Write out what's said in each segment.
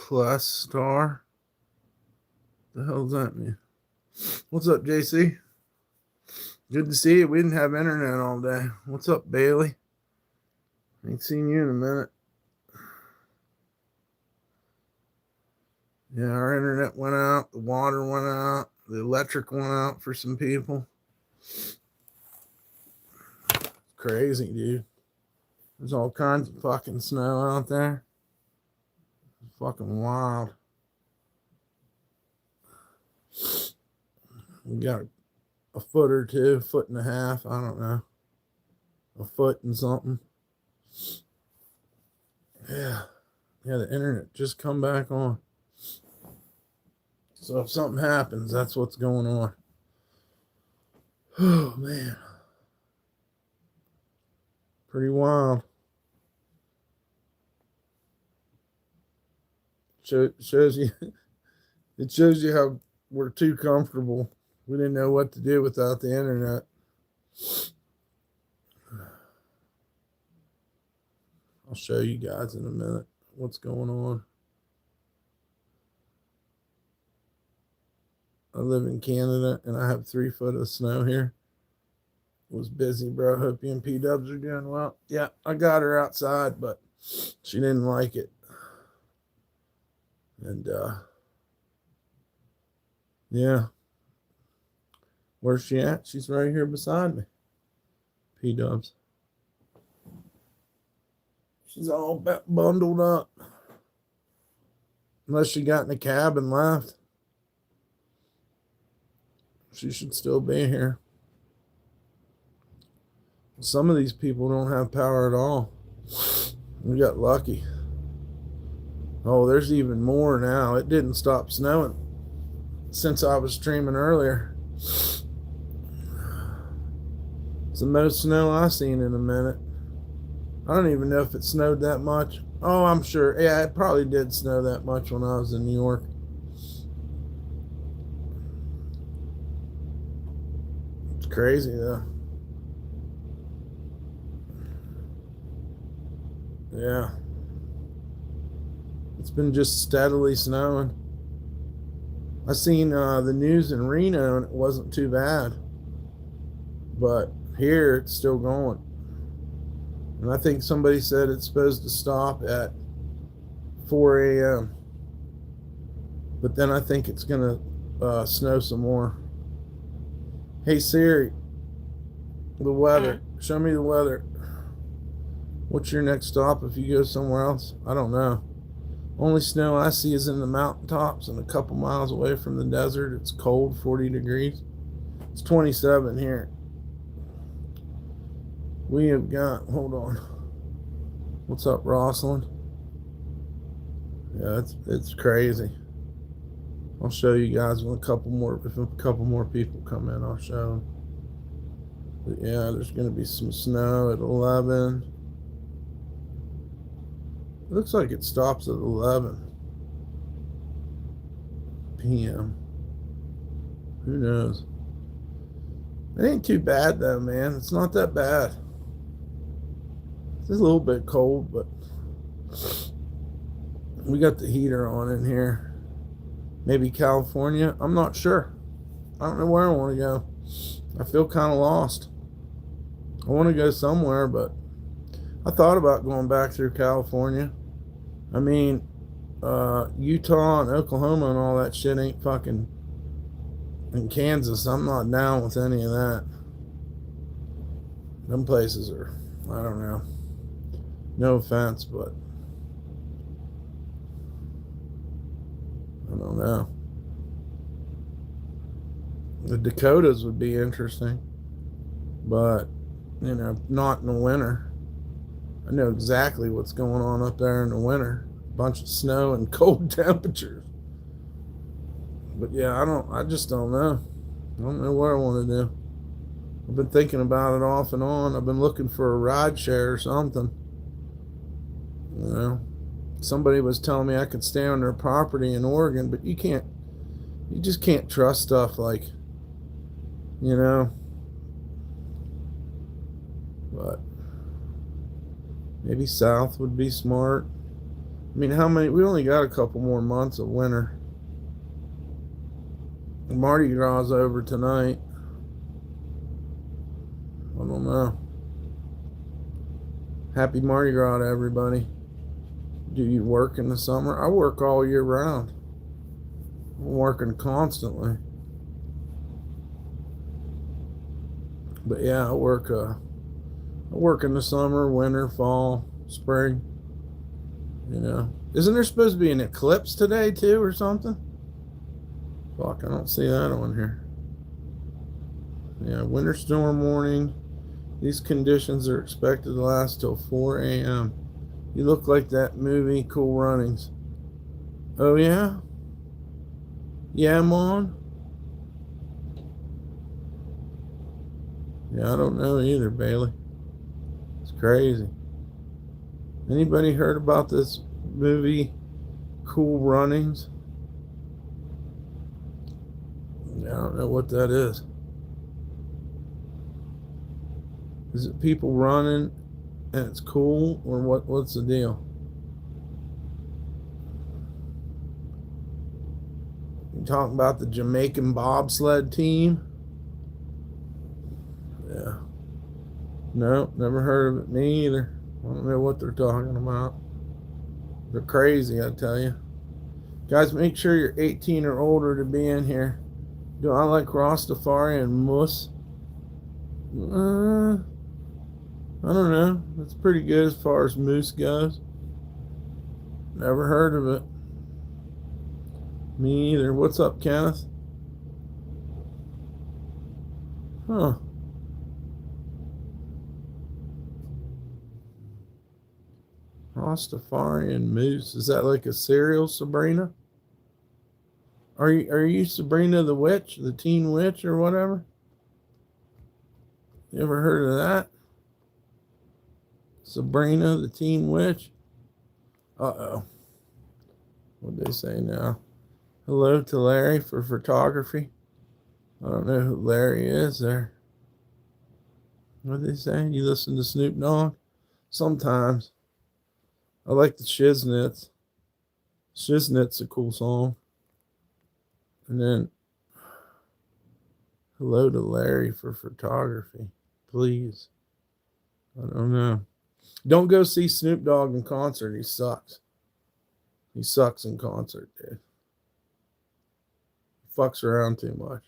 plus star. The hell does that mean? What's up, JC? Good to see you. We didn't have internet all day. What's up, Bailey? Ain't seen you in a minute. Yeah, our internet went out. The water went out. The electric went out for some people. Crazy, dude. There's all kinds of fucking snow out there. It's fucking wild. We got a foot or two, foot and a half, I don't know. A foot and something. Yeah. Yeah, the internet just come back on. So if something happens, that's what's going on. Oh, man. Pretty wild. Shows you it shows you how we're too comfortable. We didn't know what to do without the internet. I'll show you guys in a minute what's going on. I live in Canada and I have 3 foot of snow here. Was busy, bro. Hope you and P-Dubs are doing well. Yeah, I got her outside, but she didn't like it. And yeah. Where's she at? She's right here beside me. P-Dubs. She's all bundled up. Unless she got in a cab and left. She should still be here. Some of these people don't have power at all. We got lucky. Oh, there's even more now. It didn't stop snowing since I was streaming earlier. It's the most snow I've seen in a minute. I don't even know if it snowed that much. Oh, I'm sure. Yeah, it probably did snow that much when I was in New York. It's crazy, though. Yeah. It's been just steadily snowing. I seen the news in Reno and it wasn't too bad. But here it's still going. And I think somebody said it's supposed to stop at 4 a.m. But then I think it's going to snow some more. Hey Siri, the weather. Show me the weather. What's your next stop if you go somewhere else? I don't know. Only snow I see is in the mountaintops and a couple miles away from the desert. It's cold, 40 degrees. It's 27 here. We have got, hold on. What's up, Rosalind? Yeah, it's crazy. I'll show you guys when if a couple more people come in, I'll show them. But yeah, there's going to be some snow at 11. It looks like it stops at 11 p.m. Who knows? It ain't too bad though, man. It's not that bad. It's a little bit cold, but we got the heater on in here. Maybe California. I'm not sure. I don't know where I want to go. I feel kind of lost. I want to go somewhere, but I thought about going back through California. I mean, Utah and Oklahoma and all that shit ain't fucking in Kansas. I'm not down with any of that. Them places are, I don't know. No offense, but I don't know. The Dakotas would be interesting, but, you know, not in the winter. I know exactly what's going on up there in the winter. A bunch of snow and cold temperatures. But yeah, I just don't know. I don't know what I want to do. I've been thinking about it off and on. I've been looking for a ride share or something. You know, somebody was telling me I could stay on their property in Oregon, but you just can't trust stuff like, you know. But maybe south would be smart. I mean, how many? We only got a couple more months of winter. Mardi Gras over tonight. I don't know. Happy Mardi Gras to everybody. Do you work in the summer? I work all year round. I'm working constantly. But yeah, I work in the summer, winter, fall, spring. You know. Isn't there supposed to be an eclipse today too or something? Fuck, I don't see that on here. Yeah, winter storm warning. These conditions are expected to last till 4 a.m. You look like that movie, Cool Runnings. Oh, yeah? Yeah, I'm on? Yeah, I don't know either, Bailey. It's crazy. Anybody heard about this movie, Cool Runnings? Yeah, I don't know what that is. Is it people running and it's cool, or what's the deal? You talking about the Jamaican bobsled team? Yeah. No, never heard of it. Me either. I don't know what they're talking about. They're crazy, I tell you. Guys, make sure you're 18 or older to be in here. Do I like Rastafari and Moose? I don't know. That's pretty good as far as moose goes. Never heard of it. Me either. What's up, Kenneth? Huh. Rastafari and moose. Is that like a cereal, Sabrina? Are you Sabrina the witch, the teen witch or whatever? You ever heard of that? Sabrina the teen witch? Uh-oh. What'd they say now? Hello to Larry for photography. I don't know who Larry is there. What'd they say? You listen to Snoop Dogg? Sometimes. I like the Shiznits. Shiznit's a cool song. And then, hello to Larry for photography. Please. I don't know. Don't go see Snoop Dogg in concert. He sucks. He sucks in concert, dude. He fucks around too much.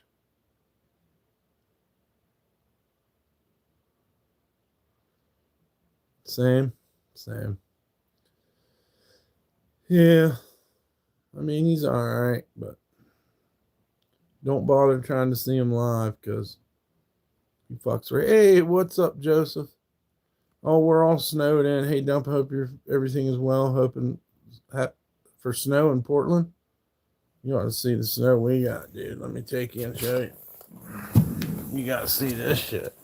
Same. Yeah. I mean, he's alright, but don't bother trying to see him live because he fucks around. Hey, what's up, Joseph? Oh, we're all snowed in. Hey, Dump, hope everything is well. Hoping for snow in Portland. You ought to see the snow we got, dude. Let me take you and show you. You got to see this shit.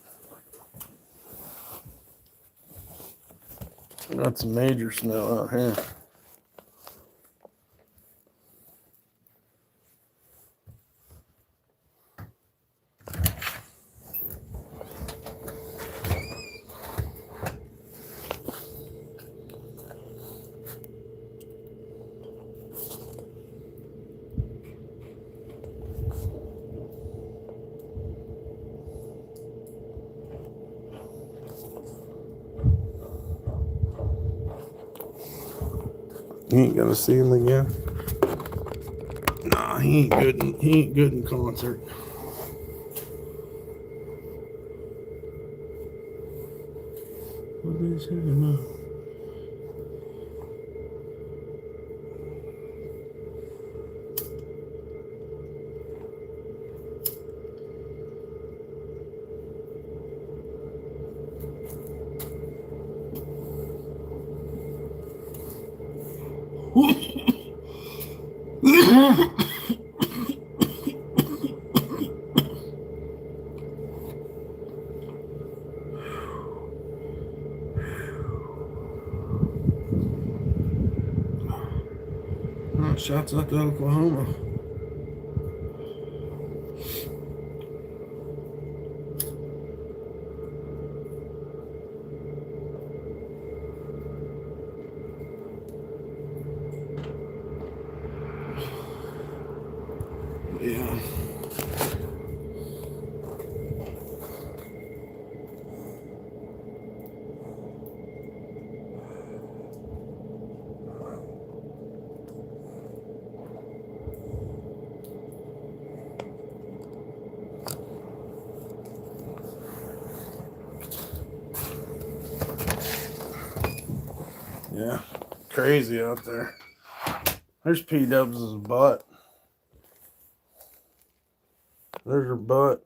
We got some major snow out here. You ain't gonna see him again. Nah, he ain't good in concert. What is it? Oh, shouts out to Oklahoma. Yeah, crazy out there. There's P-Dubs' butt. There's her butt.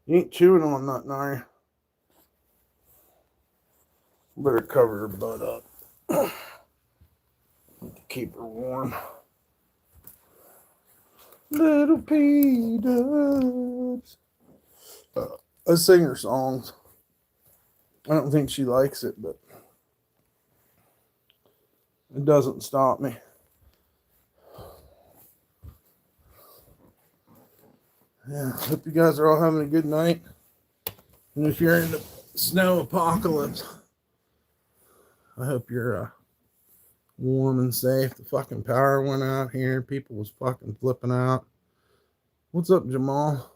You ain't chewing on nothing, are you? Better cover her butt up. Keep her warm. Little P-Dubs. I sing her songs. I don't think she likes it, but it doesn't stop me. Yeah, hope you guys are all having a good night. And if you're in the snow apocalypse, I hope you're warm and safe. The fucking power went out here. People was fucking flipping out. What's up, Jamal?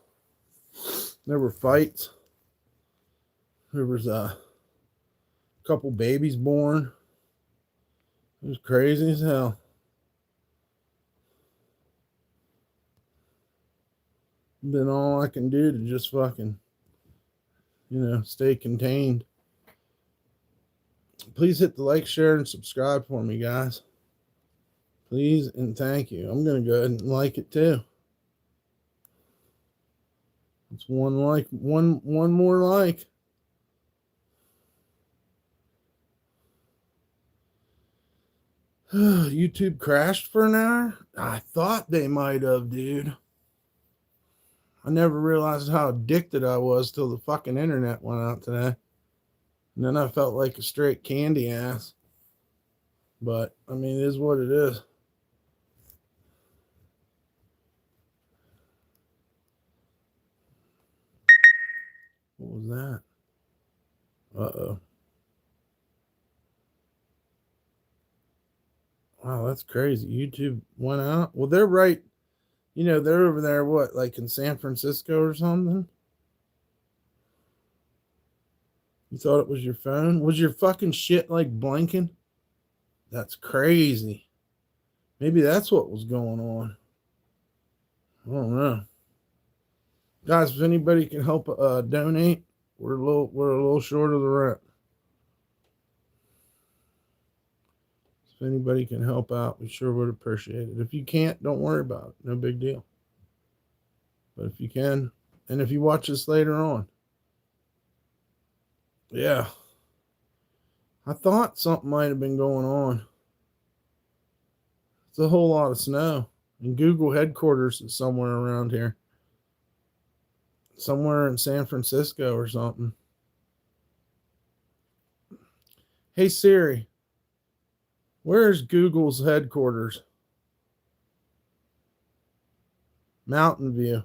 There were fights. There was a couple babies born. It was crazy as hell. Been all I can do to just fucking, stay contained. Please hit the like, share, and subscribe for me, guys. Please and thank you. I'm going to go ahead and like it too. It's one more like. YouTube crashed for an hour? I thought they might have, dude. I never realized how addicted I was till the fucking internet went out today. And then I felt like a straight candy ass. But, I mean, it is what it is. What was that? Uh-oh. Wow, that's crazy. YouTube went out. Well, they're right. They're over there, what, like in San Francisco or something? You thought it was your phone? Was your fucking shit like blinking? That's crazy. Maybe that's what was going on. I don't know. Guys, if anybody can help donate, we're a little short of the rent. If anybody can help out, we sure would appreciate it. If you can't, don't worry about it. No big deal. But if you can, and if you watch this later on, yeah. I thought something might have been going on. It's a whole lot of snow. And Google headquarters is somewhere around here. Somewhere in San Francisco or something. Hey Siri, where's Google's headquarters? Mountain View.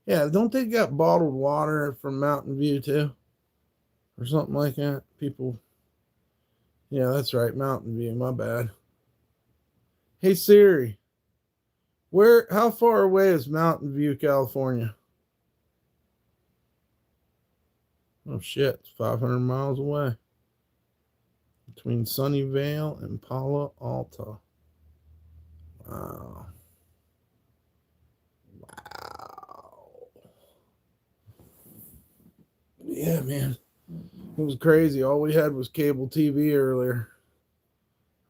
Yeah, don't they got bottled water from Mountain View too? Or something like that? People. Yeah, that's right. Mountain View. My bad. Hey Siri, how far away is Mountain View, California? Oh shit, it's 500 miles away. Between Sunnyvale and Palo Alto. Wow. Yeah, man. It was crazy. All we had was cable TV earlier.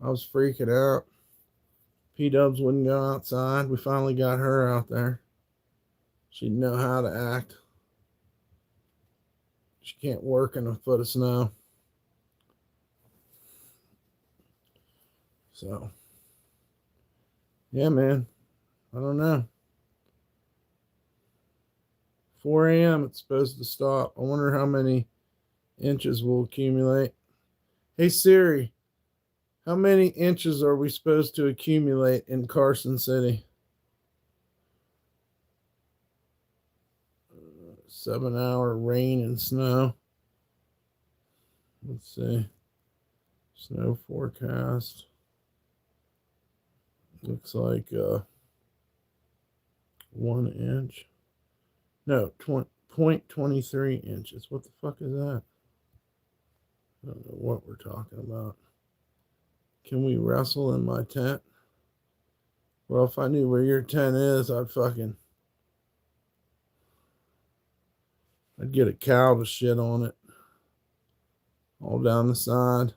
I was freaking out. P-Dubs wouldn't go outside. We finally got her out there. She'd know how to act. She can't work in a foot of snow. So, yeah, man. I don't know. 4 a.m. it's supposed to stop. I wonder how many inches will accumulate. Hey Siri, how many inches are we supposed to accumulate in Carson City? 7-hour rain and snow. Let's see. Snow forecast. Looks like 1 inch. No, 0.23 inches. What the fuck is that? I don't know what we're talking about. Can we wrestle in my tent? Well, if I knew where your tent is, I'd get a cow to shit on it. All down the side.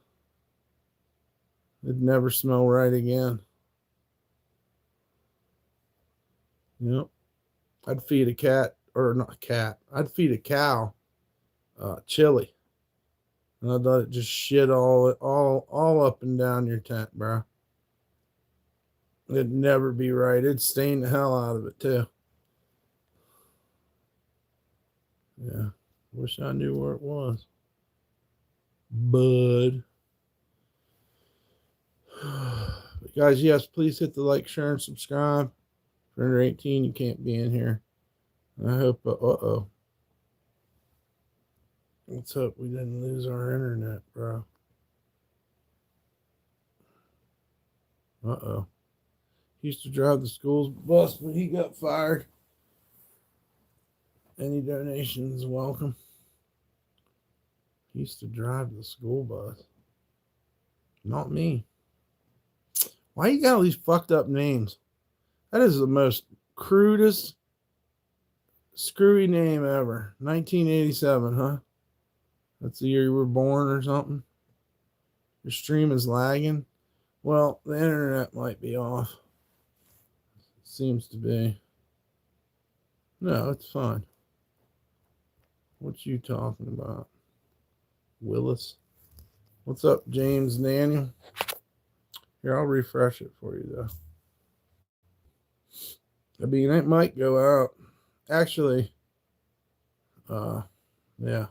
It'd never smell right again. Yep. I'd feed a cat, or not a cat, I'd feed a cow chili. And I'd let it just shit all up and down your tent, bro. It'd never be right. It'd stain the hell out of it, too. Yeah. Wish I knew where it was. Bud. Guys, yes, please hit the like, share, and subscribe. If you're under 18, you can't be in here. I hope, uh-oh. Let's hope we didn't lose our internet, bro. Uh-oh. He used to drive the school's bus, but he got fired. Any donations welcome. He used to drive the school bus. Not me. Why you got all these fucked up names? That is the most crudest, screwy name ever. 1987, huh? That's the year you were born or something? Your stream is lagging? Well, the internet might be off. Seems to be. No, it's fine. What you talking about? Willis? What's up, James Daniel? Here, I'll refresh it for you, though. I mean, it might go out. Actually, yeah.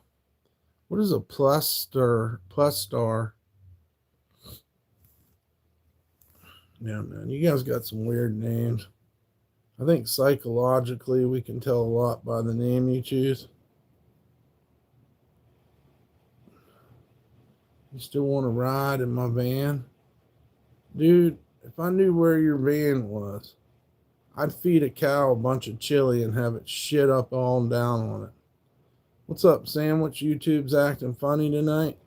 What is a plus star? Yeah, man, you guys got some weird names. I think psychologically we can tell a lot by the name you choose. You still want to ride in my van? Dude, if I knew where your van was, I'd feed a cow a bunch of chili and have it shit up all down on it. What's up, Sandwich? YouTube's acting funny tonight?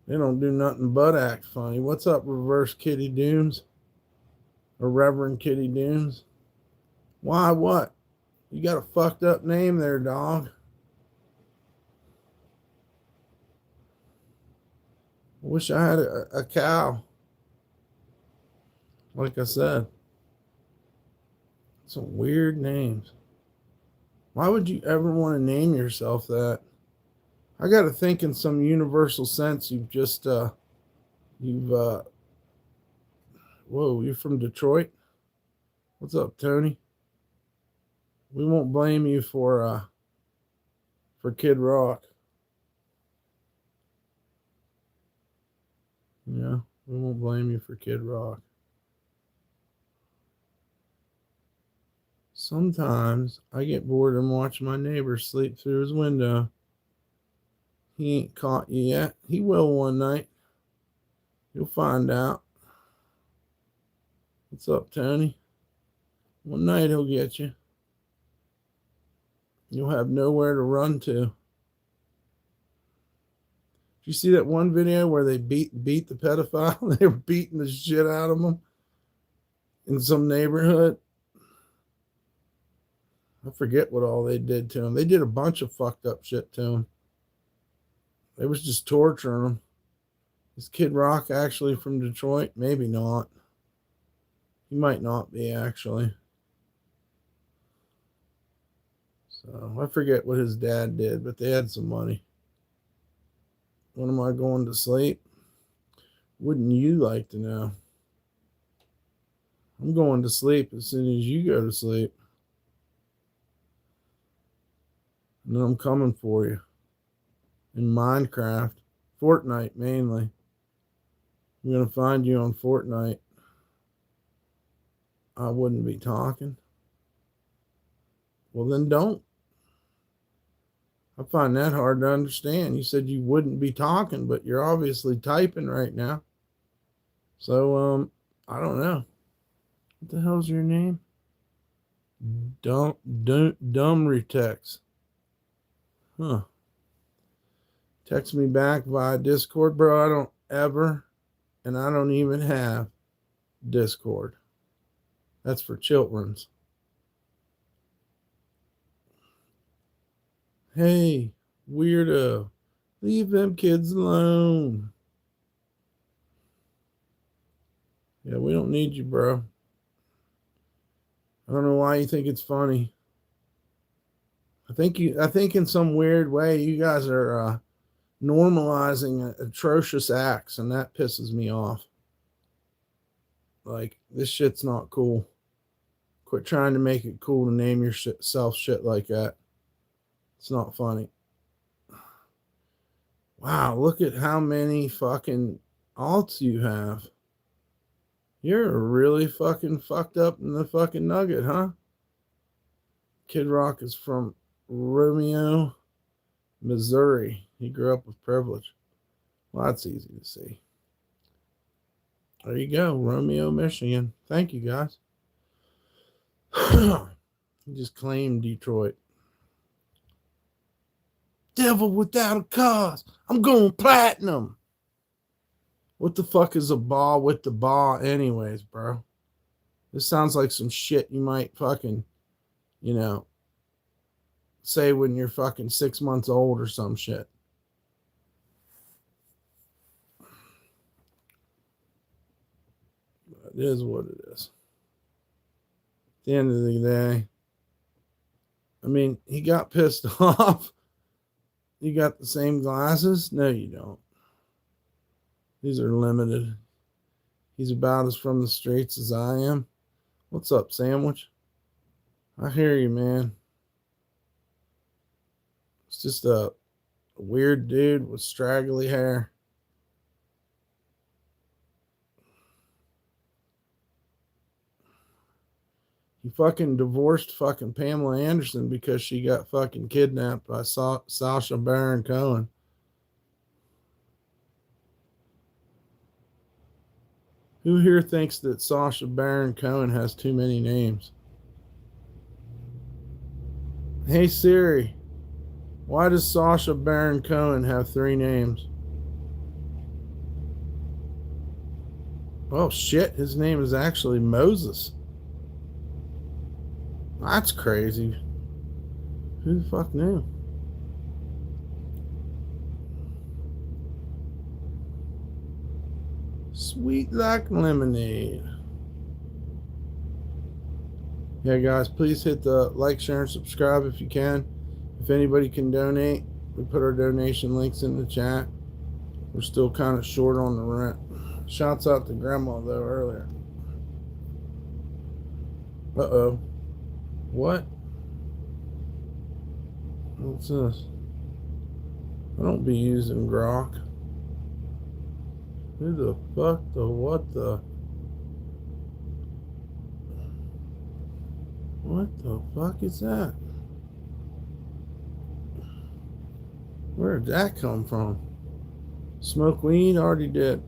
They don't do nothing but act funny. What's up, Reverse Kitty Dooms? Or Reverend Kitty Dooms? Why, what? You got a fucked up name there, dog. I wish I had a cow. Like I said. Some weird names. Why would you ever want to name yourself that? I got to think in some universal sense you've just, whoa, you're from Detroit? What's up, Tony? We won't blame you for Kid Rock. Yeah, we won't blame you for Kid Rock. Sometimes I get bored and watch my neighbor sleep through his window. He ain't caught you yet. He will one night. You'll find out. What's up, Tony? One night he'll get you. You'll have nowhere to run to. Did you see that one video where they beat the pedophile? They were beating the shit out of him in some neighborhood. I forget what all they did to him. They did a bunch of fucked up shit to him. They was just torturing him. Is Kid Rock actually from Detroit? Maybe not. He might not be, actually. So I forget what his dad did, but they had some money. When am I going to sleep? Wouldn't you like to know? I'm going to sleep as soon as you go to sleep. And then I'm coming for you. In Minecraft. Fortnite, mainly. I'm going to find you on Fortnite. I wouldn't be talking. Well, then don't. I find that hard to understand. You said you wouldn't be talking, but you're obviously typing right now. So, I don't know. What the hell's your name? Dumretex. Huh. Text me back via Discord, bro. I don't ever, and I don't even have Discord. That's for children's. Hey, weirdo. Leave them kids alone. Yeah, we don't need you, bro. I don't know why you think it's funny. I think in some weird way you guys are normalizing atrocious acts, and that pisses me off. Like, this shit's not cool. Quit trying to make it cool to name yourself shit like that. It's not funny. Wow, look at how many fucking alts you have. You're really fucking fucked up in the fucking nugget, huh? Kid Rock is from Romeo, Missouri. He grew up with privilege. Well, that's easy to see. There you go, Romeo, Michigan. Thank you, guys. He just claimed Detroit. Devil without a cause. I'm going platinum. What the fuck is a ball with the ball, anyways, bro? This sounds like some shit you might fucking, say when you're fucking 6 months old or some shit. It is what it is. At the end of the day, I mean, he got pissed off. You got the same glasses? No, you don't. These are limited. He's about as from the streets as I am. What's up, Sandwich? I hear you, man. It's just a weird dude with straggly hair. He fucking divorced fucking Pamela Anderson because she got fucking kidnapped by Sacha Baron Cohen. Who here thinks that Sacha Baron Cohen has too many names? Hey Siri, why does Sacha Baron Cohen have 3 names? Oh shit, his name is actually Moses. That's crazy. Who the fuck knew? Sweet like lemonade. Yeah, guys, please hit the like, share, and subscribe if you can. If anybody can donate, we put our donation links in the chat. We're still kind of short on the rent. Shouts out to Grandma, though, earlier. Uh-oh. What? What's this? I don't be using Grok. Who the fuck the what the? What the fuck is that? Where did that come from? Smoke weed? Already did.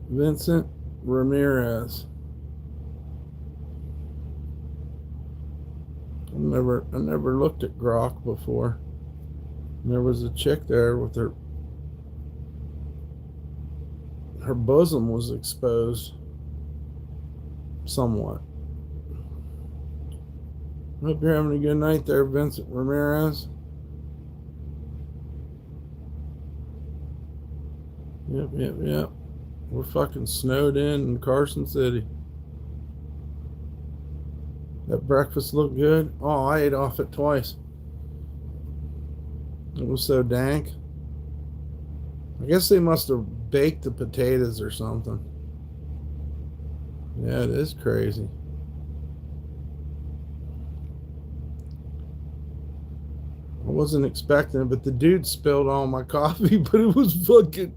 Vincent Ramirez. I never looked at Grok before. There was a chick there with her bosom was exposed somewhat. Hope you're having a good night there, Vincent Ramirez. Yep. We're fucking snowed in Carson City. That breakfast looked good. Oh, I ate off it twice. It was so dank. I guess they must have baked the potatoes or something. Yeah, it is crazy. I wasn't expecting it, but the dude spilled all my coffee, but it was fucking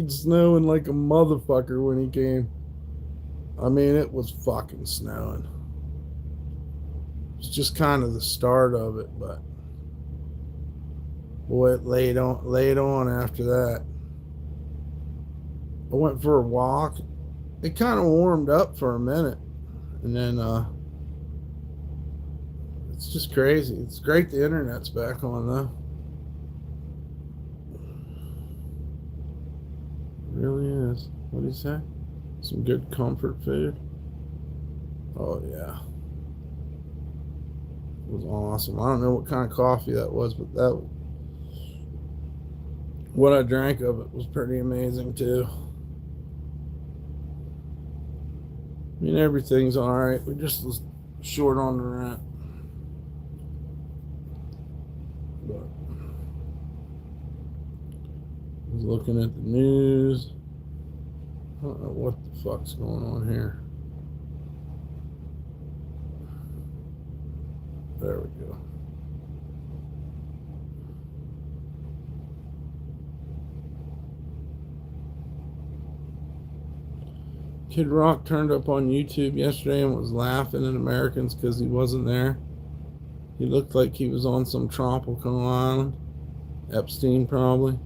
snowing like a motherfucker when he came. I mean, it was fucking snowing. It's just kind of the start of it, but boy, it laid on after that. I went for a walk. It kind of warmed up for a minute, and then it's just crazy. It's great the internet's back on though. It really is. What do you say? Some good comfort food. Oh yeah. Was awesome. I don't know what kind of coffee that was, but what I drank of it was pretty amazing too. I mean, everything's all right. We're just short on the rent. But I was looking at the news. I don't know what the fuck's going on here. There we go. Kid Rock turned up on YouTube yesterday and was laughing at Americans because he wasn't there. He looked like he was on some tropical island. Epstein, probably.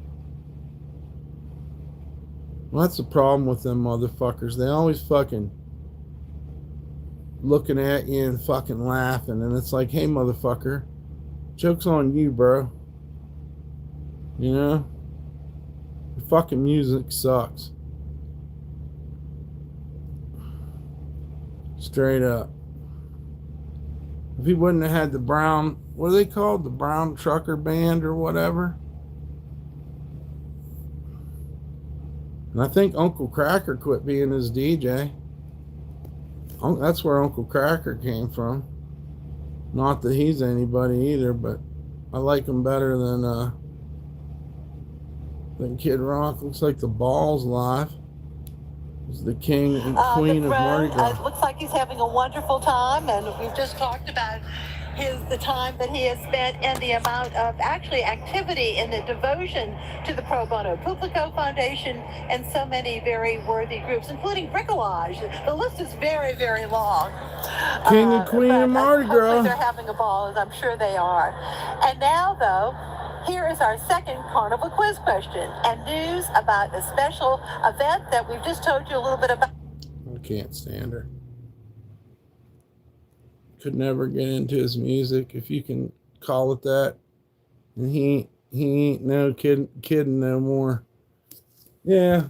Well, that's the problem with them motherfuckers. They always fucking looking at you and fucking laughing. And it's like, hey, motherfucker, joke's on you, bro. You know? Your fucking music sucks. Straight up. If he wouldn't have had the brown, what are they called? The Brown Trucker Band or whatever. And I think Uncle Cracker quit being his DJ. That's where Uncle Cracker came from. Not that he's anybody either, but I like him better than Kid Rock. Looks like the Ball's live. He's the king and queen of Mardi Gras. It looks like he's having a wonderful time, and we've just talked about the time that he has spent and the amount of actually activity and the devotion to the Pro Bono Publico Foundation and so many very worthy groups, including Bricolage. The list is very, very long. King and queen of Mardi Gras. Hopefully they're having a ball, as I'm sure they are. And now, though, here is our second Carnival quiz question and news about a special event that we've just told you a little bit about. I can't stand her. Could never get into his music, if you can call it that. And he ain't no kidding no more. Yeah.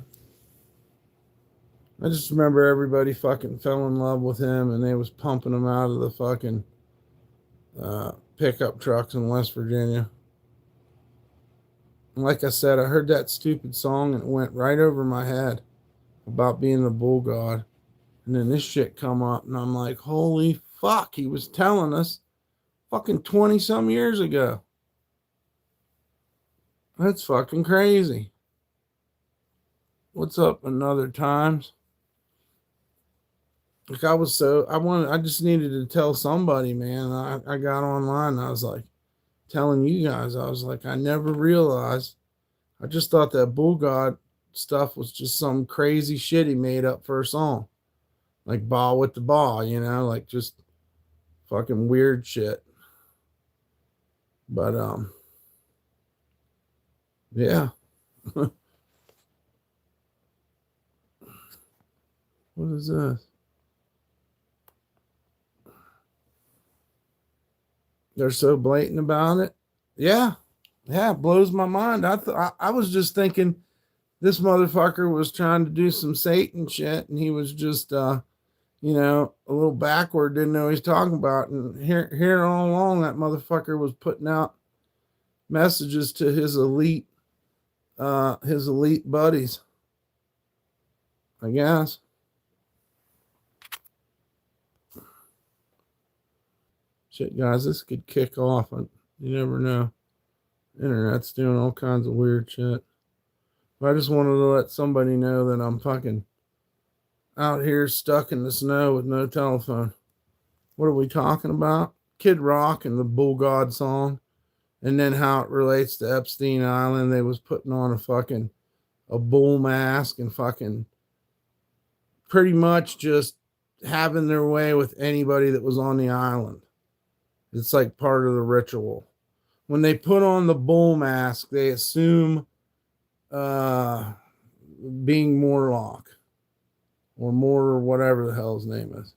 I just remember everybody fucking fell in love with him and they was pumping him out of the fucking pickup trucks in West Virginia. And like I said, I heard that stupid song and it went right over my head about being the bull god. And then this shit come up and I'm like, holy fuck, he was telling us fucking 20 some years ago. That's fucking crazy. What's up another times? Like I just needed to tell somebody, man. I got online and I was like telling you guys, I was like, I never realized. I just thought that bull god stuff was just some crazy shit he made up for a song. Like ball with the ball, you know, like just fucking weird shit. But yeah. What is this? They're so blatant about it. Yeah, it blows my mind. I was just thinking this motherfucker was trying to do some Satan shit, and he was just, a little backward, didn't know what he's talking about. And here all along, that motherfucker was putting out messages to his elite buddies, I guess. Shit, guys, this could kick off. You never know. Internet's doing all kinds of weird shit. But I just wanted to let somebody know that I'm fucking out here stuck in the snow with no telephone. What are we talking about? Kid Rock and the Bull God song. And then how it relates to Epstein Island. They was putting on a bull mask and fucking pretty much just having their way with anybody that was on the island. It's like part of the ritual. When they put on the bull mask, they assume being Morlock or whatever the hell his name is.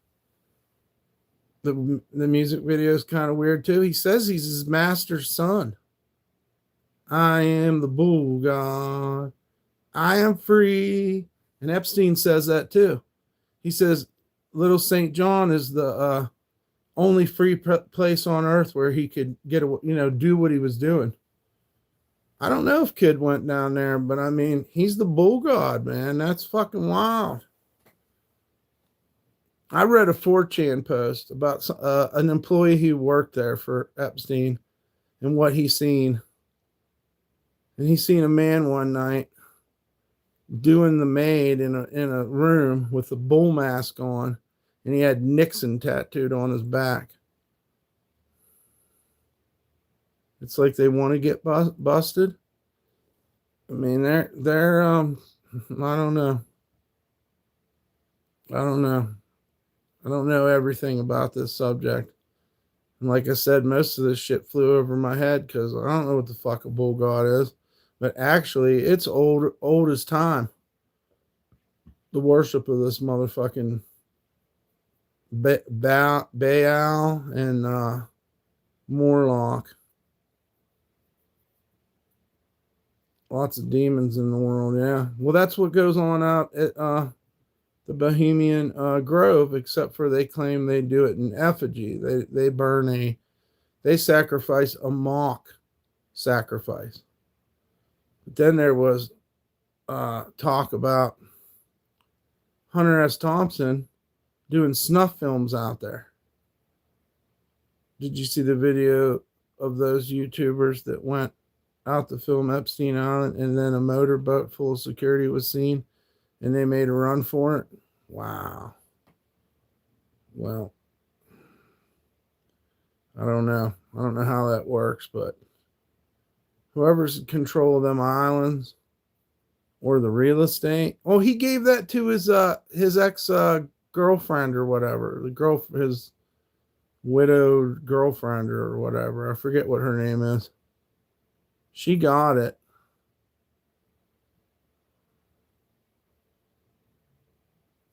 The music video is kind of weird too. He says he's his master's son. I am the bull god. I am free. And Epstein says that too. He says little St. John is the only free place on earth where he could get do what he was doing. I don't know if Kid went down there, but I mean, he's the bull god, man. That's fucking wild. I read a 4chan post about an employee who worked there for Epstein and what he's seen. And he seen a man one night doing the maid in a room with a bull mask on, and he had Nixon tattooed on his back. It's like they want to get busted. I mean, they're I don't know. I don't know. I don't know everything about this subject. And like I said, most of this shit flew over my head because I don't know what the fuck a bull god is. But actually, it's old as time. The worship of this motherfucking Baal and Morlock. Lots of demons in the world, yeah. Well, that's what goes on out at the Bohemian Grove, except for they claim they do it in effigy. They sacrifice a mock sacrifice. But then there was talk about Hunter S. Thompson doing snuff films out there. Did you see the video of those YouTubers that went out to film Epstein Island, and then a motorboat full of security was seen and they made a run for it? Wow. Well, I don't know. I don't know how that works, but whoever's in control of them islands or the real estate. Oh, he gave that to his ex girlfriend or whatever. His widowed girlfriend or whatever. I forget what her name is. She got it.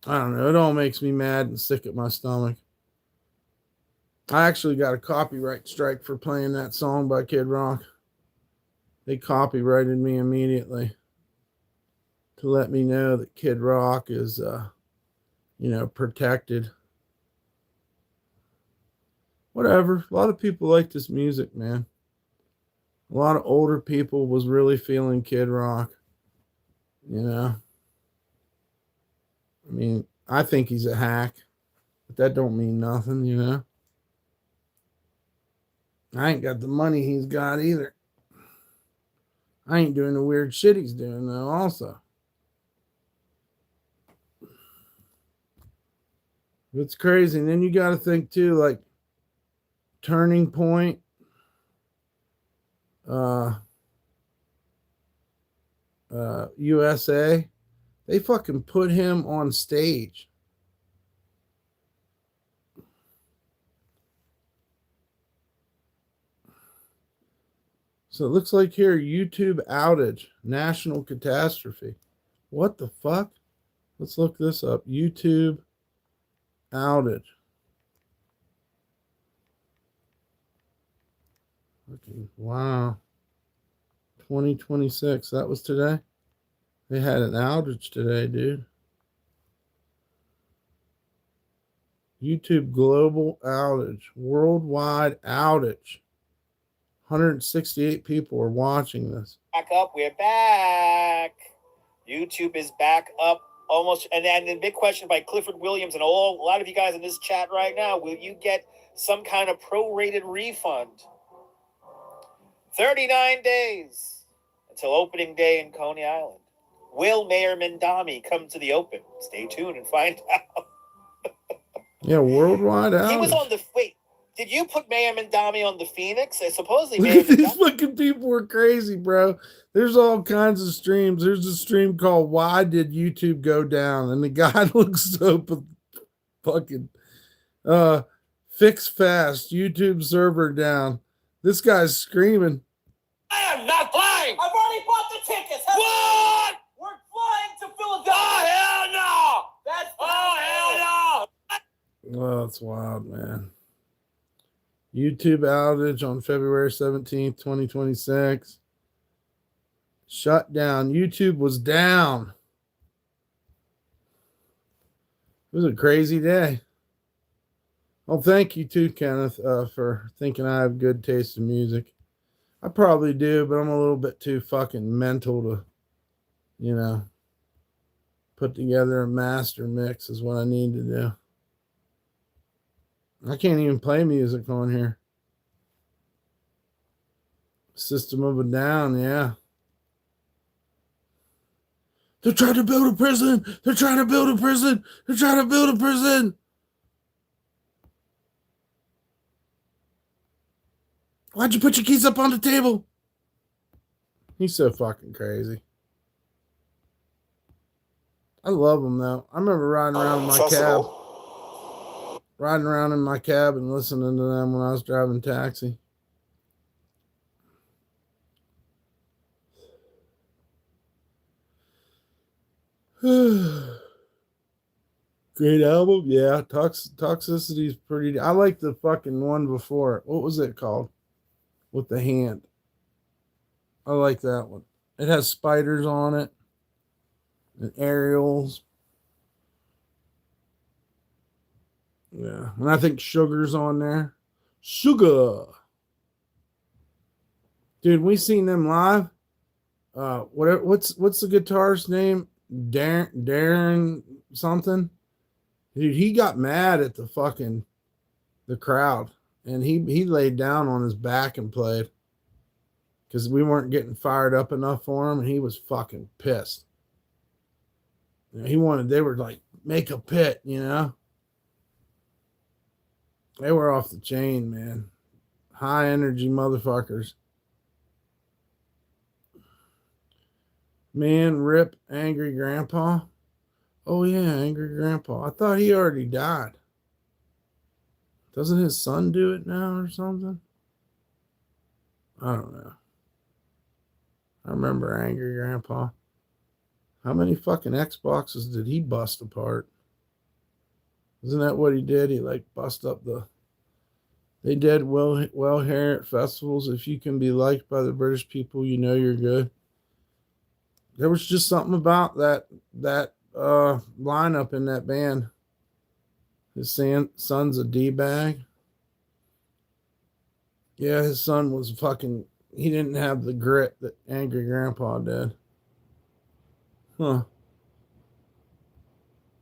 I don't know. It all makes me mad and sick at my stomach. I actually got a copyright strike for playing that song by Kid Rock. They copyrighted me immediately to let me know that Kid Rock is, protected. Whatever. A lot of people like this music, man. A lot of older people was really feeling Kid Rock. You know. I mean, I think he's a hack, but that don't mean nothing, you know. I ain't got the money he's got either. I ain't doing the weird shit he's doing though also. It's crazy. And then you got to think too, like Turning Point, USA, they fucking put him on stage. So it looks like here, YouTube outage, national catastrophe. What the fuck? Let's look this up. YouTube outage. Okay, wow. 2026. That was today. They had an outage today, dude. YouTube global outage, worldwide outage. 168 people are watching this. Back up. We're back. YouTube is back up almost. And then the big question by Clifford Williams and a lot of you guys in this chat right now, will you get some kind of prorated refund? 39 days until opening day in Coney Island. Will Mayor Mindami come to the open? Stay tuned and find out. Yeah, worldwide outage. He was on the... Wait. Did you put Mayor Mindami on the Phoenix? Supposedly, Mayor Mindami. These fucking people are crazy, bro. There's all kinds of streams. There's a stream called "Why Did YouTube Go Down?" and the guy looks so fucking fix fast. YouTube server down. This guy's screaming. I am not flying. I've already bought the tickets. What? We're flying to Philadelphia. Oh hell no! Oh, that's wild, man. YouTube outage on February 17th, 2026. Shut down. YouTube was down. It was a crazy day. Well, thank you too, Kenneth, for thinking I have good taste in music. I probably do, but I'm a little bit too fucking mental to, put together a master mix is what I need to do. I can't even play music on here. System of a Down, yeah. They're trying to build a prison. They're trying to build a prison. They're trying to build a prison. Why'd you put your keys up on the table? He's so fucking crazy. I love him though. I remember riding around in my cab. Riding around in my cab and listening to them when I was driving taxi. Great album. Yeah, Toxicity is pretty. I like the fucking one before. What was it called? With the hand. I like that one. It has spiders on it and aerials. Yeah, and I think Sugar's on there. Sugar, dude. We seen them live. What's the guitarist's name? Darren something. Dude, he got mad at the crowd, and he laid down on his back and played because we weren't getting fired up enough for him, and he was fucking pissed. You know, they were like, make a pit, you know. They were off the chain, man. High energy motherfuckers. Man, rip Angry Grandpa. Oh yeah, Angry Grandpa. I thought he already died. Doesn't his son do it now or something? I don't know. I remember Angry Grandpa. How many fucking Xboxes did he bust apart? Isn't that what he did? He like bust up They did well here at festivals. If you can be liked by the British people, you know you're good. There was just something about that lineup in that band. His son's a D-bag. Yeah, his son was fucking. He didn't have the grit that Angry Grandpa did. Huh.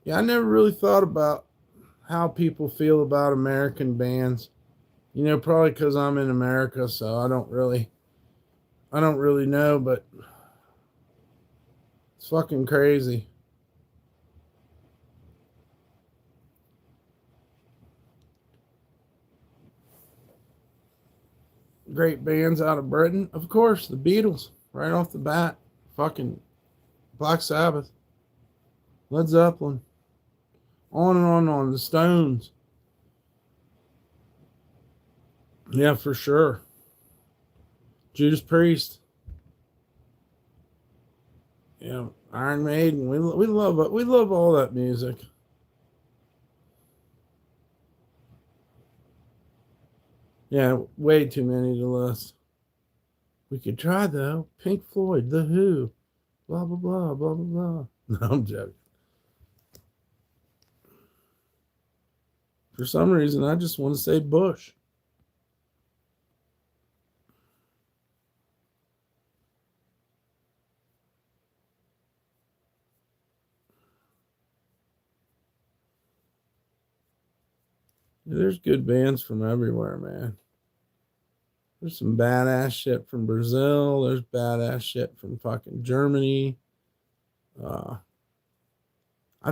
Yeah, I never really thought about how people feel about American bands. You know, probably because I'm in America, so I don't really know, but it's fucking crazy. Great bands out of Britain, of course, the Beatles, right off the bat. Fucking Black Sabbath, Led Zeppelin, on and on, the Stones. Yeah, for sure. Judas Priest. Yeah, Iron Maiden. We love all that music. Yeah, way too many to list. We could try though. Pink Floyd, The Who, blah blah blah blah blah blah. No, I'm joking. For some reason, I just want to say Bush. There's good bands from everywhere, man. There's some badass shit from Brazil. There's badass shit from fucking Germany. I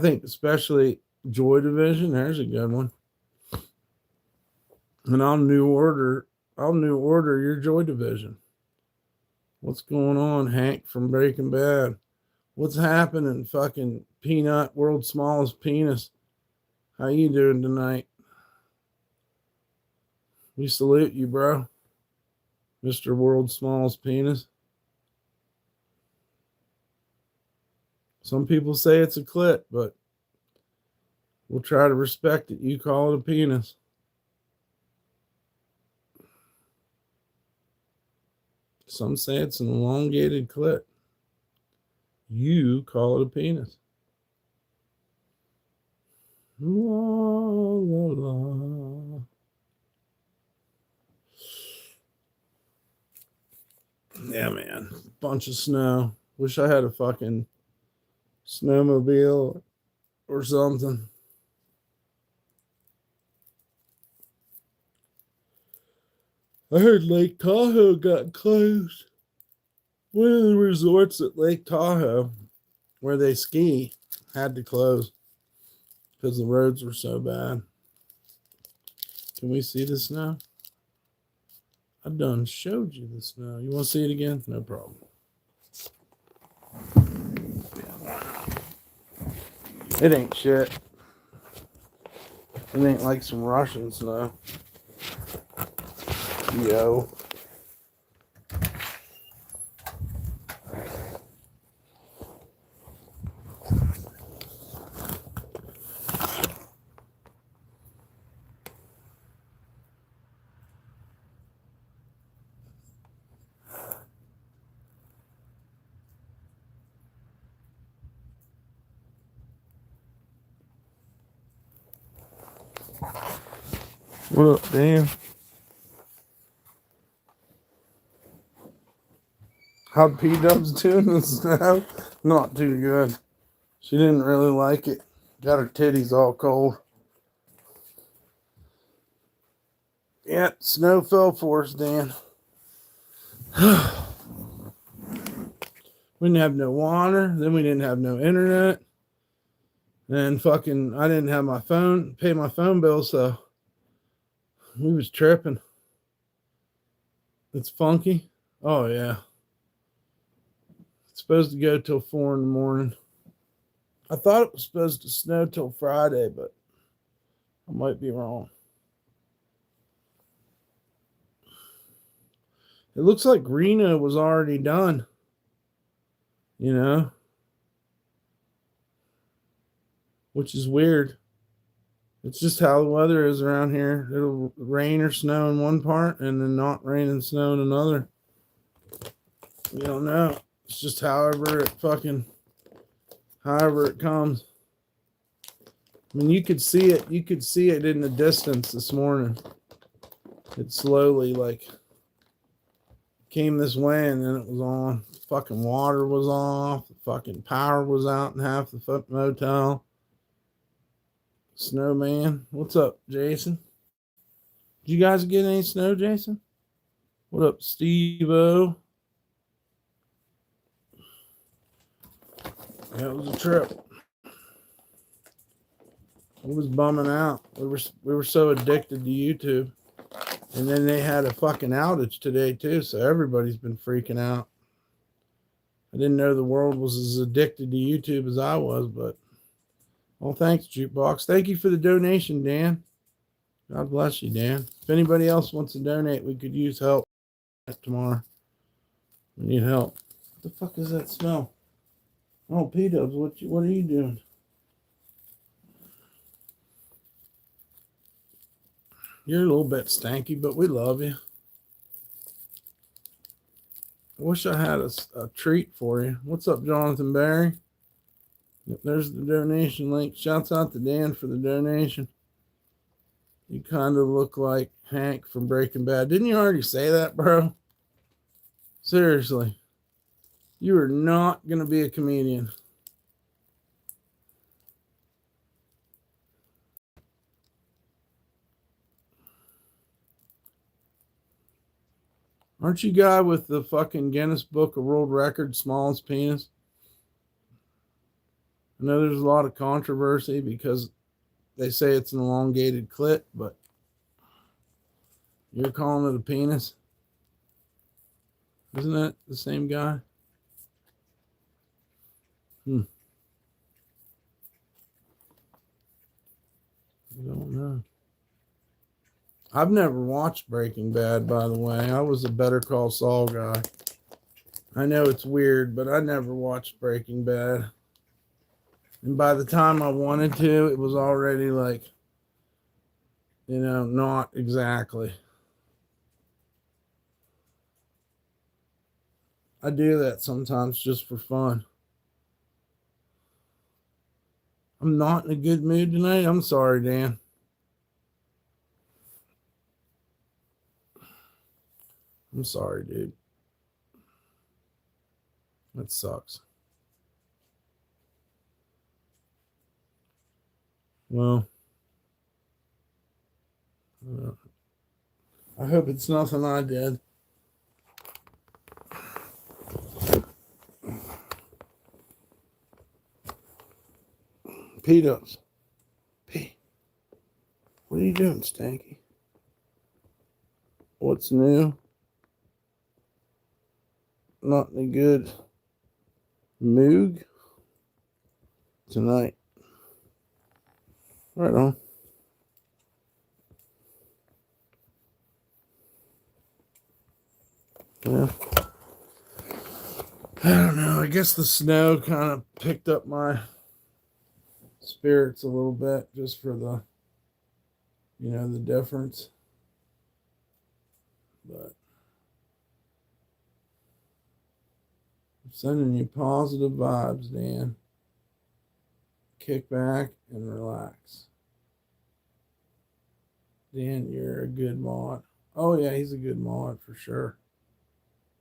think especially Joy Division. There's a good one. And I'll new order your Joy Division. What's going on, Hank from Breaking Bad? What's happening, fucking Peanut, world's smallest penis? How you doing tonight? We salute you, bro. Mr. World's Smallest Penis. Some people say it's a clit, but we'll try to respect it. You call it a penis. Some say it's an elongated clit. You call it a penis. La, la, la. Yeah, man. Bunch of snow. Wish I had a fucking snowmobile or something. I heard Lake Tahoe got closed. One of the resorts at Lake Tahoe where they ski had to close because the roads were so bad. Can we see the snow? I done showed you the snow. You want to see it again? No problem. It ain't shit. It ain't like some Russian snow. Yo. What up, Dan? How'd P-Dubs doing in the snow? Not too good. She didn't really like it. Got her titties all cold. Yeah, snow fell for us, Dan. We didn't have no water. Then we didn't have no internet. And fucking, I didn't have my phone, pay my phone bill, so we was tripping. It's funky. Oh, yeah. It's supposed to go till 4 in the morning. I thought it was supposed to snow till Friday, but I might be wrong. It looks like Reno was already done. You know? Which is weird. It's just how the weather is around here. It'll rain or snow in one part and then not rain and snow in another. You don't know. It's just however it comes. I mean, you could see it. You could see it in the distance this morning. It slowly, like, came this way and then it was on. The fucking water was off. The fucking power was out in half the fucking motel. Snowman. What's up, Jason? Did you guys get any snow, Jason? What up, Steve-O? Yeah, it was a trip. It was bumming out. We were so addicted to YouTube. And then they had a fucking outage today too, so everybody's been freaking out. I didn't know the world was as addicted to YouTube as I was, but well, thanks, Jukebox. Thank you for the donation, Dan. God bless you, Dan. If anybody else wants to donate, we could use help tomorrow. We need help. What the fuck is that smell? Oh, P-Dubs, what are you doing? You're a little bit stanky, but we love you. I wish I had a treat for you. What's up, Jonathan Barry? Yep, there's the donation link. Shouts out to Dan for the donation. You kind of look like Hank from Breaking Bad. Didn't you already say that, bro? Seriously. You are not going to be a comedian. Aren't you guy with the fucking Guinness Book of World Records smallest penis? I know there's a lot of controversy because they say it's an elongated clit, but you're calling it a penis? Isn't that the same guy? I don't know. I've never watched Breaking Bad, by the way. I was a Better Call Saul guy. I know it's weird, but I never watched Breaking Bad. And by the time I wanted to, it was already like, not exactly. I do that sometimes just for fun. I'm not in a good mood tonight. I'm sorry, Dan. I'm sorry, dude. That sucks. Well, I hope it's nothing I did. P-dubs. P. What are you doing, Stanky? What's new? Not any good. Moog tonight. Right on. Yeah. I don't know. I guess the snow kind of picked up my spirits a little bit just for the, the difference. But I'm sending you positive vibes, Dan. Kick back and relax. Dan, you're a good mod. Oh, yeah, he's a good mod for sure.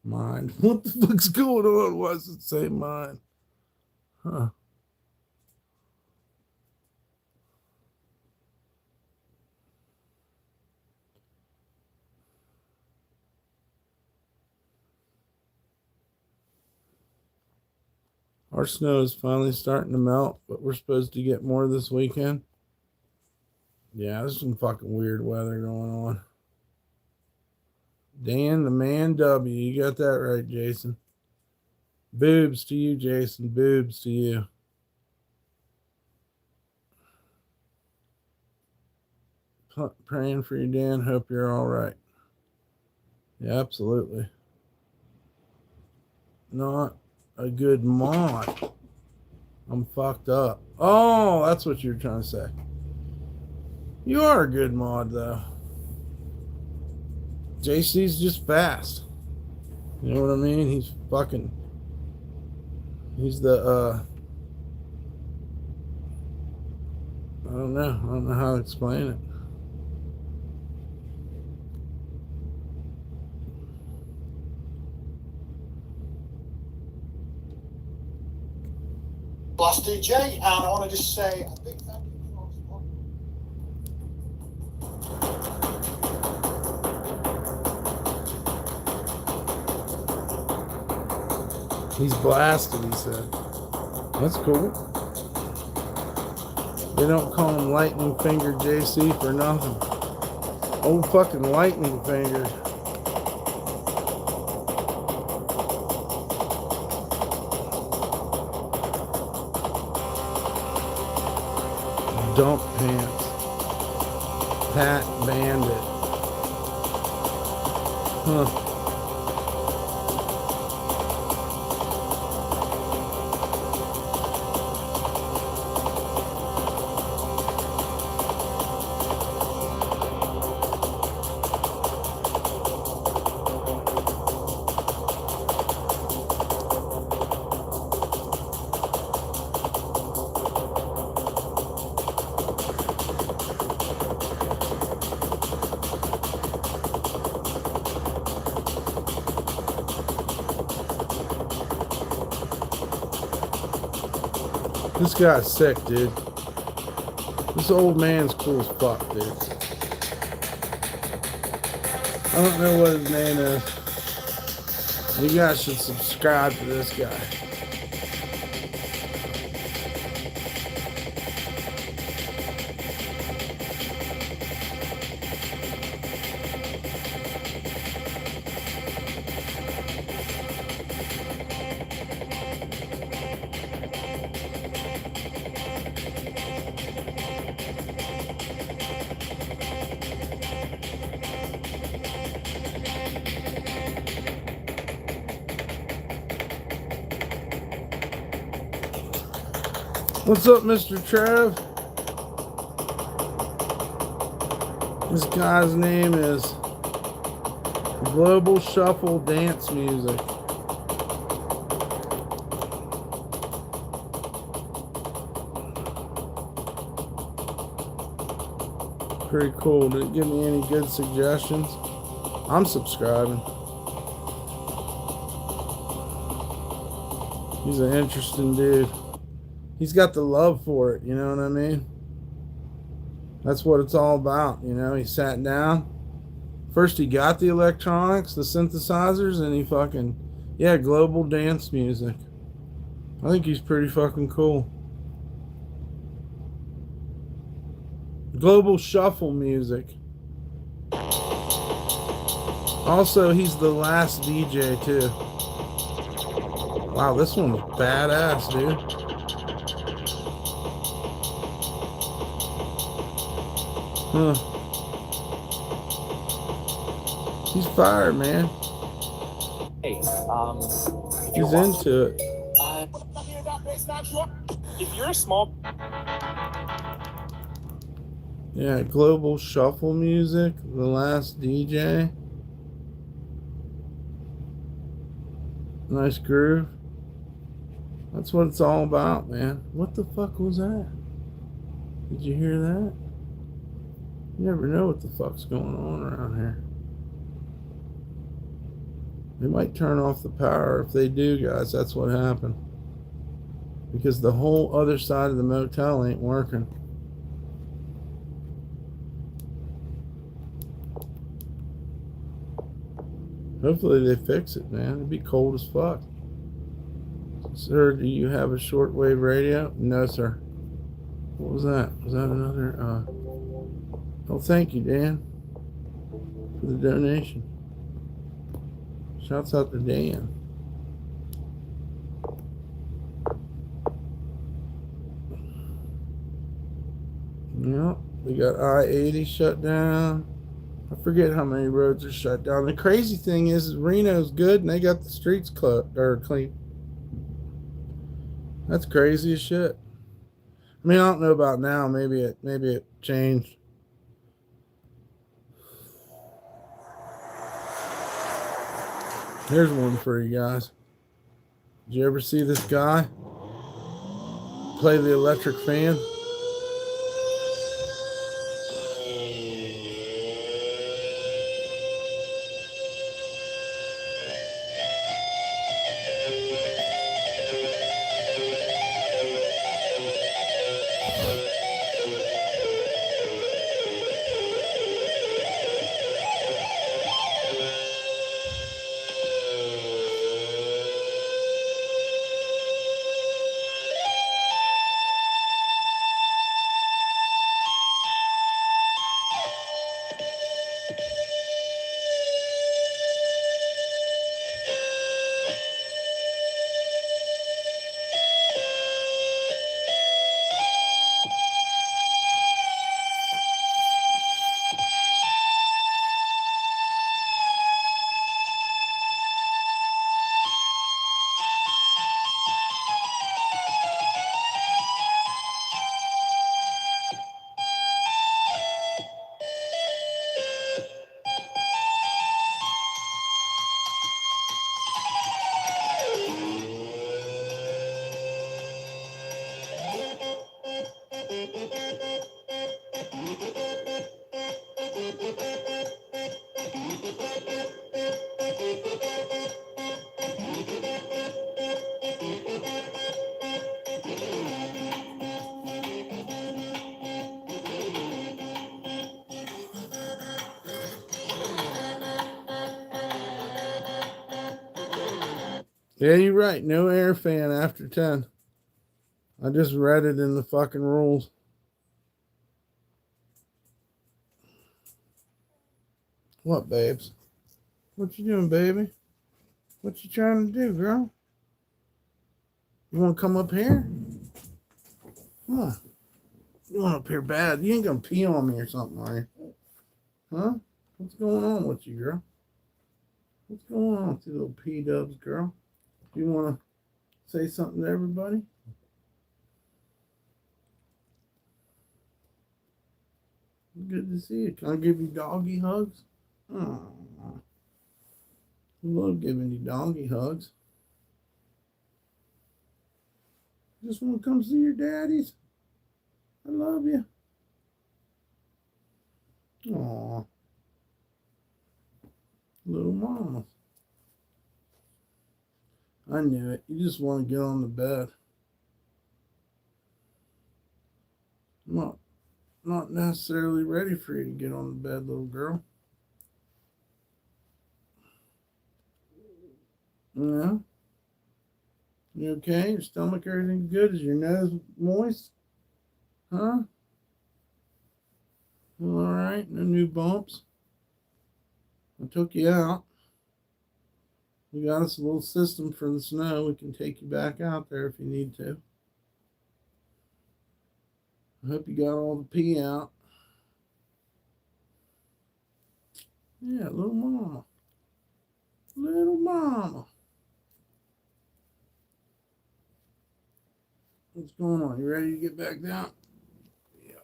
Mine. What the fuck's going on? Why does it say mine? Huh. Our snow is finally starting to melt, but we're supposed to get more this weekend. Yeah, there's some fucking weird weather going on. Dan, the man W. You got that right, Jason. Boobs to you, Jason. Boobs to you. Praying for you, Dan. Hope you're all right. Yeah, absolutely. Not a good mod. I'm fucked up. Oh, that's what you're trying to say. You are a good mod, though. JC's just fast. You know what I mean? He's the, I don't know how to explain it. Last DJ, and I want to just say a big thank you for He's blasted, he said. That's cool. They don't call him Lightning Finger JC for nothing. Old fucking Lightning Finger. Dump Pants. Pat Bandit. Huh. This guy's sick, dude. This old man's cool as fuck, dude. I don't know what his name is. You guys should subscribe to this guy. What's up, Mr. Trev? This guy's name is Global Shuffle Dance Music. Pretty cool. Did it give me any good suggestions? I'm subscribing. He's an interesting dude. He's got the love for it, you know what I mean? That's what it's all about, you know? He sat down, First he got the electronics, the synthesizers, and he fucking, yeah, global dance music. I think he's pretty fucking cool. Global shuffle music. Also, he's the last DJ too. Wow, this one's badass, dude. Huh. He's fired, man. Hey, He's into it. If you're a small, Yeah, global shuffle music, the last DJ. Nice groove. That's what it's all about, man. What the fuck was that? Did you hear that? You never know what the fuck's going on around here. They might turn off the power. If they do, guys, that's what happened. Because the whole other side of the motel ain't working. Hopefully they fix it, man. It'd be cold as fuck. Sir, do you have a shortwave radio? No, sir. What was that? Was that another? Oh, thank you, Dan, for the donation. Shouts out to Dan. Yep, we got I-80 shut down. I forget how many roads are shut down. The crazy thing is Reno's good and they got the streets clean. That's crazy as shit. I mean, I don't know about now. Maybe it changed. Here's one for you guys. Did you ever see this guy play the electric fan? Yeah, you're right. No air fan after 10. I just read it in the fucking rules. What, babes? What you doing, baby? What you trying to do, girl? You want to come up here? Come on. You want up here bad. You ain't going to pee on me or something, are you? Huh? What's going on with you, girl? What's going on with you little P-dubs, girl? You want to say something to everybody? Good to see you. Can I give you doggy hugs? Oh, I love giving you doggy hugs. Just want to come see your daddies? I love you. Aw. Little mama. I knew it. You just want to get on the bed. I'm not necessarily ready for you to get on the bed, little girl. Yeah. You okay? Your stomach, everything good? Is your nose moist? Huh? All right. No new bumps. I took you out. We got us a little system for the snow. We can take you back out there if you need to. I hope you got all the pee out. Yeah, little mama. Little mama. What's going on? You ready to get back down? Yeah.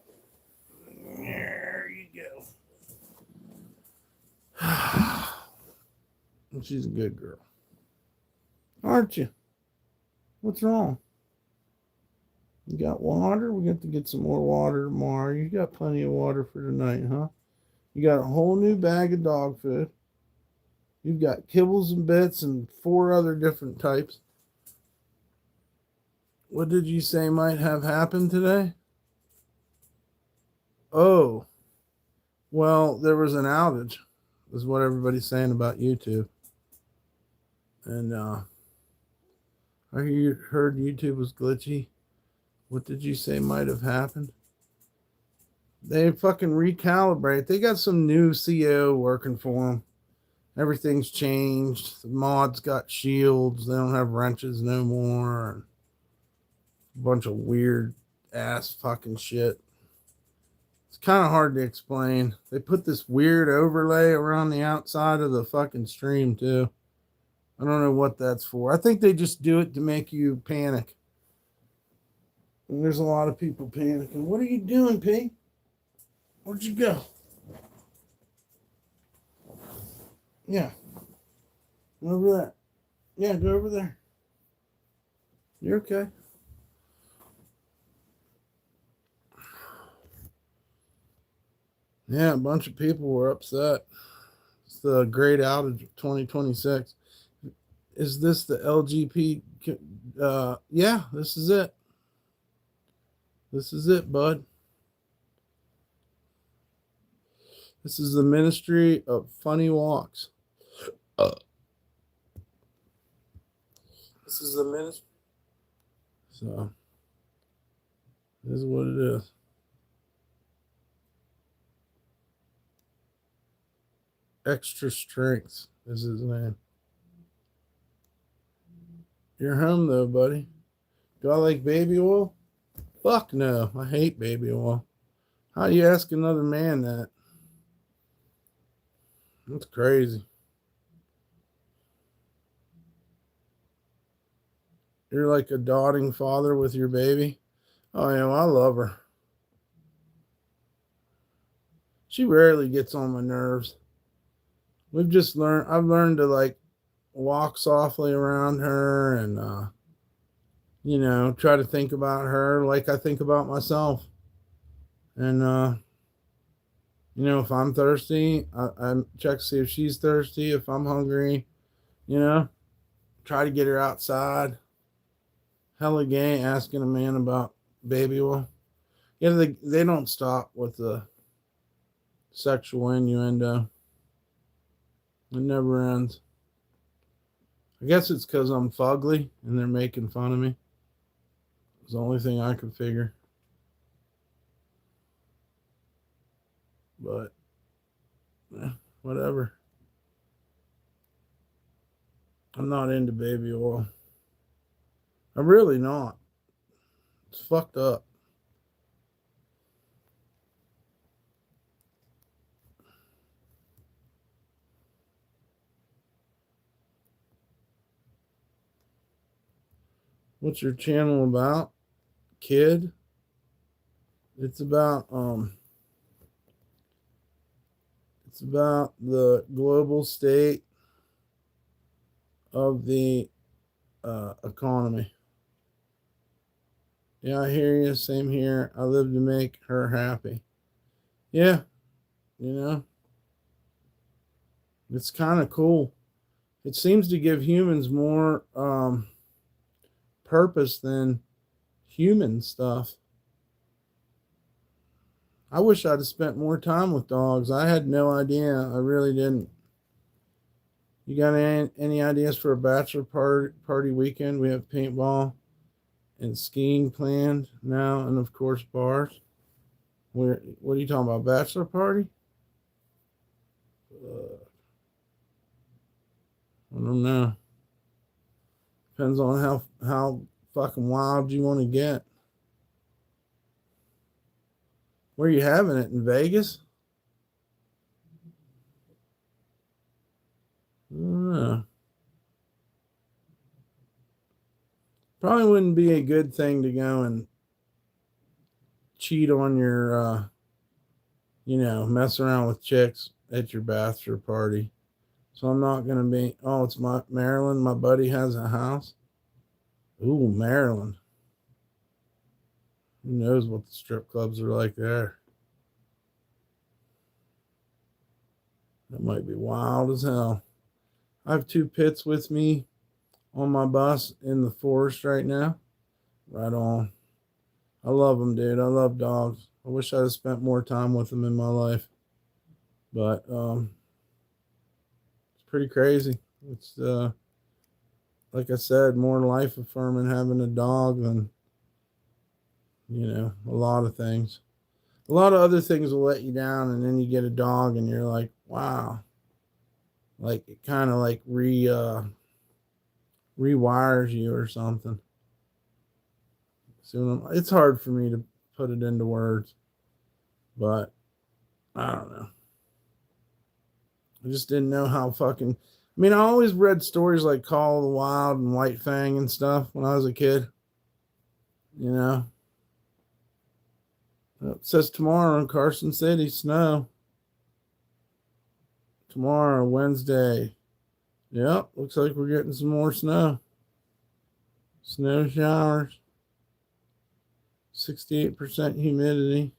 There you go. She's a good girl. Aren't you? What's wrong? You got water? We got to get some more water tomorrow. You got plenty of water for tonight, huh? You got a whole new bag of dog food. You've got kibbles and bits and 4 other different types. What did you say might have happened today? Oh, well, there was an outage, is what everybody's saying about YouTube. And I heard YouTube was glitchy. What did you say might have happened? They fucking recalibrate. They got some new CEO working for them. Everything's changed. The mods got shields. They don't have wrenches no more. And a bunch of weird ass fucking shit. It's kind of hard to explain. They put this weird overlay around the outside of the fucking stream too. I don't know what that's for. I think they just do it to make you panic. And there's a lot of people panicking. What are you doing, P? Where'd you go? Yeah. Go over there. Yeah, go over there. You're okay. Yeah, a bunch of people were upset. It's the great outage of 2026. Is this the LGP? Yeah, this is it. This is it, bud. This is the Ministry of Funny Walks. This is the ministry. So, this is what it is. Extra Strength is his name. You're home though, buddy. Do I like baby oil? Fuck no. I hate baby oil. How do you ask another man that? That's crazy. You're like a doting father with your baby. Oh yeah, well, I love her. She rarely gets on my nerves. I've learned to like walk softly around her and try to think about her like I think about myself. And if I'm thirsty, I check to see if she's thirsty. If I'm hungry, try to get her outside. Hella gay asking a man about baby oil. Yeah, they don't stop with the sexual innuendo. It never ends. I guess it's because I'm fugly and they're making fun of me. It's the only thing I could figure. But, whatever. I'm not into baby oil. I'm really not. It's fucked up. What's your channel about, kid? It's about the global state of the economy. Yeah, I hear you. Same here. I live to make her happy. Yeah, it's kind of cool. It seems to give humans more purpose than human stuff. I wish I'd have spent more time with dogs. I had no idea. I really didn't. You got any ideas for a bachelor party weekend? We have paintball and skiing planned now, and of course bars. What are you talking about? Bachelor party? I don't know. Depends on how fucking wild you want to get. Where are you having it? In Vegas? I don't know. Probably wouldn't be a good thing to go and cheat on your, mess around with chicks at your bachelor party. So I'm not going to be, oh, it's Maryland. My buddy has a house. Ooh, Maryland. Who knows what the strip clubs are like there? That might be wild as hell. I have 2 pits with me on my bus in the forest right now. Right on. I love them, dude. I love dogs. I wish I'd have spent more time with them in my life. But it's pretty crazy. It's like I said, more life affirming having a dog than a lot of things. A lot of other things will let you down, and then you get a dog and you're like, wow. Like it kind of like rewires you or something. So it's hard for me to put it into words, but I don't know. I just didn't know how fucking. I mean, I always read stories like Call of the Wild and White Fang and stuff when I was a kid. It says tomorrow in Carson City, snow. Tomorrow, Wednesday. Yep, looks like we're getting some more snow. Snow showers. 68% humidity.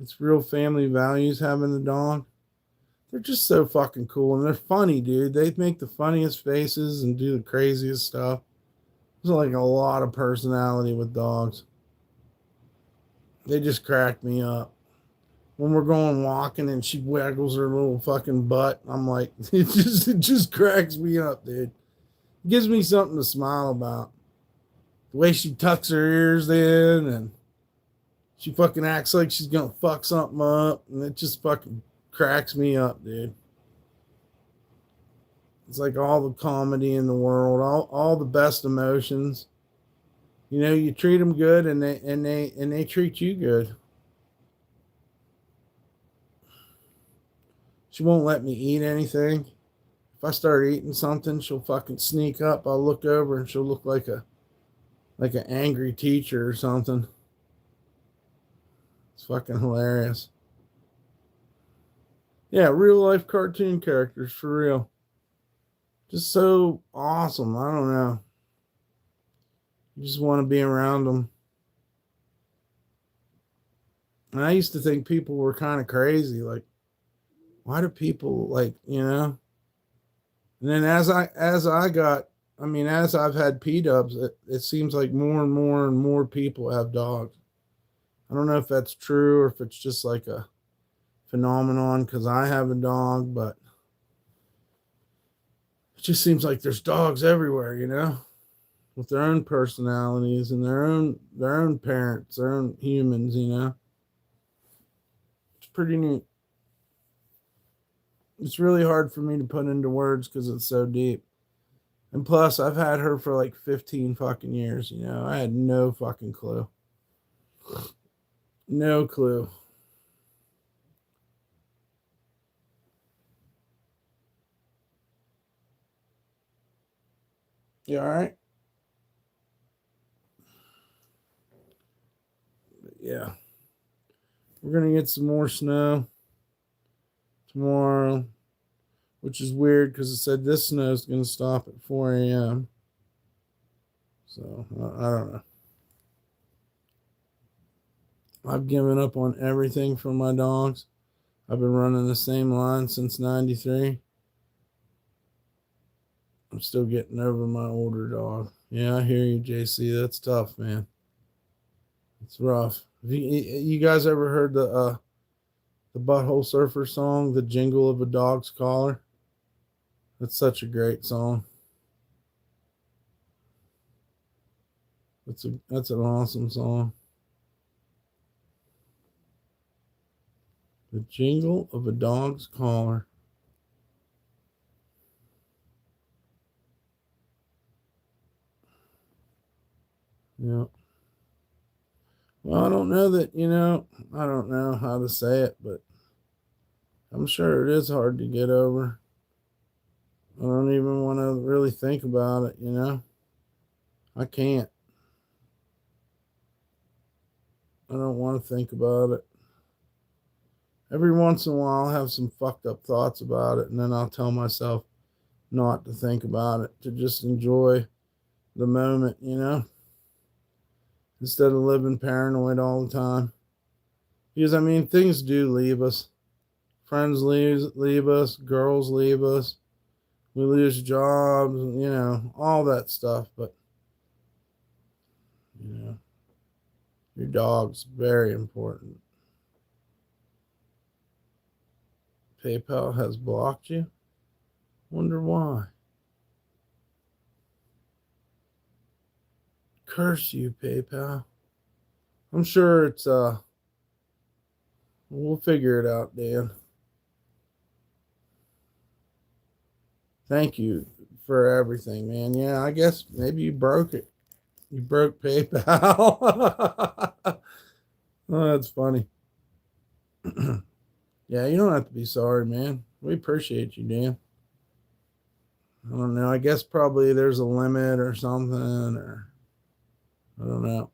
It's real family values having a dog. They're just so fucking cool, and they're funny, dude. They make the funniest faces and do the craziest stuff. There's like a lot of personality with dogs. They just crack me up. When we're going walking and she waggles her little fucking butt, I'm like, it just cracks me up, dude. It gives me something to smile about. The way she tucks her ears in and she fucking acts like she's gonna fuck something up, and it just fucking cracks me up, dude. It's like all the comedy in the world, all the best emotions. You treat them good, and they treat you good. She won't let me eat anything. If I start eating something, she'll fucking sneak up. I'll look over and she'll look like an angry teacher or something. It's fucking hilarious. Yeah, real life cartoon characters for real. Just so awesome. I don't know. You just want to be around them. And I used to think people were kind of crazy. Like, why do people And then as I've had P-dubs, it seems like more and more and more people have dogs. I don't know if that's true or if it's just like a phenomenon because I have a dog, but it just seems like there's dogs everywhere, with their own personalities and their own parents, their own humans. It's pretty neat. It's really hard for me to put into words because it's so deep. And plus, I've had her for like 15 fucking years, I had no fucking clue. No clue. You all right? But yeah. We're going to get some more snow tomorrow, which is weird because it said this snow is going to stop at 4 a.m. So, I don't know. I've given up on everything for my dogs. I've been running the same line since 93. I'm still getting over my older dog. Yeah, I hear you, JC. That's tough, man. It's rough. Have you guys ever heard the Butthole Surfer song, The Jingle of a Dog's Collar? That's such a great song. That's an awesome song. The jingle of a dog's collar. Yeah. Well, I don't know that, I don't know how to say it, but I'm sure it is hard to get over. I don't even want to really think about it. I can't. I don't want to think about it. Every once in a while, I'll have some fucked up thoughts about it, and then I'll tell myself not to think about it, to just enjoy the moment, instead of living paranoid all the time. Because, things do leave us. Friends leave us, girls leave us, we lose jobs, all that stuff. But, your dog's very important. PayPal has blocked you? Wonder why. Curse you, PayPal. I'm sure it's, we'll figure it out, Dan. Thank you for everything, man. Yeah, I guess maybe you broke it. You broke PayPal. Oh, that's funny. Yeah, you don't have to be sorry, man. We appreciate you, Dan. I don't know. I guess probably there's a limit or something, or I don't know.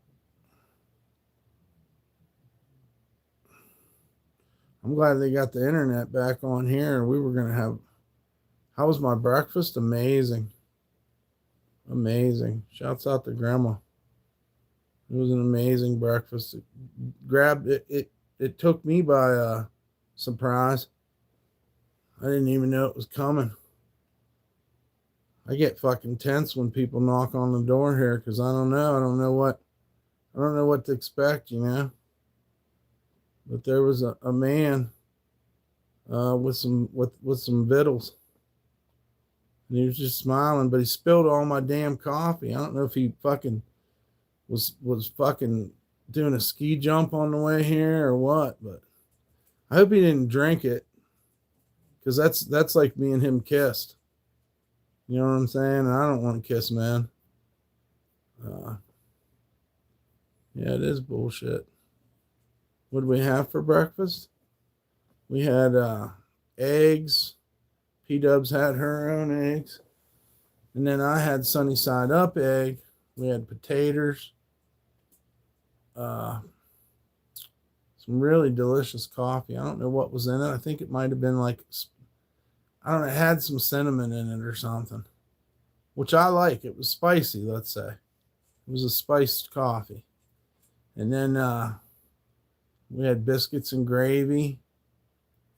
I'm glad they got the internet back on here. We were going to have. How was my breakfast? Amazing. Amazing. Shouts out to Grandma. It was an amazing breakfast. It took me by surprise. I didn't even know it was coming. I get fucking tense when people knock on the door here because I don't know. I don't know what to expect, But there was a man with some victuals. And he was just smiling, but he spilled all my damn coffee. I don't know if he fucking was fucking doing a ski jump on the way here or what, but I hope he didn't drink it, because that's like me and him kissed. You know what I'm saying? I don't want to kiss, man. Yeah, it is bullshit. What did we have for breakfast? We had eggs. P-Dubs had her own eggs. And then I had sunny side up egg. We had potatoes. Some really delicious coffee. I don't know what was in it. I think it might have been like, I don't know, it had some cinnamon in it or something, which I like. It was spicy, let's say. It was a spiced coffee. And then we had biscuits and gravy.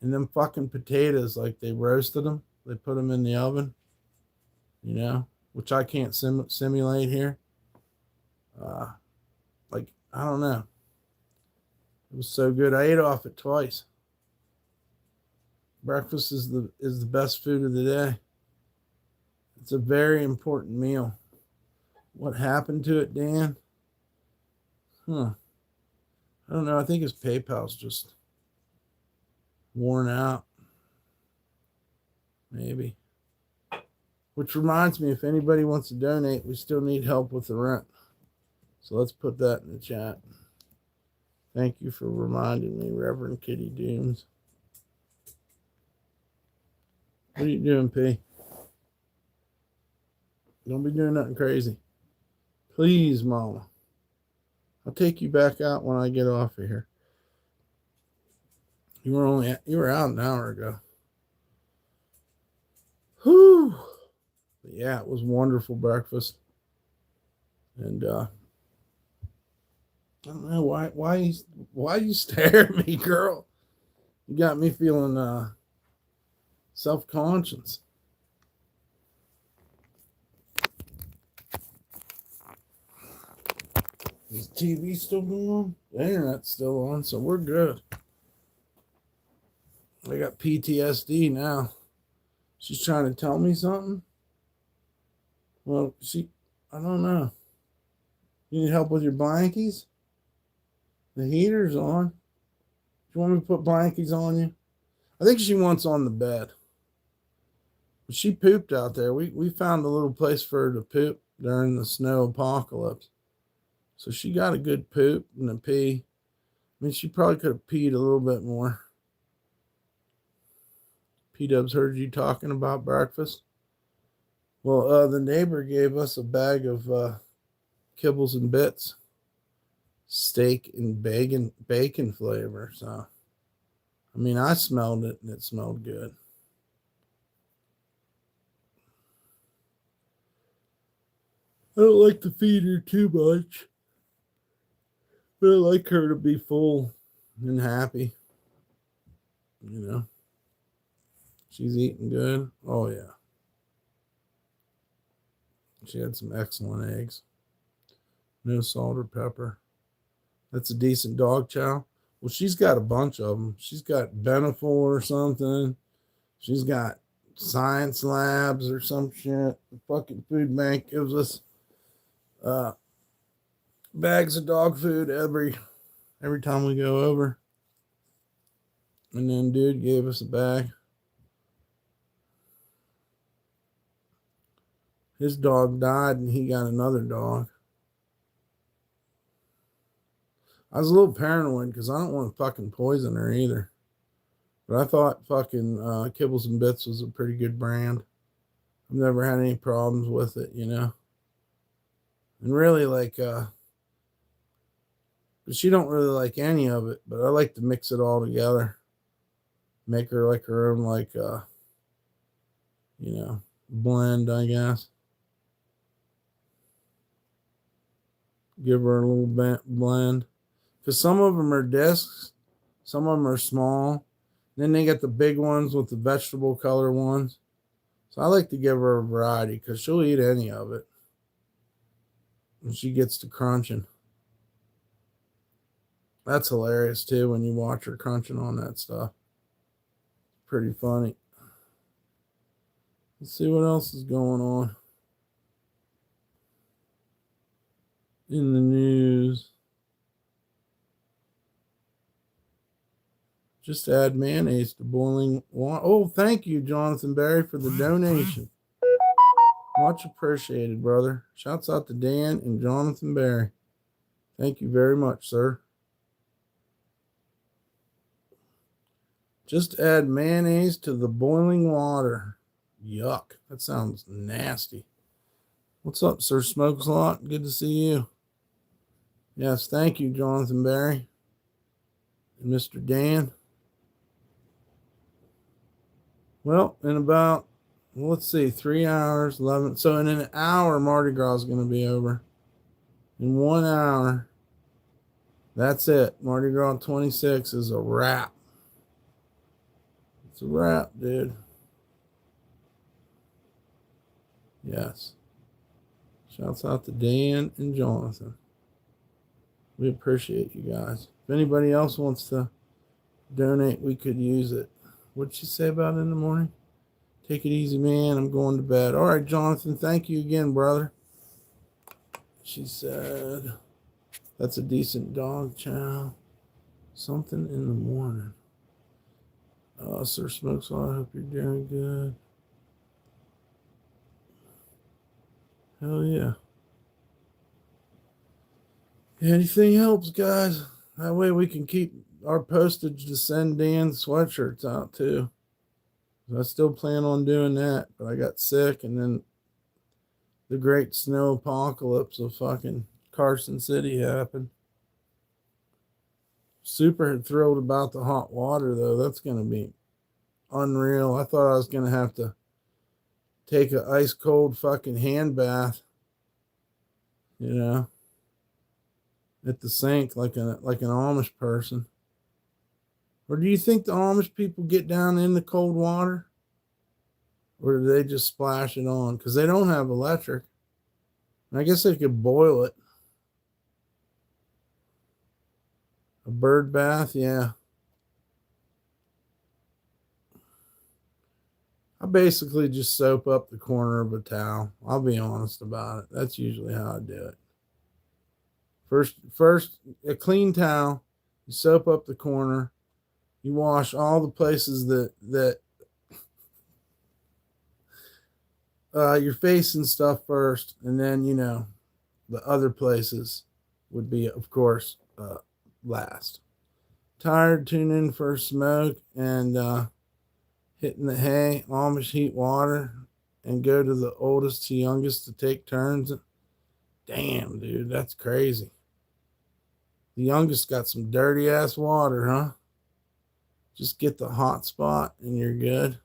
And them fucking potatoes, like they roasted them. They put them in the oven, which I can't simulate here. Like, I don't know. It was so good. I ate off it twice. Breakfast is the best food of the day. It's a very important meal. What happened to it, Dan? I don't know. I think his PayPal's just worn out. Maybe. Which reminds me, if anybody wants to donate, we still need help with the rent. So let's put that in the chat. Thank you for reminding me, Reverend Kitty Dooms. What are you doing, P? Don't be doing nothing crazy. Please, Mama. I'll take you back out when I get off of here. You were out an hour ago. Whew. But yeah, it was wonderful breakfast. And I don't know why you stare at me, girl. You got me feeling self-conscious. Is TV still on? The internet's still on, so we're good. I got PTSD now. She's trying to tell me something. Well, I don't know. You need help with your blankies? The heater's on. Do you want me to put blankies on you? I think she wants on the bed. But she pooped out there. We found a little place for her to poop during the snow apocalypse. So she got a good poop and a pee. I mean, she probably could have peed a little bit more. P-Dubs heard you talking about breakfast. Well, the neighbor gave us a bag of kibbles and bits, steak and bacon flavor. So, I mean, I smelled it and it smelled good. I don't like to feed her too much, but I like her to be full and happy. You know, she's eating good. Oh, yeah. She had some excellent eggs. No salt or pepper. That's a decent dog chow. Well, she's got a bunch of them. She's got Beneful or something. She's got Science Labs or some shit. The fucking food bank gives us bags of dog food every time we go over. And then dude gave us a bag. His dog died and he got another dog. I was a little paranoid because I don't want to fucking poison her either. But I thought fucking Kibbles and Bits was a pretty good brand. I've never had any problems with it, you know. And really, like, she don't really like any of it, but I like to mix it all together. Make her like her own, like, you know, blend, I guess. Give her a little blend. Because some of them are discs, some of them are small. Then they get the big ones with the vegetable color ones. So I like to give her a variety because she'll eat any of it. And she gets to crunching. That's hilarious too when you watch her crunching on that stuff. Pretty funny. Let's see what else is going on in the news. Just add mayonnaise to boiling water. Oh, thank you, Jonathan Barry, for the donation. Much appreciated, brother. Shouts out to Dan and Jonathan Barry. Thank you very much, sir. Just add mayonnaise to the boiling water. Yuck. That sounds nasty. What's up, Sir Smokes a Lot? Good to see you. Yes, thank you, Jonathan Barry. And Mr. Dan. Well, in about, let's see, 3 hours, 11. So in an hour, Mardi Gras is going to be over. In 1 hour, that's it. Mardi Gras 26 is a wrap. It's a wrap, dude. Yes. Shouts out to Dan and Jonathan. We appreciate you guys. If anybody else wants to donate, we could use it. What'd she say about it in the morning? Take it easy, man. I'm going to bed. All right, Jonathan. Thank you again, brother. She said, that's a decent dog chow. Something in the morning. Sir Smokes, I hope you're doing good. Hell yeah. Anything helps, guys. That way we can keep our postage to send Dan sweatshirts out too. I still plan on doing that, but I got sick, and then the great snow apocalypse of fucking Carson City happened. Super thrilled about the hot water though. That's gonna be unreal. I thought I was gonna have to take an ice cold fucking hand bath, you know, at the sink like an Amish person. Or do you think the Amish people get down in the cold water? Or do they just splash it on? Because they don't have electric. And I guess they could boil it. A bird bath, yeah. I basically just soap up the corner of a towel. I'll be honest about it. That's usually how I do it. First, a clean towel. You soap up the corner. You wash all the places that your face and stuff first, and then the other places would be, of course, last. Tired, tune in for a smoke and hitting the hay, Amish heat water, and go to the oldest to youngest to take turns. Damn, dude, that's crazy. The youngest got some dirty ass water, huh? Just get the hot spot and you're good.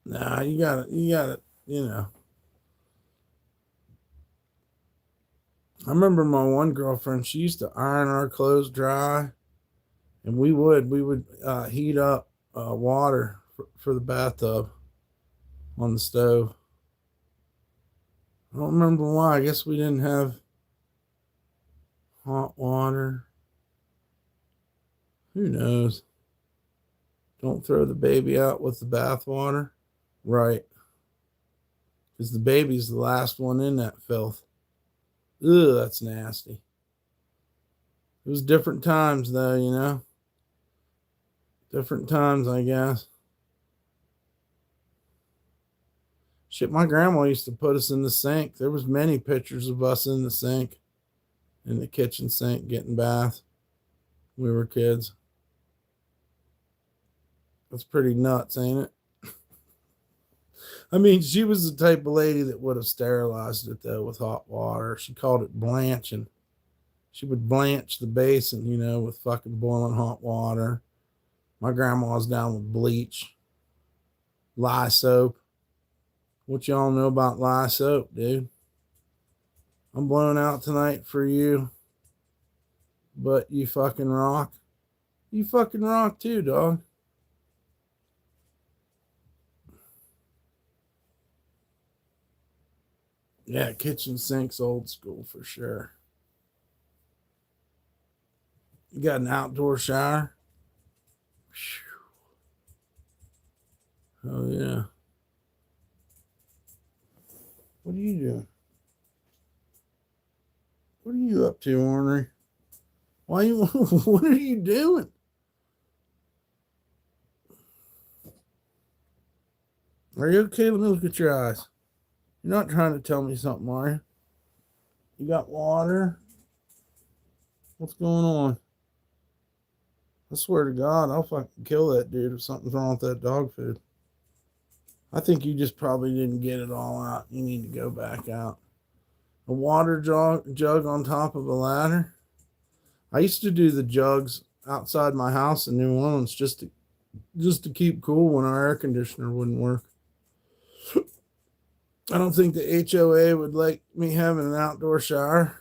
Nah, you gotta, I remember my one girlfriend, she used to iron our clothes dry, and we would heat up water for the bathtub on the stove. I don't remember why. I guess we didn't have hot water. Who knows? Don't throw the baby out with the bath water. Right. Because the baby's the last one in that filth. Ugh, that's nasty. It was different times, though, Different times, I guess. Shit, my grandma used to put us in the sink. There was many pictures of us in the sink, in the kitchen sink, getting bath. We were kids. That's pretty nuts, ain't it? I mean, she was the type of lady that would have sterilized it, though, with hot water. She called it blanching. She would blanch the basin, with fucking boiling hot water. My grandma was down with bleach, lye soap. What y'all know about lye soap, dude? I'm blowing out tonight for you, but you fucking rock. You fucking rock too, dog. Yeah, kitchen sink's old school for sure. You got an outdoor shower? Oh, yeah. What are you doing? What are you up to, Ornery? What are you doing? Are you okay? Let me look at your eyes. You're not trying to tell me something, are you? You got water? What's going on? I swear to God, I'll fucking kill that dude if something's wrong with that dog food. I think you just probably didn't get it all out. You need to go back out. A water jug on top of a ladder. I used to do the jugs outside my house in New Orleans just to keep cool when our air conditioner wouldn't work. I don't think the HOA would like me having an outdoor shower.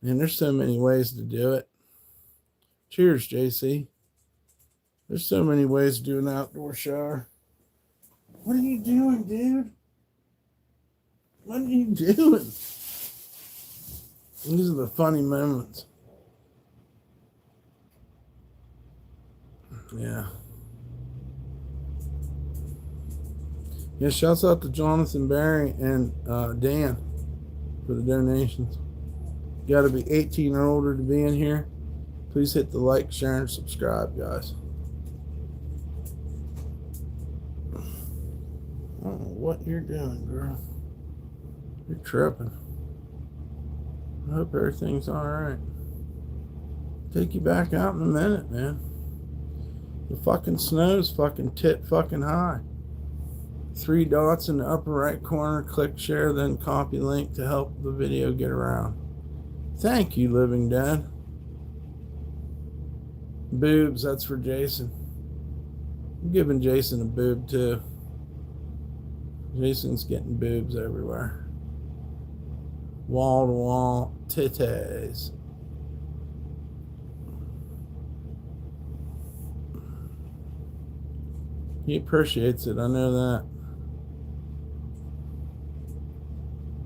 And there's so many ways to do it. Cheers, JC. There's so many ways to do an outdoor shower. What are you doing, dude? What are you doing? These are the funny moments. Yeah. Yeah, shouts out to Jonathan Barry and Dan for the donations. You got to be 18 or older to be in here. Please hit the like, share, and subscribe, guys. I don't know what you're doing, girl. You're tripping. I hope everything's all right. Take you back out in a minute, man. The fucking snow's fucking fucking high. 3 dots in the upper right corner. Click share, then copy link to help the video get around. Thank you, Living Dad. Boobs, that's for Jason. I'm giving Jason a boob too. Jason's getting boobs everywhere. Wall to wall titties. He appreciates it, I know that.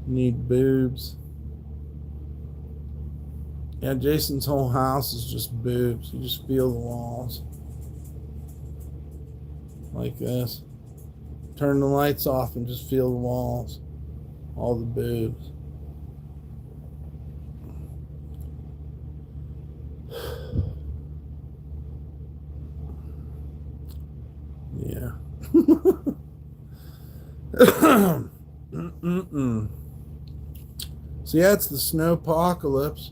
Need boobs. Yeah, Jason's whole house is just boobs. You just feel the walls. like this. Turn the lights off and just feel the walls. All the boobs. Yeah. See, that's the Snowpocalypse.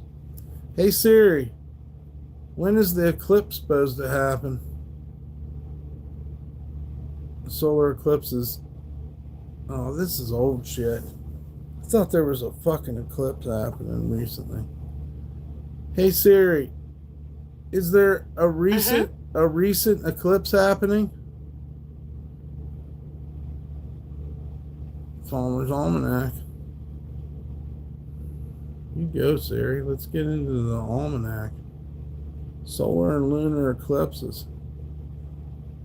Hey Siri, when is the eclipse supposed to happen? The solar eclipses. Oh, this is old shit. I thought there was a fucking eclipse happening recently. Hey Siri, is there a recent eclipse happening? Farmer's Almanac. You go, Siri. Let's get into the almanac. Solar and lunar eclipses.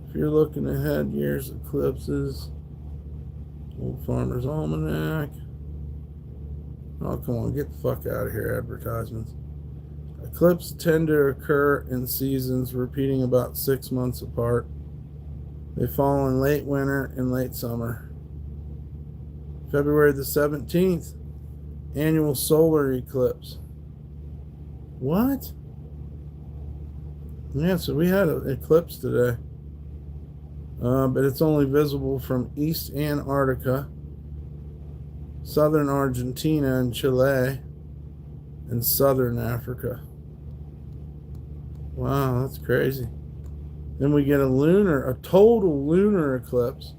If you're looking ahead, years eclipses. Old Farmer's Almanac. Oh, come on, get the fuck out of here, advertisements. Eclipses tend to occur in seasons repeating about 6 months apart. They fall in late winter and late summer. February the 17th, annual solar eclipse. What? Yeah, so we had an eclipse today. But it's only visible from East Antarctica, southern Argentina and Chile, and southern Africa. Wow, that's crazy. Then we get a total lunar eclipse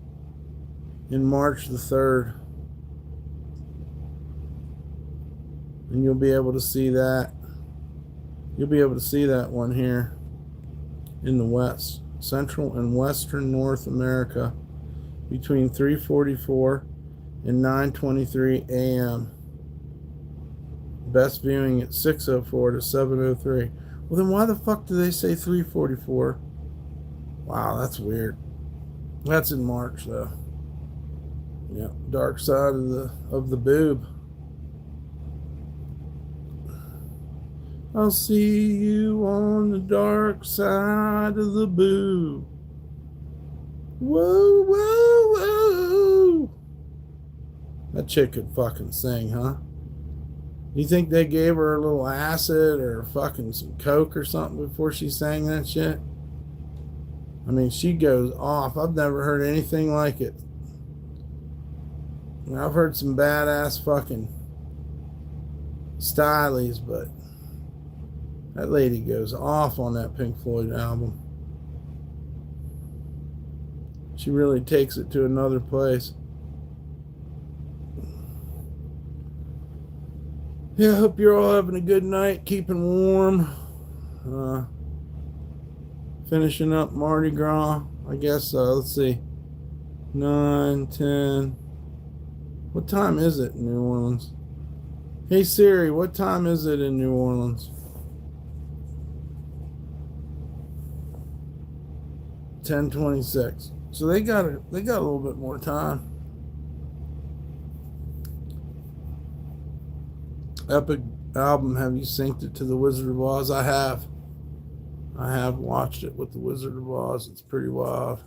in March the 3rd. And you'll be able to see that. You'll be able to see that one here in the west, central and western North America, between 3:44 and 9:23 a.m. Best viewing at 6:04 to 7:03. Well, then why the fuck do they say 3:44? Wow, that's weird. That's in March though. Yeah, dark side of the boob. I'll see you on the dark side of the boob. Whoa, whoa, whoa. That chick could fucking sing, huh? You think they gave her a little acid or fucking some coke or something before she sang that shit? I mean, she goes off. I've never heard anything like it. I've heard some badass fucking stylies, but that lady goes off on that Pink Floyd album. She really takes it to another place. Yeah, I hope you're all having a good night, keeping warm. Finishing up Mardi Gras. I guess, let's see. 9, 10. What time is it in New Orleans? Hey Siri, what time is it in New Orleans? 10:26. So they got a little bit more time. Epic album. Have you synced it to the Wizard of Oz? I have watched it with the Wizard of Oz. It's pretty wild.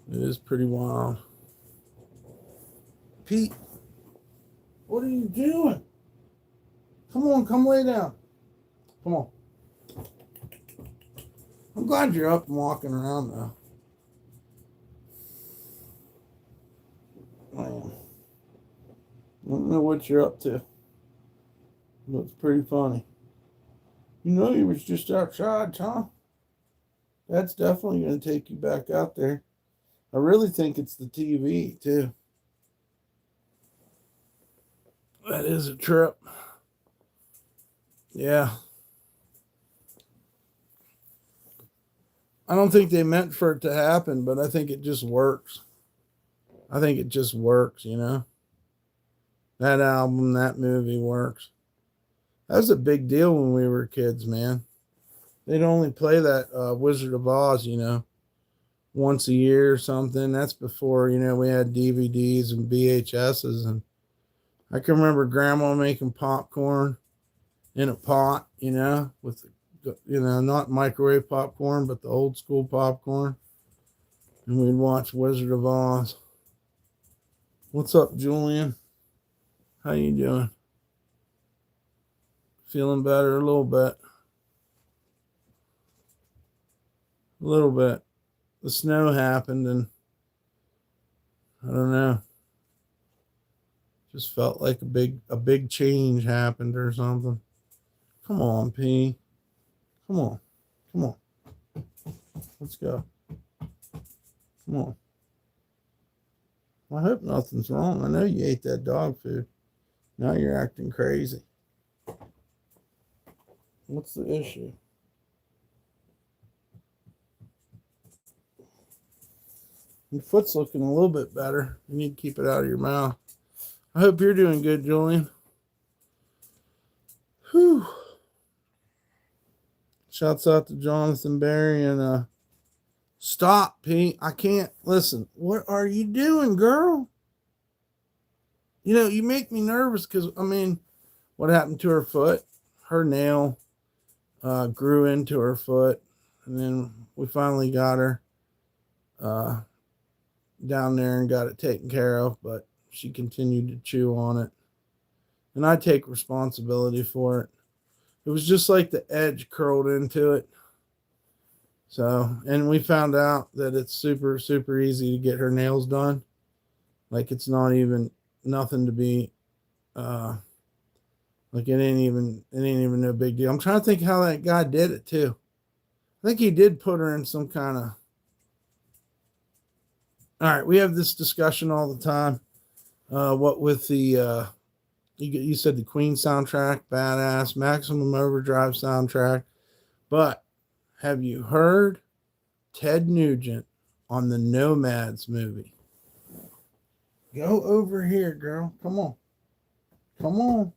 It is pretty wild. Pete, what are you doing? Come on, come lay down. Come on. I'm glad you're up and walking around now. Man. I don't know what you're up to. But it's pretty funny. You know you was just outside, Tom. That's definitely going to take you back out there. I really think it's the TV, too. That is a trip. Yeah. I don't think they meant for it to happen, but I think it just works. I think it just works, you know. That album, that movie works. That was a big deal when we were kids, man. They'd only play that Wizard of Oz, you know, once a year or something. That's before, you know, we had DVDs and VHSs. And I can remember Grandma making popcorn in a pot, you know, with, you know, not microwave popcorn, but the old school popcorn. and we'd watch Wizard of Oz. What's up, Julian? How you doing? Feeling better a little bit. A little bit. The snow happened and I don't know. Just felt like a big change happened or something. Come on, P. Come on. Come on. Let's go. Come on. I hope nothing's wrong. I know you ate that dog food. Now you're acting crazy. What's the issue? Your foot's looking a little bit better. You need to keep it out of your mouth. I hope you're doing good, Julian. Whew. Shouts out to Jonathan Barry and stop, Pete. I can't listen. What are you doing, girl? You know, you make me nervous because what happened to her foot? Her nail grew into her foot, and then we finally got her down there and got it taken care of, but she continued to chew on it. And I take responsibility for it. It was just like the edge curled into it. So, and we found out that it's super, super easy to get her nails done. Like it's not even nothing to be, like it ain't even no big deal. I'm trying to think how that guy did it too. I think he did put her in some kind of. All right, we have this discussion all the time. What with the you said the Queen soundtrack, badass, Maximum Overdrive soundtrack, but have you heard Ted Nugent on the Nomads movie? Go over here, girl. Come on. Come on.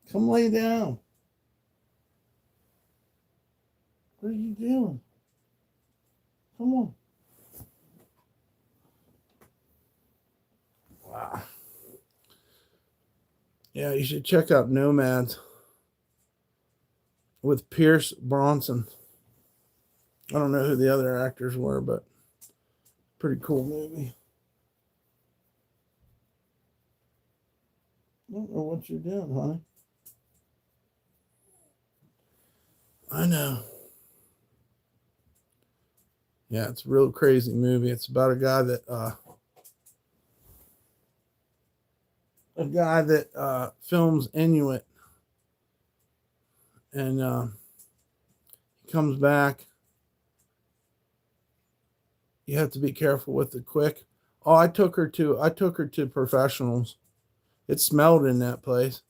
Come lay down. What are you doing? Come on. Wow. Yeah, you should check out Nomads with Pierce Bronson. I don't know who the other actors were, but pretty cool movie. I don't know what you're doing, honey. I know. Yeah, it's a real crazy movie. It's about a guy that films Inuit, and he comes back. You have to be careful with the quick. Oh, I took her to professionals. It smelled in that place,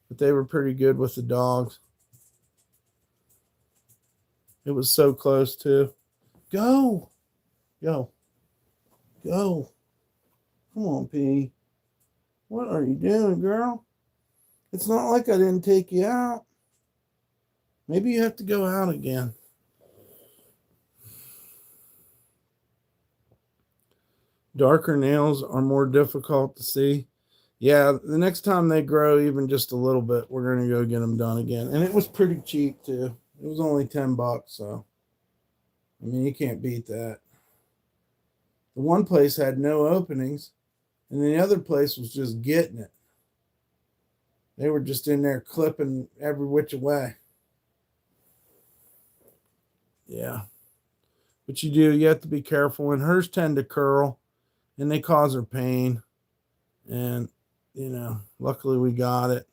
but they were pretty good with the dogs. It was so close too. Go. Come on, P. What are you doing, girl? It's not like I didn't take you out. Maybe you have to go out again. Darker nails are more difficult to see. Yeah, the next time they grow even just a little bit, we're going to go get them done again. And it was pretty cheap, too. It was only $10, so. I mean, you can't beat that. The one place had no openings, and the other place was just getting it. They were just in there clipping every which way. Yeah. But you have to be careful. And hers tend to curl, and they cause her pain. And, luckily we got it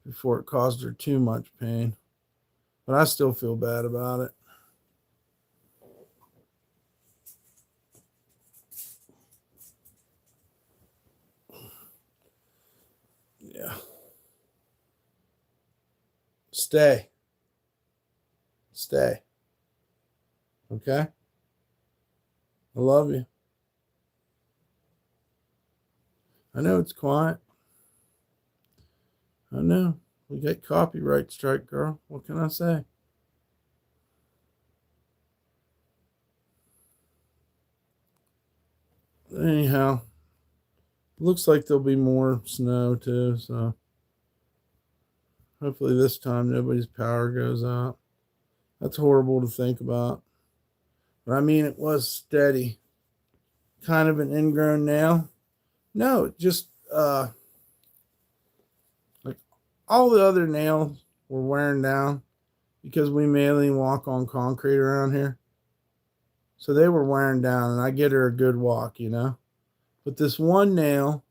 before it caused her too much pain. But I still feel bad about it. Yeah. Stay. Okay? I love you. I know it's quiet. I know. We got copyright strike, girl. What can I say? Anyhow, looks like there'll be more snow too, so hopefully this time nobody's power goes out. That's horrible to think about. But I mean, it was steady. Kind of an ingrown nail. No, just like all the other nails were wearing down because we mainly walk on concrete around here. So they were wearing down, and I get her a good walk, you know. But this one nail,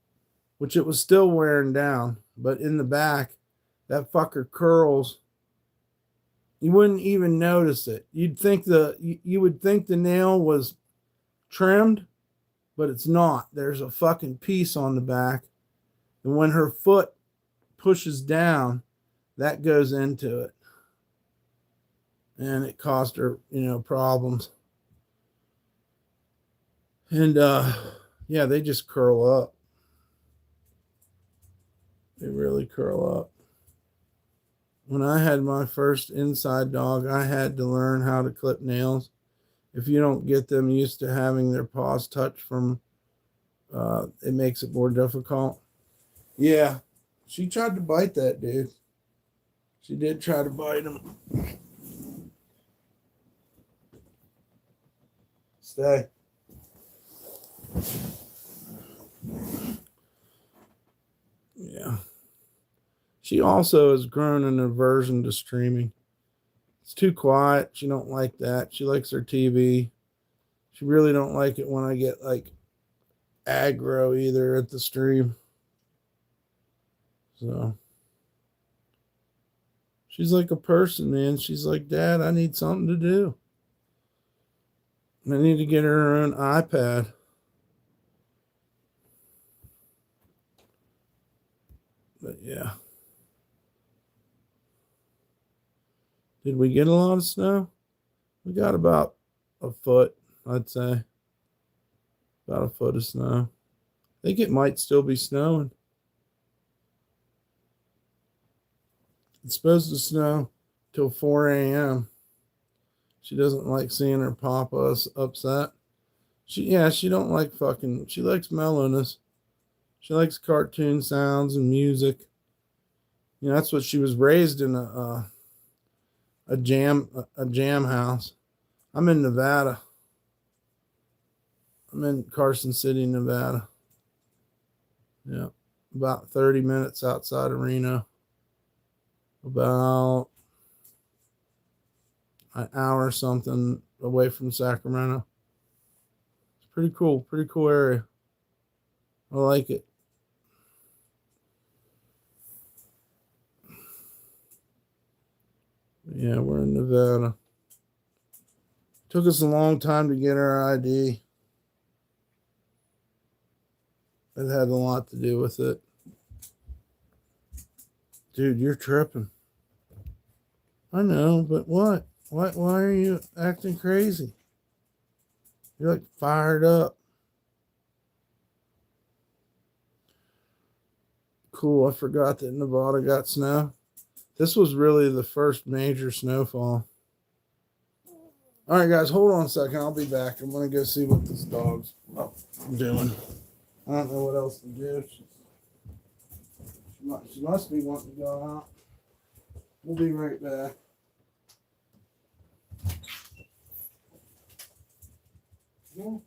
which it was still wearing down, but in the back, that fucker curls. You wouldn't even notice it. You would think the nail was trimmed, but it's not. There's a fucking piece on the back, and when her foot pushes down, that goes into it, and it caused her, problems. And yeah, they just curl up. They really curl up. When I had my first inside dog, I had to learn how to clip nails. If you don't get them used to having their paws touch from, it makes it more difficult. Yeah, she tried to bite that dude. She did try to bite him. Stay. Yeah. She also has grown an aversion to streaming. It's too quiet. She don't like that. She likes her TV. She really don't like it when I get like aggro either at the stream. So she's like a person, man. She's like, Dad, I need something to do. I need to get her own iPad. But yeah. Did we get a lot of snow? We got about a foot, I'd say. About a foot of snow. I think it might still be snowing. It's supposed to snow till 4 a.m. She doesn't like seeing her papa upset. She don't like she likes mellowness. She likes cartoon sounds and music. That's what she was raised in a jam house. I'm in Nevada. I'm in Carson City, Nevada. Yeah, about 30 minutes outside of Reno. About an hour or something away from Sacramento. It's pretty cool area. I like it. Yeah, we're in Nevada. Took us a long time to get our ID. It had a lot to do with it. Dude, you're tripping. I know, but what? Why are you acting crazy? You're like fired up. Cool, I forgot that Nevada got snow. This was really the first major snowfall. All right, guys, hold on a second. I'll be back. I'm going to go see what this dog's doing. I don't know what else to do. She must be wanting to go out. We'll be right back. Yeah.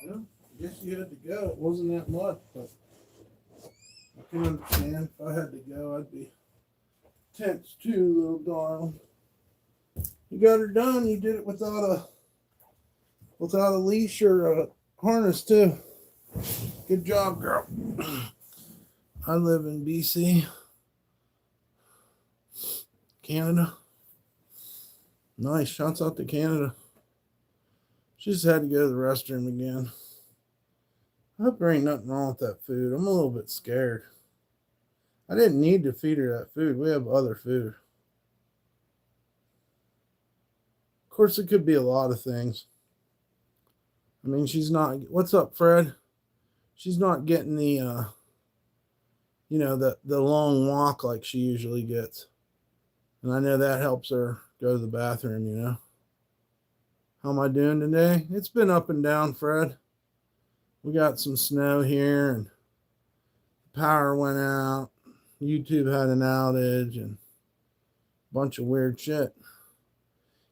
Well, I guess you had to go. It wasn't that much, but I can understand. If I had to go, I'd be tense too, little darling. You got her done. You did it without a leash or a harness too. Good job, girl. I live in BC, Canada. Nice. Shouts out to Canada. She just had to go to the restroom again. I hope there ain't nothing wrong with that food. I'm a little bit scared. I didn't need to feed her that food. We have other food. Of course, it could be a lot of things. I mean, she's not. What's up, Fred? She's not getting the, the long walk like she usually gets. And I know that helps her go to the bathroom, you know. How am I doing today? It's been up and down, Fred. We got some snow here and power went out. YouTube had an outage and a bunch of weird shit.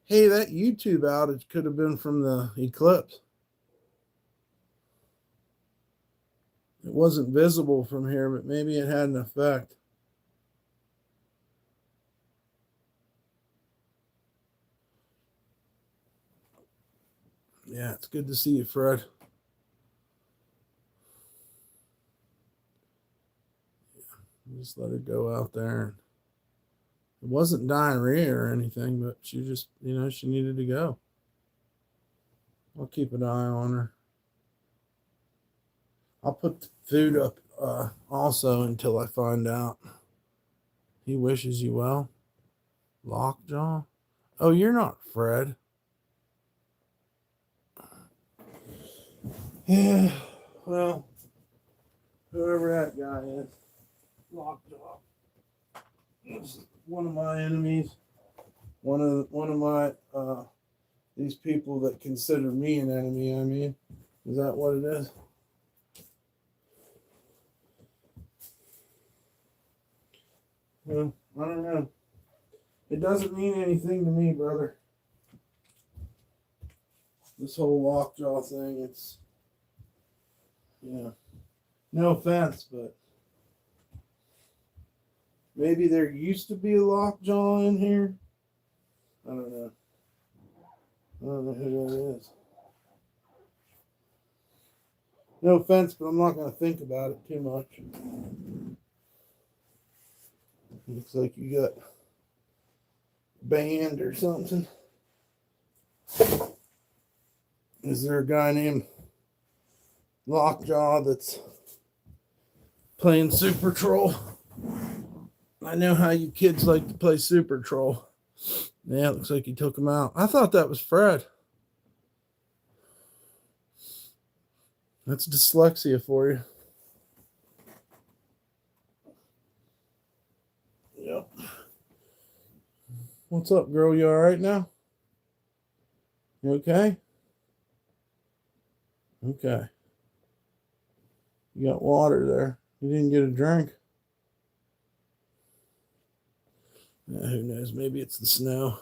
Hey, that YouTube outage could have been from the eclipse. It wasn't visible from here, but maybe it had an effect. Yeah, it's good to see you, Fred. Just let her go out there. It wasn't diarrhea or anything, but she just, she needed to go. I'll keep an eye on her. I'll put the food up also until I find out. He wishes you well. Lockjaw? Oh, you're not Fred. Yeah, well, whoever that guy is. Lockjaw. It's one of my enemies. One of my these people that consider me an enemy. I mean, is that what it is? Well, I don't know. It doesn't mean anything to me, brother. This whole lockjaw thing, it's no offense, but maybe there used to be a lockjaw in here. I don't know. I don't know who that is. No offense, but I'm not going to think about it too much. Looks like you got banned or something. Is there a guy named Lockjaw that's playing Super Troll? I know how you kids like to play Super Troll. Yeah, it looks like he took him out. I thought that was Fred. That's dyslexia for you. Yep. What's up, girl? You all right now? You okay? Okay. You got water there. You didn't get a drink. Yeah, who knows? Maybe it's the snow.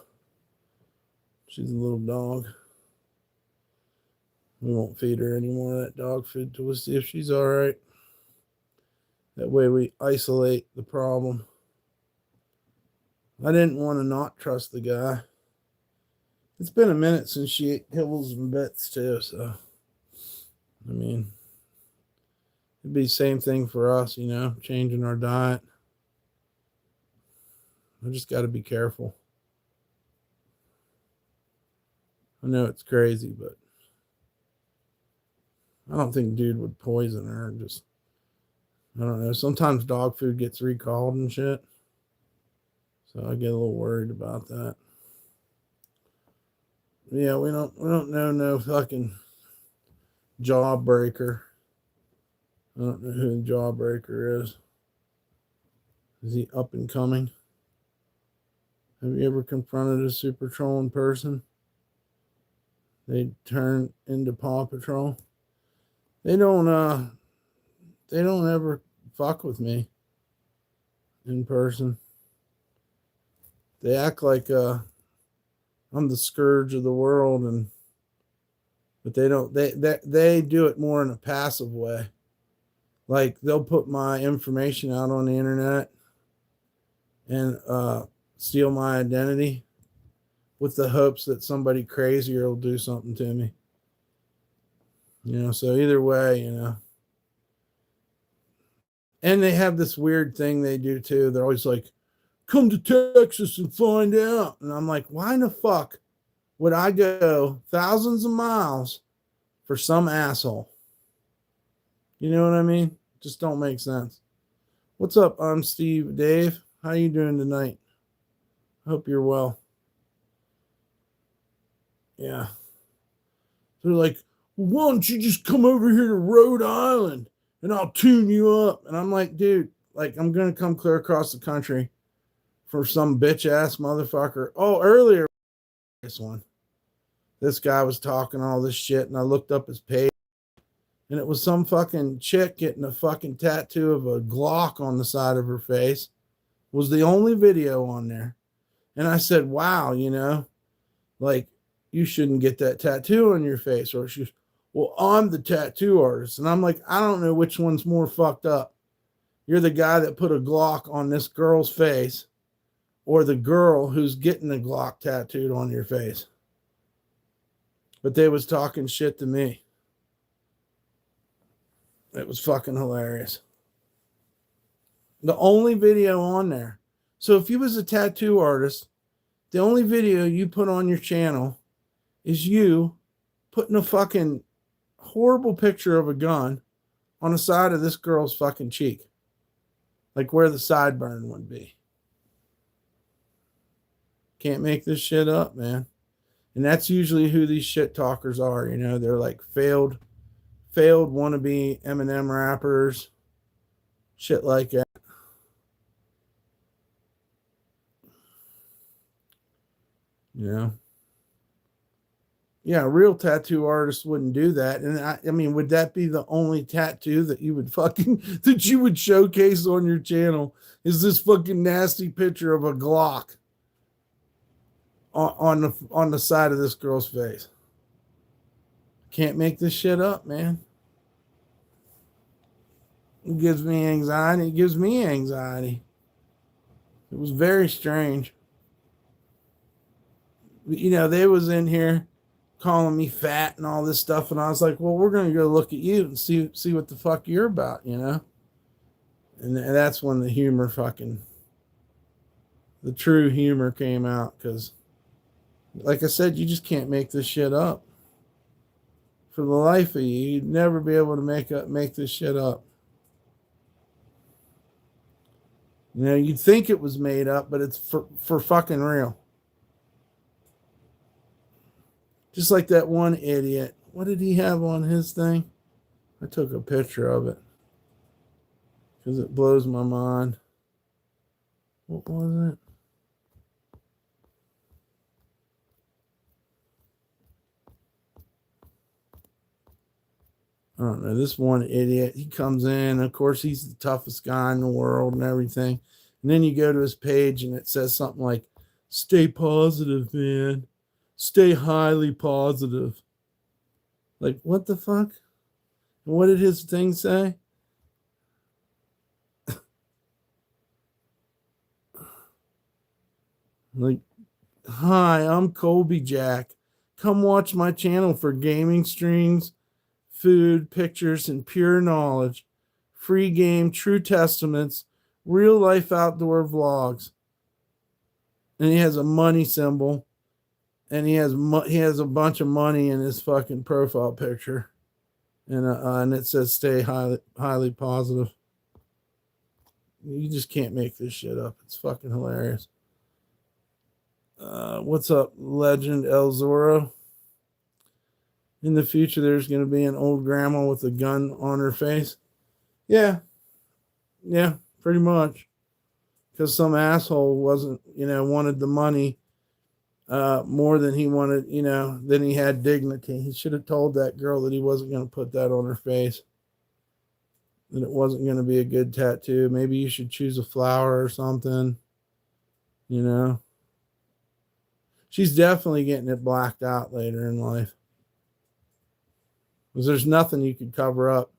She's a little dog. We won't feed her any more of that dog food till we see if she's all right. That way we isolate the problem. I didn't want to not trust the guy. It's been a minute since she ate kibbles and bits too, so I mean, it'd be the same thing for us, changing our diet. I just got to be careful. I know it's crazy, but I don't think dude would poison her. I don't know. Sometimes dog food gets recalled and shit. So I get a little worried about that. Yeah, we don't know no fucking jawbreaker. I don't know who the jawbreaker is. Is he up and coming? Have you ever confronted a Super Troll in person? They turn into Paw Patrol. They don't they don't ever fuck with me in person. They act like I'm the scourge of the world, but they don't. They do it more in a passive way. Like they'll put my information out on the internet and steal my identity with the hopes that somebody crazier will do something to me. So either way, And they have this weird thing they do too. They're always like, come to Texas and find out. And I'm like, why in the fuck would I go thousands of miles for some asshole? You know what I mean? Just don't make sense. What's up? I'm Steve Dave. How you doing tonight? Hope you're well. Yeah. They're like, well, why don't you just come over here to Rhode Island and I'll tune you up? And I'm like, dude, like I'm going to come clear across the country for some bitch ass motherfucker. Oh, earlier, this guy was talking all this shit and I looked up his page and it was some fucking chick getting a fucking tattoo of a Glock on the side of her face. Was the only video on there. And I said, wow, like you shouldn't get that tattoo on your face. Or she's, well, I'm the tattoo artist. And I'm like, I don't know which one's more fucked up. You're the guy that put a Glock on this girl's face or the girl who's getting the Glock tattooed on your face. But they was talking shit to me. It was fucking hilarious. The only video on there. So if you was a tattoo artist, the only video you put on your channel is you putting a fucking horrible picture of a gun on the side of this girl's fucking cheek. Like where the sideburn would be. Can't make this shit up, man. And that's usually who these shit talkers are. They're like failed wannabe Eminem rappers. Shit like that. Yeah, a real tattoo artist wouldn't do that. And I mean, would that be the only tattoo that you would that you would showcase on your channel? Is this fucking nasty picture of a Glock on the side of this girl's face? Can't make this shit up, man. It gives me anxiety. It gives me anxiety. It was very strange. They was in here calling me fat and all this stuff. And I was like, well, we're going to go look at you and see what the fuck you're about, And that's when the true humor came out. Because, like I said, you just can't make this shit up. For the life of you, you'd never be able to make this shit up. You'd think it was made up, but it's for fucking real. Just like that one idiot. What did he have on his thing? I took a picture of it because it blows my mind. What was it? I don't know. This one idiot, he comes in. Of course, he's the toughest guy in the world and everything. And then you go to his page and it says something like, stay positive, man. Stay highly positive. Like, what the fuck? And what did his thing say? Like, hi, I'm Colby Jack. Come watch my channel for gaming streams, food, pictures, and pure knowledge. Free game, true testaments, real life outdoor vlogs. And he has a money symbol. And he has a bunch of money in his fucking profile picture, and it says "Stay highly positive." You just can't make this shit up. It's fucking hilarious. What's up, Legend El Zorro? In the future, there's going to be an old grandma with a gun on her face. Yeah, pretty much, because some asshole wanted the money. More than he wanted, than he had dignity. He should have told that girl that he wasn't going to put that on her face. that it wasn't going to be a good tattoo. Maybe you should choose a flower or something, you know. She's definitely getting it blacked out later in life. Because there's nothing you could cover up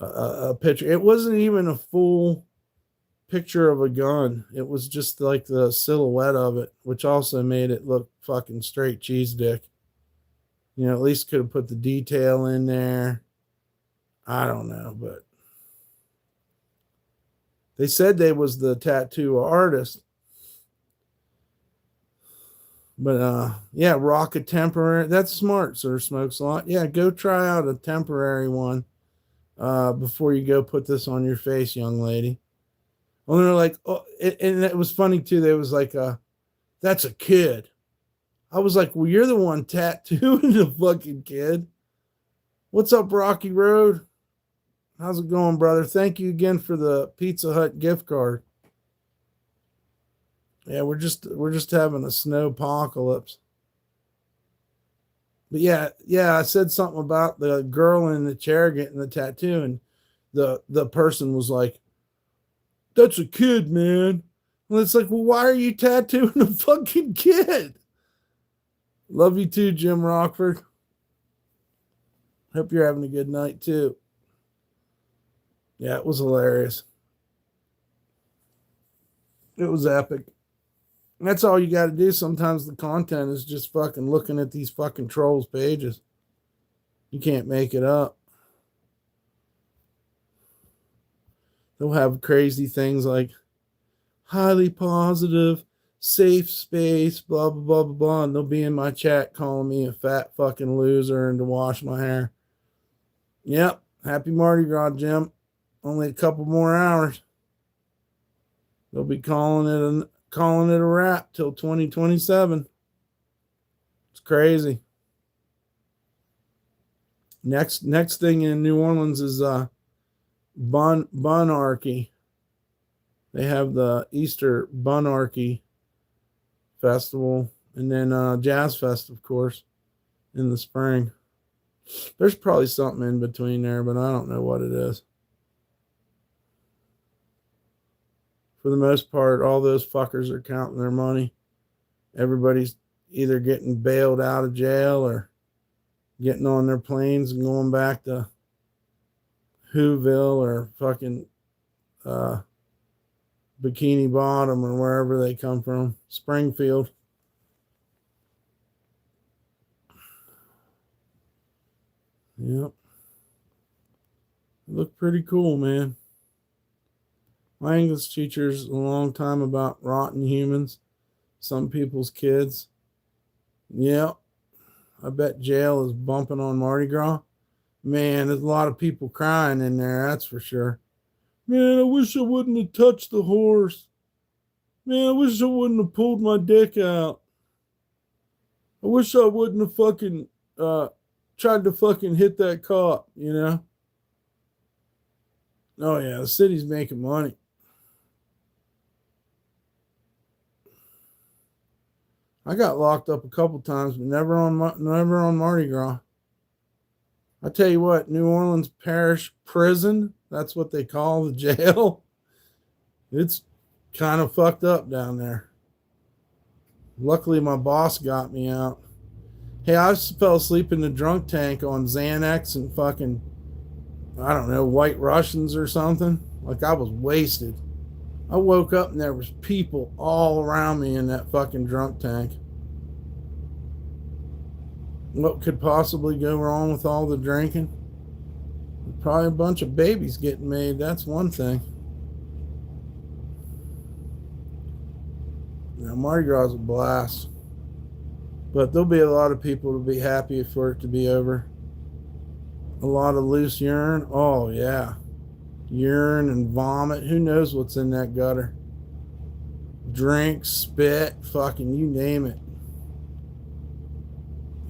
a picture. It wasn't even a full picture of a gun. It was just like the silhouette of it, which also made it look fucking straight cheese dick. You know, at least could have put the detail in there. I don't know, but they said they was the tattoo artist. But yeah, rock a temporary. That's smart, Sir Smokes a Lot. Yeah, go try out a temporary one before you go put this on your face, young lady. And they're like, oh, and it was funny too. They was like, that's a kid. I was like, well, you're the one tattooing the fucking kid. What's up, Rocky Road? How's it going, brother? Thank you again for the Pizza Hut gift card. Yeah, we're just having a snowpocalypse. But yeah, I said something about the girl in the chair getting the tattoo, and the person was like, that's a kid, man. And it's like, well, why are you tattooing a fucking kid? Love you too, Jim Rockford. Hope you're having a good night too. Yeah, it was hilarious. It was epic. And that's all you got to do. Sometimes the content is just fucking looking at these fucking trolls' pages. You can't make it up. They'll have crazy things like highly positive, safe space, blah, blah, blah, blah, blah. And they'll be in my chat calling me a fat fucking loser and to wash my hair. Yep. Happy Mardi Gras, Jim. Only a couple more hours. They'll be calling it a wrap till 2027. It's crazy. Next thing in New Orleans is Bunarchy. They have the Easter Bunarchy Festival, and then Jazz Fest, of course, in the spring. There's probably something in between there, but I don't know what it is. For the most part, all those fuckers are counting their money. Everybody's either getting bailed out of jail or getting on their planes and going back to Whoville or fucking Bikini Bottom or wherever they come from. Springfield. Yep. Look pretty cool, man. My English teacher's a long time about rotten humans, some people's kids. Yep. I bet jail is bumping on Mardi Gras. Man, there's a lot of people crying in there, that's for sure. Man, I wish I wouldn't have touched the horse. Man, I wish I wouldn't have pulled my dick out. I wish I wouldn't have fucking tried to fucking hit that cop, you know? Oh yeah, the city's making money. I got locked up a couple times, but never on Mardi Gras. I tell you what, New Orleans Parish Prison, that's what they call the jail. It's kind of fucked up down there. Luckily, my boss got me out. Hey, I fell asleep in the drunk tank on Xanax and fucking, I don't know, White Russians or something. Like I was wasted. I woke up and there was people all around me in that fucking drunk tank. What could possibly go wrong with all the drinking? Probably a bunch of babies getting made. That's one thing. Now, Mardi Gras is a blast. But there'll be a lot of people to be happy for it to be over. A lot of loose urine. Oh, yeah. Urine and vomit. Who knows what's in that gutter? Drink, spit, fucking you name it.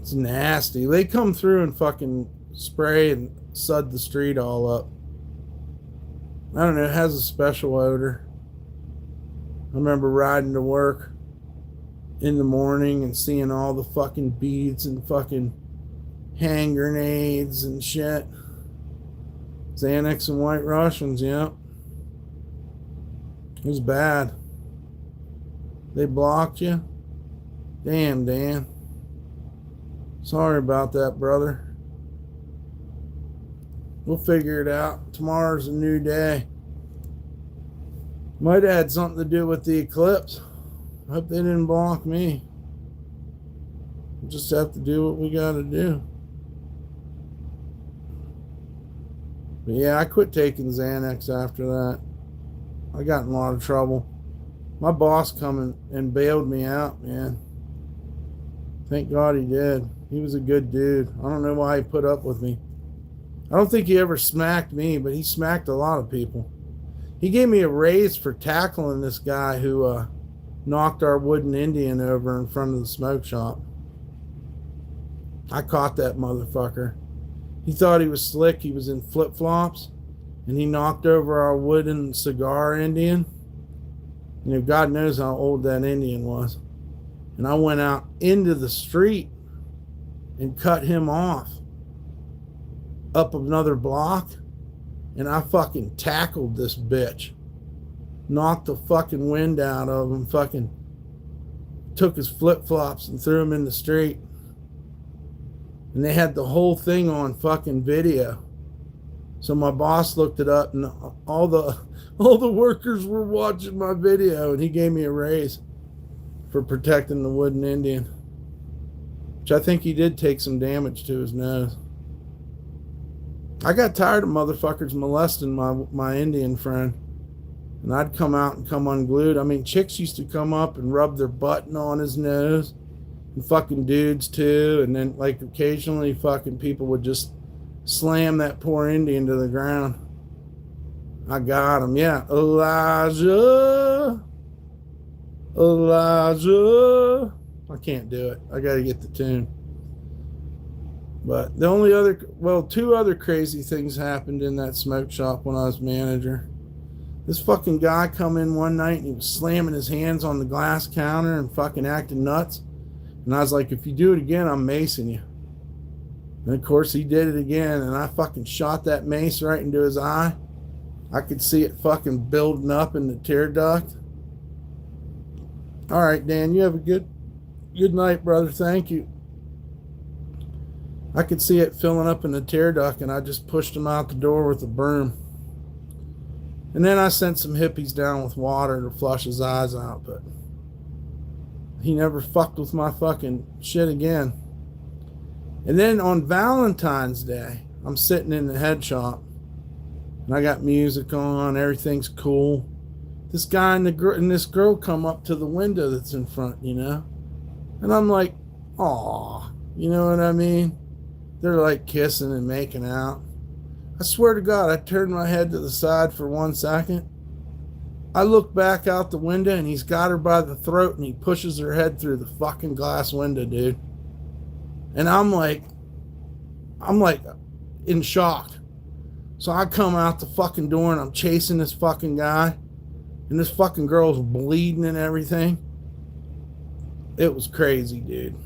It's nasty. They come through and fucking spray and sud the street all up. I don't know. It has a special odor. I remember riding to work in the morning and seeing all the fucking beads and fucking hand grenades and shit. Xanax and White Russians, yeah. It was bad. They blocked you? Damn, Dan. Sorry about that, brother. We'll figure it out. Tomorrow's a new day. Might have had something to do with the eclipse. I hope they didn't block me. We'll just have to do what we got to do. But yeah, I quit taking Xanax after that. I got in a lot of trouble. My boss come and bailed me out, man. Thank God he did. He was a good dude. I don't know why he put up with me. I don't think he ever smacked me, but he smacked a lot of people. He gave me a raise for tackling this guy who knocked our wooden Indian over in front of the smoke shop. I caught that motherfucker. He thought he was slick. He was in flip-flops, and he knocked over our wooden cigar Indian. You know, God knows how old that Indian was. And I went out into the street and cut him off up another block, and I fucking tackled this bitch. Knocked the fucking wind out of him, fucking took his flip-flops and threw him in the street. And they had the whole thing on fucking video. So my boss looked it up, and all the workers were watching my video, and he gave me a raise for protecting the wooden Indian. Which I think he did take some damage to his nose. I got tired of motherfuckers molesting my Indian friend. And I'd come out and come unglued. I mean, chicks used to come up and rub their button on his nose. And fucking dudes too. And then like occasionally fucking people would just slam that poor Indian to the ground. I got him, yeah. Elijah. I can't do it. I got to get the tune. But the only other, well, two other crazy things happened in that smoke shop when I was manager. This fucking guy come in one night and he was slamming his hands on the glass counter and fucking acting nuts. And I was like, if you do it again, I'm macing you. And of course he did it again, and I fucking shot that mace right into his eye. I could see it fucking building up in the tear duct. All right, Dan, you have a good night, brother. Thank you. I could see it filling up in the tear duct, and I just pushed him out the door with a broom. And then I sent some hippies down with water to flush his eyes out, but he never fucked with my fucking shit again. And then on Valentine's Day, I'm sitting in the head shop, and I got music on, everything's cool. This guy and this girl come up to the window that's in front, you know? And I'm like, aw, you know what I mean? They're like kissing and making out. I swear to God, I turned my head to the side for 1 second. I look back out the window, and he's got her by the throat, and he pushes her head through the fucking glass window, dude. And I'm like in shock. So I come out the fucking door, and I'm chasing this fucking guy. And this fucking girl's bleeding and everything. It was crazy, dude.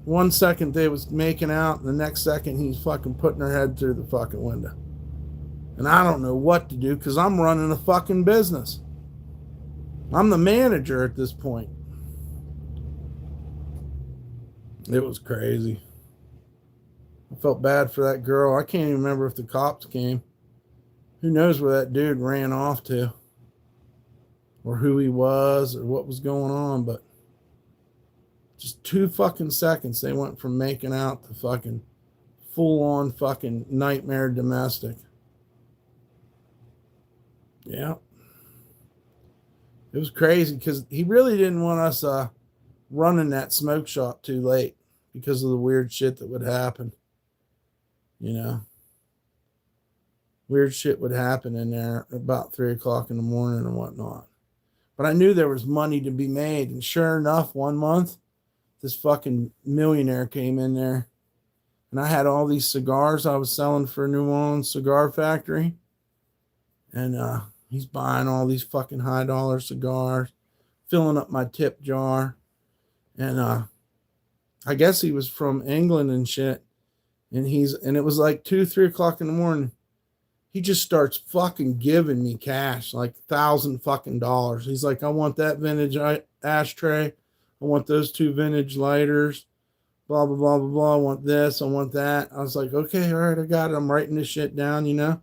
1 second they was making out, and the next second he's fucking putting her head through the fucking window. And I don't know what to do, because I'm running a fucking business. I'm the manager at this point. It was crazy. I felt bad for that girl. I can't even remember if the cops came. Who knows where that dude ran off to, or who he was, or what was going on. But just 2 fucking seconds, they went from making out to fucking full-on fucking nightmare domestic. Yeah. It was crazy, because he really didn't want us running that smoke shop too late because of the weird shit that would happen. You know? Weird shit would happen in there about 3 o'clock in the morning and whatnot. But I knew there was money to be made. And sure enough, 1 month, this fucking millionaire came in there. And I had all these cigars I was selling for New Orleans Cigar Factory. And he's buying all these fucking high dollar cigars, filling up my tip jar. And I guess he was from England and shit. And it was like 2, 3 o'clock in the morning. he just starts fucking giving me cash, like $1,000 fucking. He's like, I want that vintage ashtray. I want those 2 vintage lighters. Blah, blah, blah, blah, blah. I want this. I want that. I was like, okay, all right, I got it. I'm writing this shit down, you know.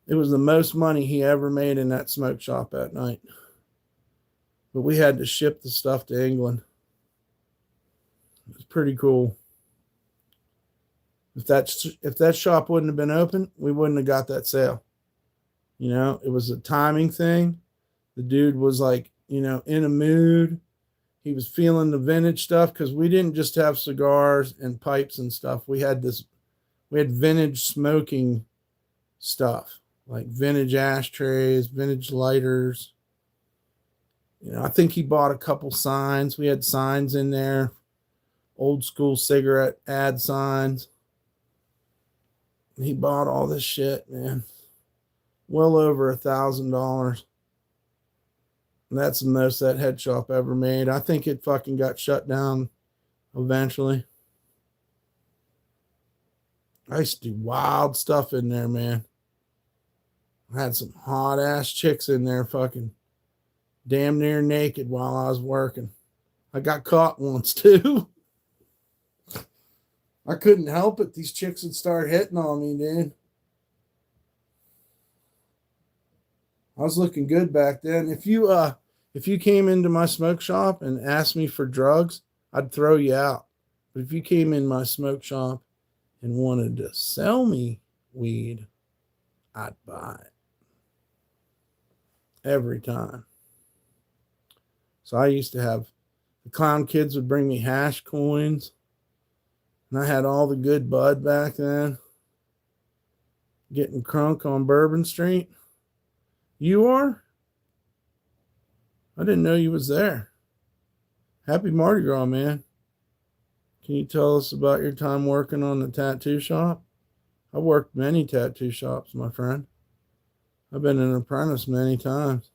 It was the most money he ever made in that smoke shop that night. But we had to ship the stuff to England. It was pretty cool. If that shop wouldn't have been open, we wouldn't have got that sale. You know, it was a timing thing. The dude was like, you know, in a mood. He was feeling the vintage stuff because we didn't just have cigars and pipes and stuff. We had vintage smoking stuff, like vintage ashtrays, vintage lighters. You know, I think he bought a couple signs. We had signs in there, old school cigarette ad signs. He bought all this shit, man. Well over $1,000. And that's the most that head shop ever made. I think it fucking got shut down eventually. I used to do wild stuff in there, man. I had some hot ass chicks in there fucking damn near naked while I was working. I got caught once too. I couldn't help it. These chicks would start hitting on me, dude. I was looking good back then. If you came into my smoke shop and asked me for drugs, I'd throw you out. But if you came in my smoke shop and wanted to sell me weed, I'd buy it. Every time. So I used to have, the clown kids would bring me hash coins. And I had all the good bud back then. Getting crunk on Bourbon Street. You are? I didn't know you was there. Happy Mardi Gras, man. Can you tell us about your time working on the tattoo shop? I worked many tattoo shops, my friend. I've been an apprentice many times.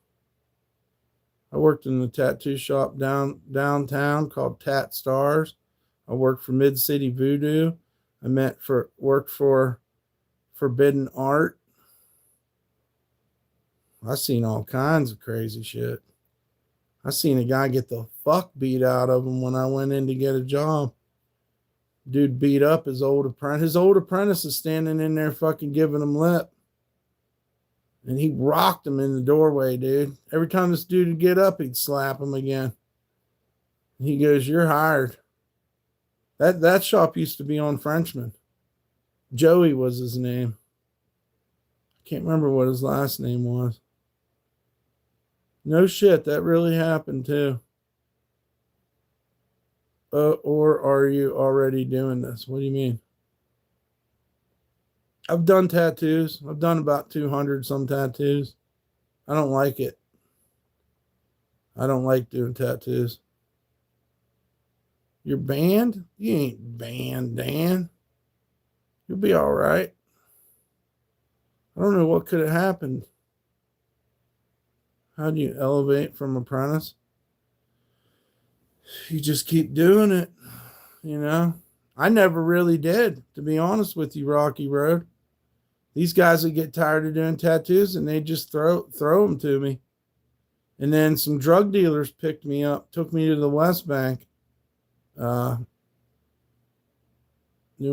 I worked in the tattoo shop downtown called Tat Stars. I worked for Mid City Voodoo. I worked for Forbidden Art. I seen all kinds of crazy shit. I seen a guy get the fuck beat out of him when I went in to get a job. Dude beat up his old apprentice. His old apprentice is standing in there fucking giving him lip. And he rocked him in the doorway, dude. Every time this dude would get up, he'd slap him again. And he goes, "You're hired." That shop used to be on Frenchman. Joey was his name. I can't remember what his last name was. No shit, that really happened too. Or are you already doing this? What do you mean? I've done tattoos. I've done about 200 some tattoos. I don't like it. I don't like doing tattoos. You're banned? You ain't banned, Dan. You'll be all right. I don't know what could have happened. How do you elevate from apprentice? You just keep doing it, you know. I never really did, to be honest with you, Rocky Road. These guys would get tired of doing tattoos and they just throw them to me. And then some drug dealers picked me up, took me to the West Bank. New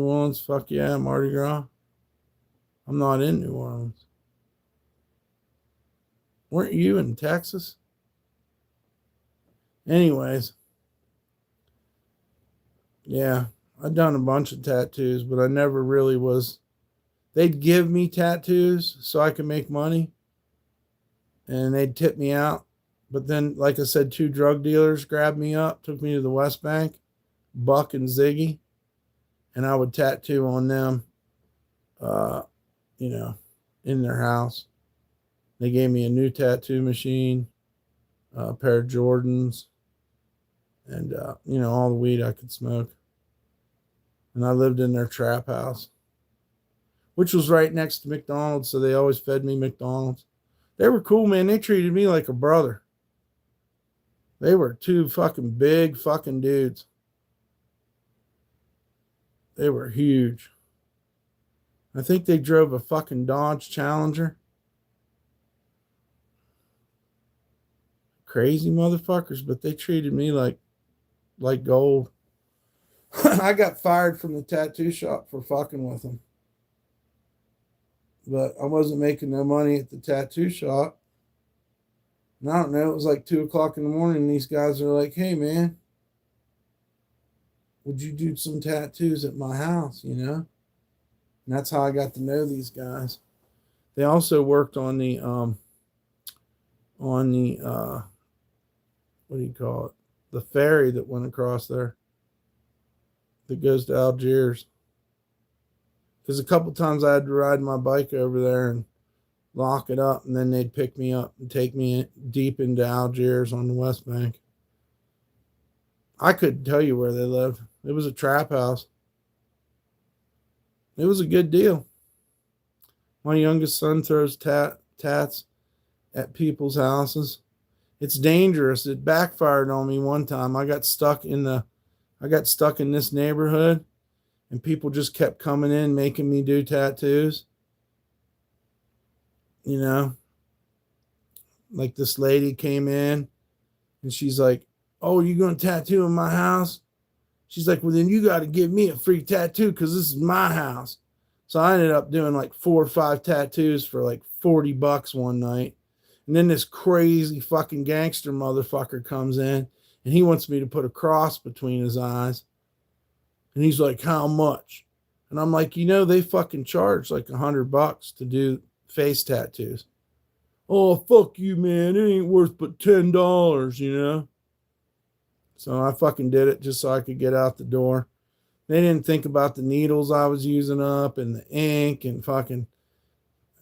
Orleans, fuck yeah, Mardi Gras. I'm not in New Orleans. Weren't you in Texas? Anyways. Yeah, I've done a bunch of tattoos, but I never really was. They'd give me tattoos so I could make money. And they'd tip me out. But then, like I said, 2 drug dealers grabbed me up, took me to the West Bank, Buck and Ziggy. And I would tattoo on them, you know, in their house. They gave me a new tattoo machine, a pair of Jordans, and, you know, all the weed I could smoke. And I lived in their trap house, which was right next to McDonald's, so they always fed me McDonald's. They were cool, man. They treated me like a brother. They were 2 fucking big fucking dudes. They were huge. I think they drove a fucking Dodge Challenger. Crazy motherfuckers, but they treated me like gold. I got fired from the tattoo shop for fucking with them. But I wasn't making no money at the tattoo shop. And I don't know, it was like 2 o'clock in the morning. And these guys are like, hey, man, would you do some tattoos at my house, you know? And that's how I got to know these guys. They also worked on the what do you call it? The ferry that went across there that goes to Algiers. Because a couple times I had to ride my bike over there and lock it up, and then they'd pick me up and take me deep into Algiers on the West Bank. I couldn't tell you where they lived. It was a trap house. It was a good deal. My youngest son throws tats at people's houses. It's dangerous. It backfired on me one time. I got stuck in this neighborhood, and people just kept coming in making me do tattoos. You know, like this lady came in and she's like, oh, you going to tattoo in my house? She's like, well, then you got to give me a free tattoo because this is my house. So I ended up doing like 4 or 5 tattoos for like $40 one night. And then this crazy fucking gangster motherfucker comes in and he wants me to put a cross between his eyes. And he's like, how much? And I'm like, you know, they fucking charge like $100 to do face tattoos. Oh, fuck you, man. It ain't worth but $10, you know? So I fucking did it just so I could get out the door. They didn't think about the needles I was using up and the ink, and fucking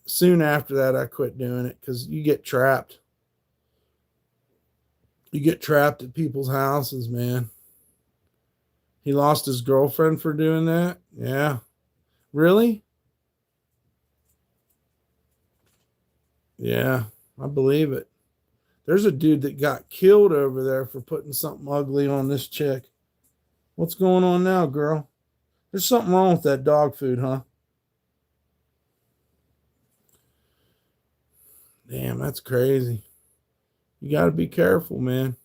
soon after that I quit doing it because you get trapped. You get trapped at people's houses, man. He lost his girlfriend for doing that? Yeah. Really? Yeah, I believe it. There's a dude that got killed over there for putting something ugly on this chick. What's going on now, girl? There's something wrong with that dog food, huh? Damn, that's crazy. You got to be careful, man.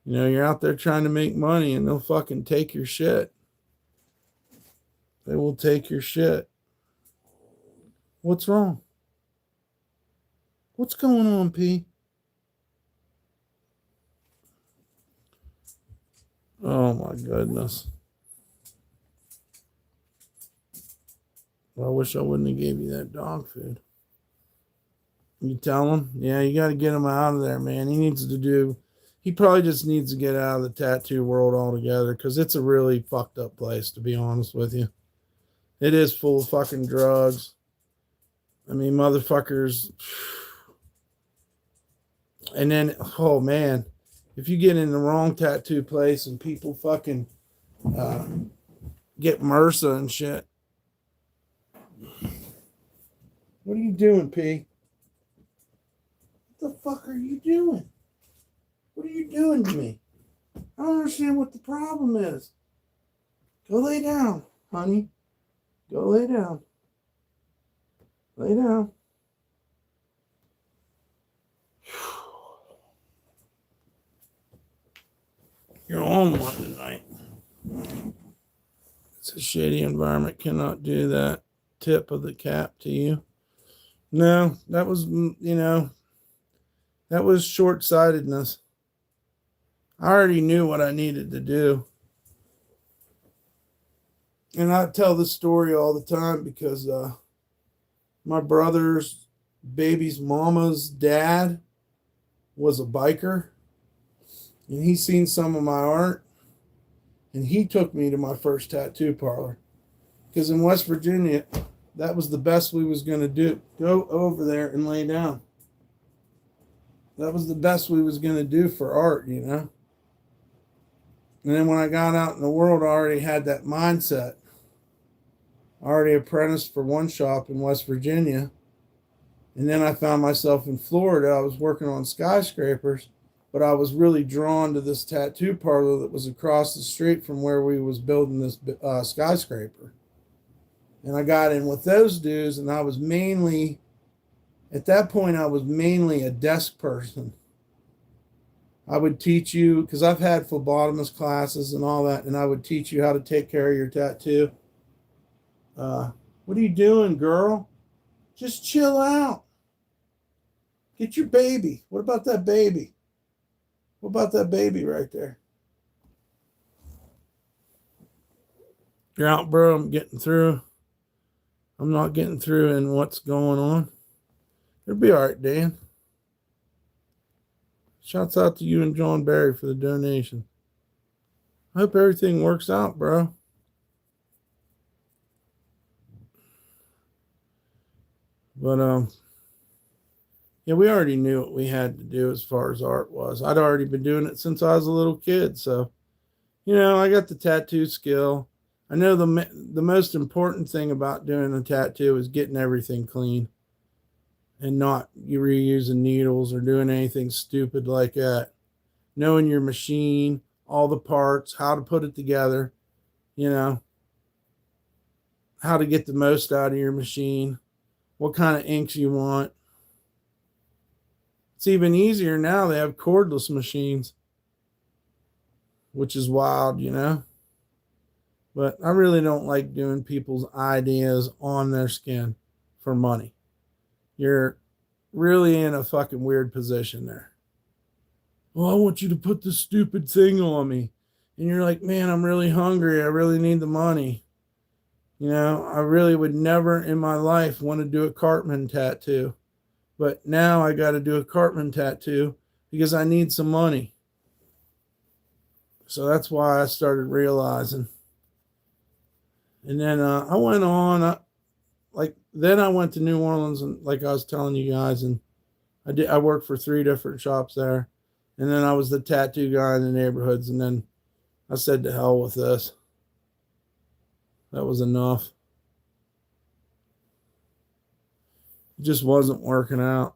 You know, you're out there trying to make money and they'll fucking take your shit. They will take your shit. What's wrong? What's going on, P? Oh my goodness. Well, I wish I wouldn't have gave you that dog food. You tell him? Yeah, you got to get him out of there, man. He probably just needs to get out of the tattoo world altogether because it's a really fucked up place, to be honest with you. It is full of fucking drugs. I mean, motherfuckers. And then, oh man, if you get in the wrong tattoo place and people fucking get MRSA and shit. What are you doing, P? What the fuck are you doing? What are you doing to me? I don't understand what the problem is. Go lay down, honey. Go lay down. Lay down. You're on one tonight. It's a shitty environment. Cannot do that. Tip of the cap to you. No, that was, that was short-sightedness. I already knew what I needed to do. And I tell this story all the time because my brother's baby's mama's dad was a biker. And he seen some of my art. And he took me to my first tattoo parlor. Because in West Virginia, that was the best we was going to do. Go over there and lay down. That was the best we was going to do for art, you know. And then when I got out in the world, I already had that mindset. I already apprenticed for one shop in West Virginia. And then I found myself in Florida. I was working on skyscrapers, but I was really drawn to this tattoo parlor that was across the street from where we was building this skyscraper. And I got in with those dudes, and at that point, I was mainly a desk person. I would teach you, because I've had phlebotomist classes and all that, and I would teach you how to take care of your tattoo. What are you doing, girl? Just chill out. Get your baby. What about that baby? What about that baby right there? You're out, bro. I'm getting through. I'm not getting through in what's going on. It'll be all right, Dan. Shouts out to you and John Barry for the donation. I hope everything works out, bro. But yeah, we already knew what we had to do as far as art was. I'd already been doing it since I was a little kid, so I got the tattoo skill. I know the most important thing about doing a tattoo is getting everything clean and not reusing needles or doing anything stupid like that. Knowing your machine, all the parts, how to put it together, how to get the most out of your machine, what kind of inks you want. It's even easier now. They have cordless machines, which is wild, But I really don't like doing people's ideas on their skin for money. You're really in a fucking weird position there. Well, I want you to put this stupid thing on me. And you're like, man, I'm really hungry. I really need the money. I really would never in my life want to do a Cartman tattoo. But now I got to do a Cartman tattoo because I need some money. So that's why I started realizing. And then I went on, then I went to New Orleans, and like I was telling you guys, and I worked for 3 different shops there. And then I was the tattoo guy in the neighborhoods. And then I said, to hell with this. That was enough. It just wasn't working out.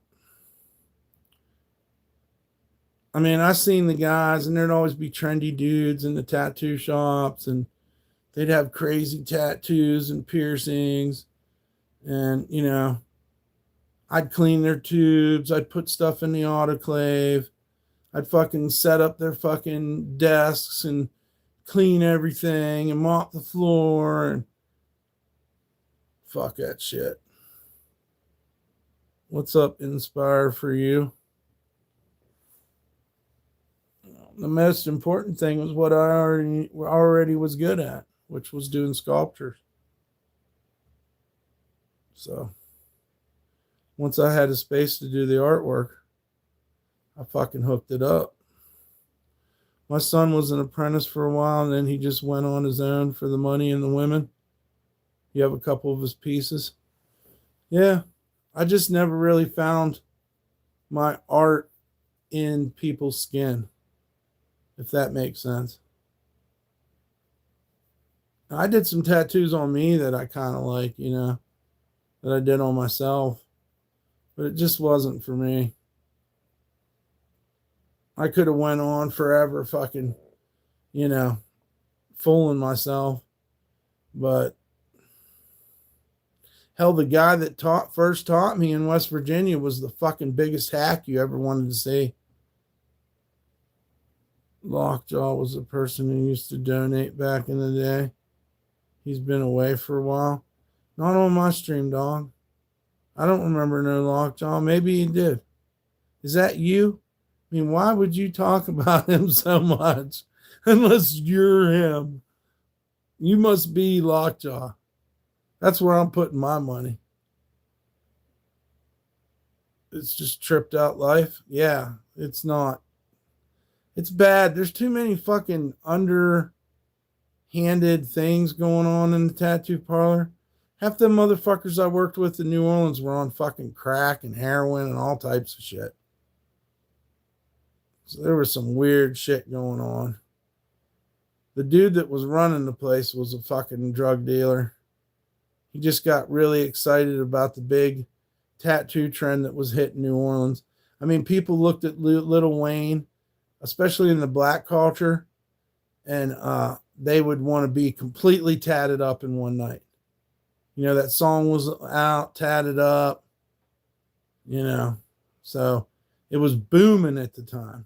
I mean, I seen the guys, and there'd always be trendy dudes in the tattoo shops, and they'd have crazy tattoos and piercings. And, I'd clean their tubes. I'd put stuff in the autoclave. I'd fucking set up their fucking desks and clean everything and mop the floor. And fuck that shit. What's up, Inspire for you? The most important thing was what I already was good at, which was doing sculptures. So once I had a space to do the artwork, I fucking hooked it up. My son was an apprentice for a while, and then he just went on his own for the money and the women. You have a couple of his pieces. Yeah, I just never really found my art in people's skin, if that makes sense. I did some tattoos on me that I kind of like, that I did on myself, but it just wasn't for me. I could have went on forever fucking, fooling myself. But hell, the guy that first taught me in West Virginia was the fucking biggest hack you ever wanted to see. Lockjaw was a person who used to donate back in the day. He's been away for a while. Not on my stream, dog. I don't remember no Lockjaw. Maybe he did. Is that you? I mean, why would you talk about him so much unless you're him? You must be Lockjaw. That's where I'm putting my money. It's just tripped out life. Yeah, it's not. It's bad. There's too many fucking underhanded things going on in the tattoo parlor. Half them motherfuckers I worked with in New Orleans were on fucking crack and heroin and all types of shit. So there was some weird shit going on. The dude that was running the place was a fucking drug dealer. He just got really excited about the big tattoo trend that was hitting New Orleans. I mean, people looked at Lil Wayne, especially in the black culture, and they would want to be completely tatted up in one night. You know, that song was out, Tatted Up, you know. So it was booming at the time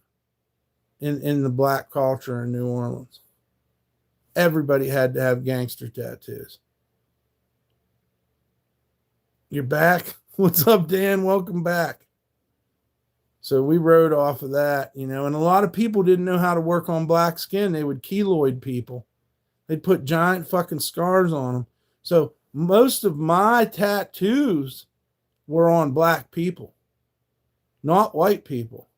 in the black culture in New Orleans. Everybody had to have gangster tattoos. You're back? What's up, Dan? Welcome back. So we rode off of that, you know, and a lot of people didn't know how to work on black skin. They would keloid people. They'd put giant fucking scars on them. So most of my tattoos were on black people, not white people.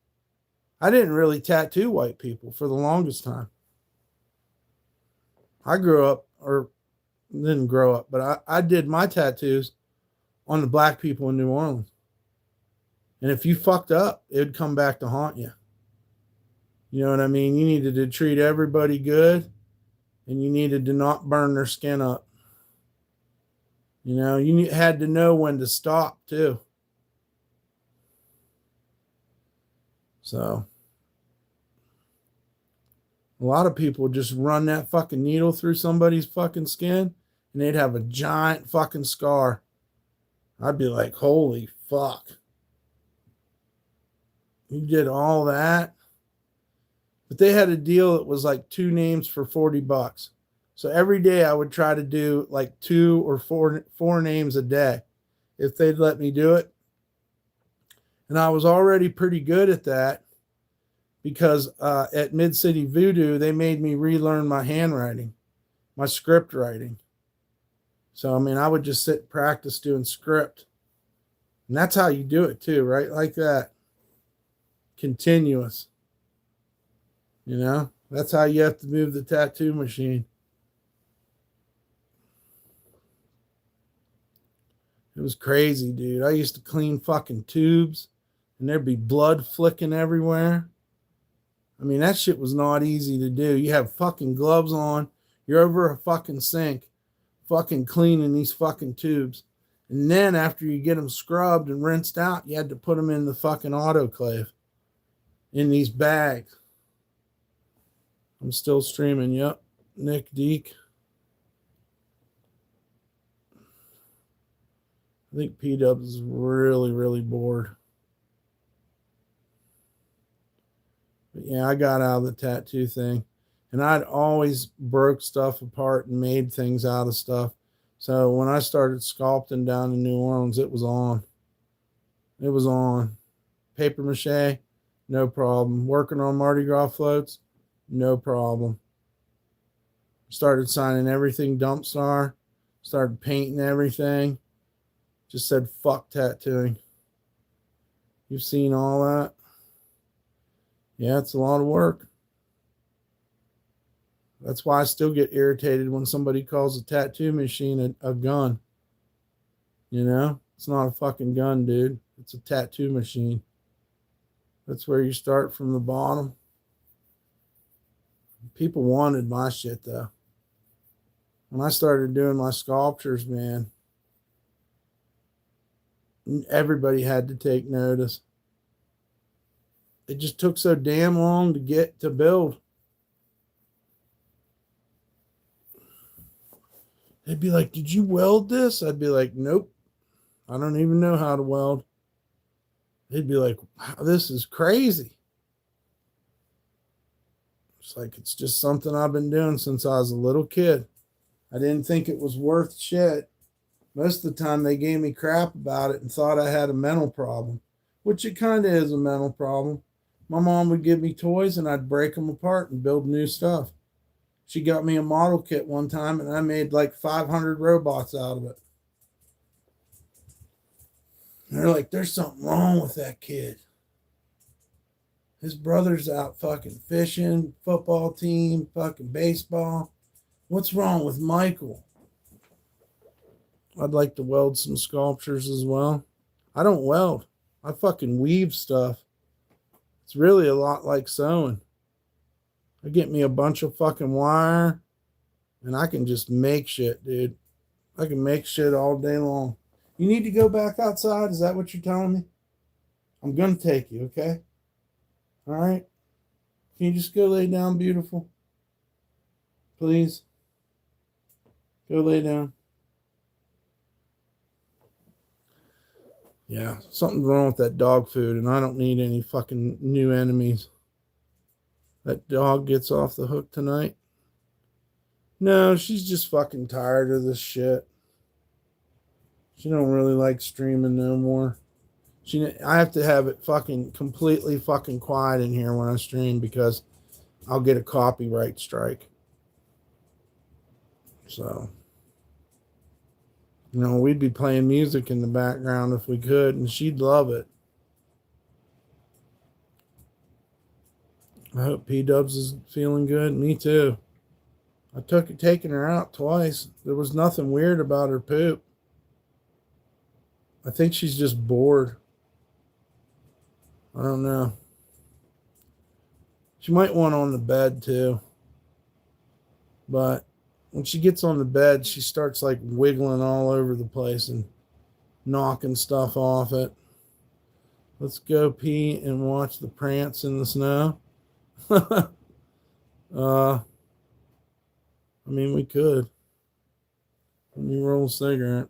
I didn't really tattoo white people for the longest time. I grew up, or didn't grow up, but I did my tattoos on the black people in New Orleans. And if you fucked up, it would come back to haunt you. You know what I mean? You needed to treat everybody good, and you needed to not burn their skin up. You know, you had to know when to stop too. So a lot of people just run that fucking needle through somebody's fucking skin and they'd have a giant fucking scar. I'd be like, holy fuck. You did all that? But they had a deal that was like 2 names for $40. So every day I would try to do like 2 or 4 names a day if they'd let me do it. And I was already pretty good at that because at Mid-City Voodoo, they made me relearn my handwriting, my script writing. So, I mean, I would just sit and practice doing script. And that's how you do it too, right? Like that. Continuous. You know, that's how you have to move the tattoo machine. It was crazy, dude. I used to clean fucking tubes and there'd be blood flicking everywhere. I mean, that shit was not easy to do. You have fucking gloves on. You're over a fucking sink, fucking cleaning these fucking tubes. And then after you get them scrubbed and rinsed out, you had to put them in the fucking autoclave in these bags. I'm still streaming. Yep. Nick Deek. I think P-Dubs is really, really bored. But yeah, I got out of the tattoo thing. And I'd always broke stuff apart and made things out of stuff. So when I started sculpting down in New Orleans, it was on. It was on. Paper mache, no problem. Working on Mardi Gras floats, no problem. Started signing everything DumpStarr. Started painting everything. Just said, fuck tattooing. You've seen all that? Yeah, it's a lot of work. That's why I still get irritated when somebody calls a tattoo machine a gun. You know? It's not a fucking gun, dude. It's a tattoo machine. That's where you start from the bottom. People wanted my shit, though. When I started doing my sculptures, man, everybody had to take notice. It just took so damn long to get to build. They'd be like, did you weld this? I'd be like, nope. I don't even know how to weld. They'd be like, wow, this is crazy. It's like, it's just something I've been doing since I was a little kid. I didn't think it was worth shit. Most of the time they gave me crap about it and thought I had a mental problem, which it kind of is a mental problem. My mom would give me toys and I'd break them apart and build new stuff. She got me a model kit one time and I made like 500 robots out of it. And they're like, there's something wrong with that kid. His brother's out fucking fishing, football team, fucking baseball. What's wrong with Michael? I'd like to weld some sculptures as well. I don't weld. I fucking weave stuff. It's really a lot like sewing. I get me a bunch of fucking wire and I can just make shit, dude. I can make shit all day long. You need to go back outside? Is that what you're telling me? I'm going to take you, okay? All right? Can you just go lay down, beautiful? Please? Go lay down. Yeah, something's wrong with that dog food, and I don't need any fucking new enemies. That dog gets off the hook tonight. No, she's just fucking tired of this shit. She don't really like streaming no more. I have to have it fucking completely fucking quiet in here when I stream because I'll get a copyright strike. So, we'd be playing music in the background if we could, and she'd love it. I hope P-Dubs is feeling good. Me too. I taken her out twice. There was nothing weird about her poop. I think she's just bored. I don't know. She might want on the bed too. But when she gets on the bed, she starts like wiggling all over the place and knocking stuff off it. Let's go pee and watch the prance in the snow. I mean, we could. Let me roll a cigarette.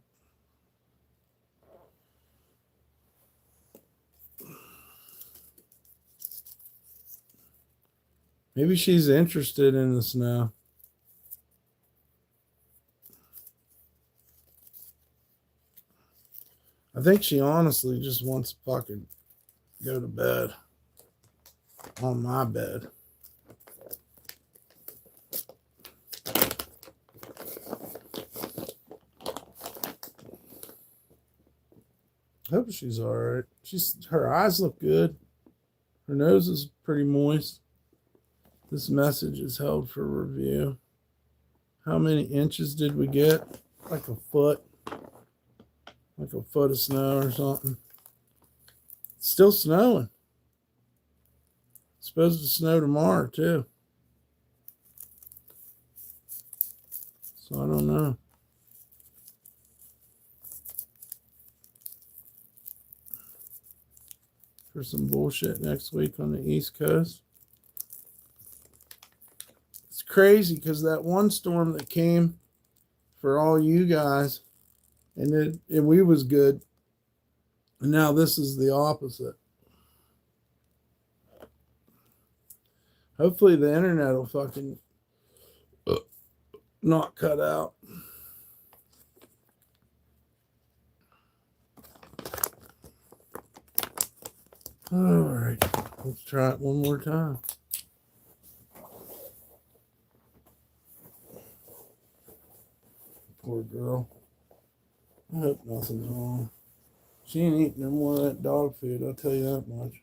Maybe she's interested in the snow. I think she honestly just wants to fucking go to bed on my bed. Hope she's all right. Her eyes look good. Her nose is pretty moist. This message is held for review. How many inches did we get? Like a foot. Like a foot of snow or something. It's still snowing. It's supposed to snow tomorrow too. So I don't know. For some bullshit next week on the East Coast. It's crazy because that one storm that came for all you guys, and we was good, and now this is the opposite. Hopefully the internet will fucking not cut out. All right, let's try it one more time. Poor girl. I hope nothing's wrong. She ain't eating no more of that dog food, I'll tell you that much.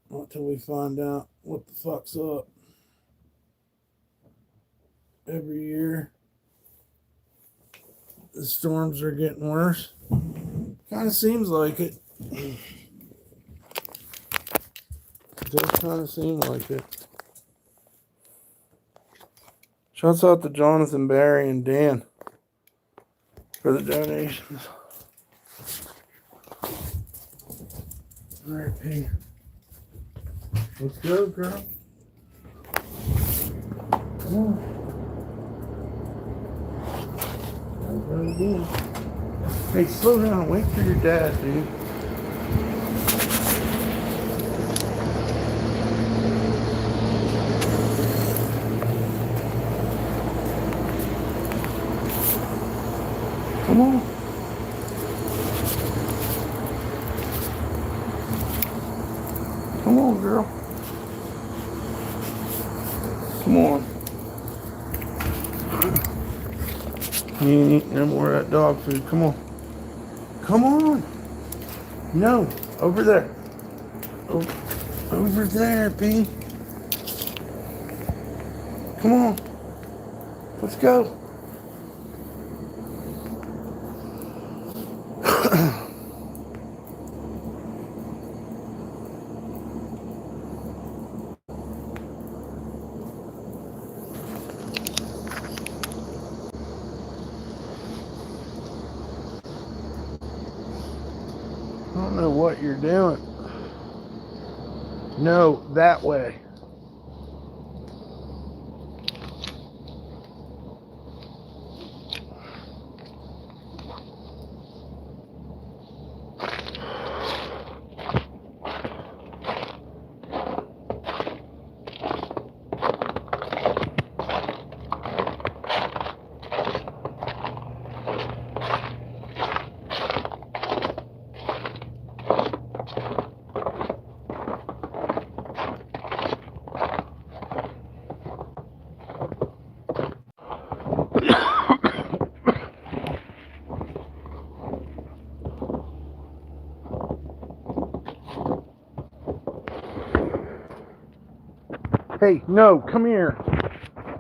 Not till we find out what the fuck's up. Every year, the storms are getting worse. Kind of seems like it. It does kind of seem like it. Shouts out to Jonathan, Barry, and Dan for the donations. All right, P. Let's go, girl. Come on. Hey, slow down. Wait for your dad, dude. Come on. Come on, girl. Come on. You ain't eating no more of that dog food. Come on. Come on. No. Over there. Over there, B. Come on. Let's go. I don't know what you're doing. No, that way. Hey, no, come here.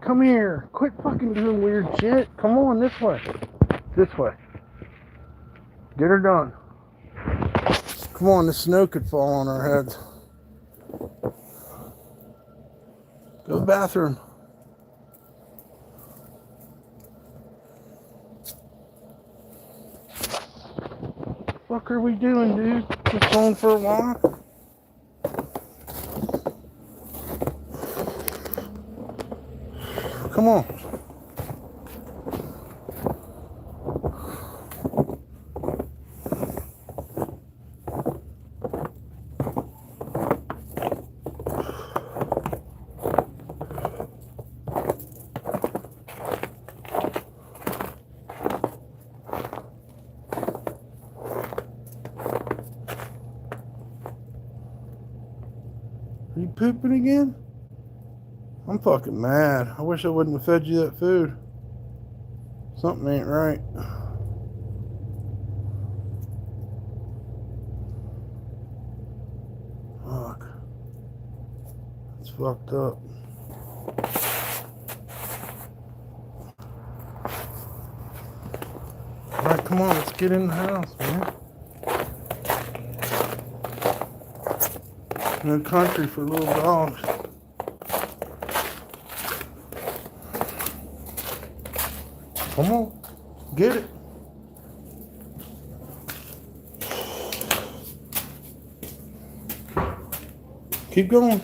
Come here. Quit fucking doing weird shit. Come on, this way. This way. Get her done. Come on, the snow could fall on our heads. Go to the bathroom. What the fuck are we doing, dude? Just going for a walk? Come on. Are you pooping again? I'm fucking mad. I wish I wouldn't have fed you that food. Something ain't right. Fuck. It's fucked up. Alright, come on, let's get in the house, man. No country for little dogs. Come on, get it. Keep going.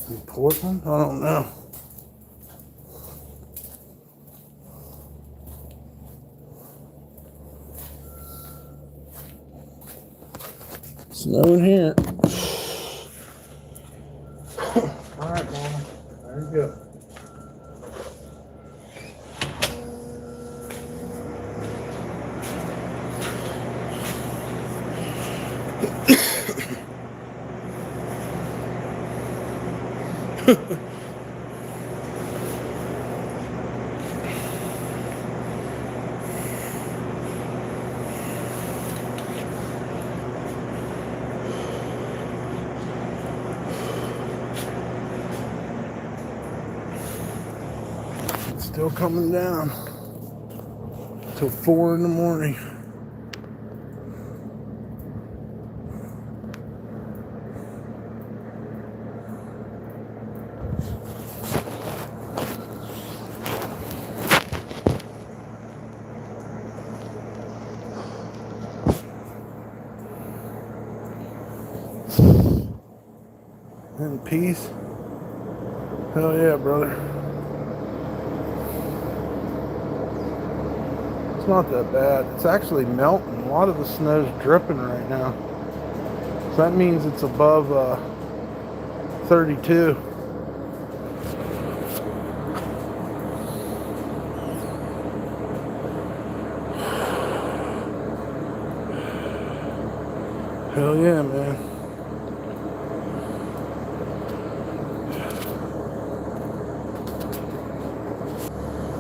In Portland? I don't know. Snowing here. Alright, Mama. There you go. Still coming down till 4 in the morning. In peace. Hell yeah, brother. It's not that bad. It's actually melting. A lot of the snow's dripping right now. So that means it's above 32. Hell yeah, man.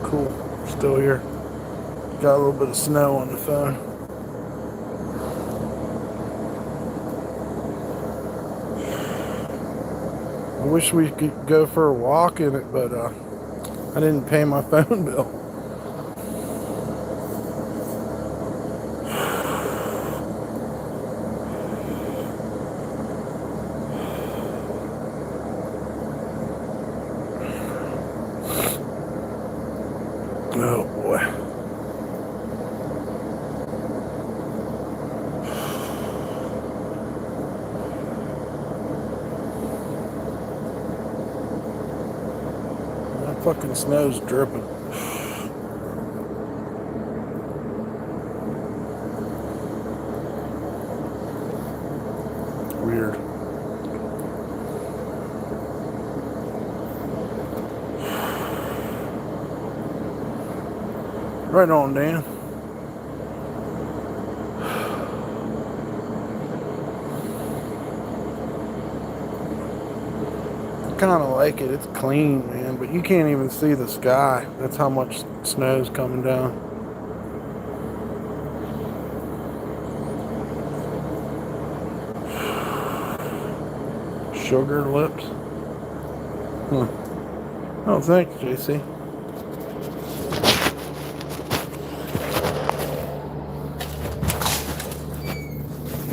Cool. Still here. Got a little bit of snow on the phone. I wish we could go for a walk in it, but I didn't pay my phone bill. Oh boy. That fucking snow's dripping. Weird. Right on, Dan. I kind of like it. It's clean, man, but you can't even see the sky. That's how much snow's coming down. Sugar lips. Huh. Oh, thanks, JC.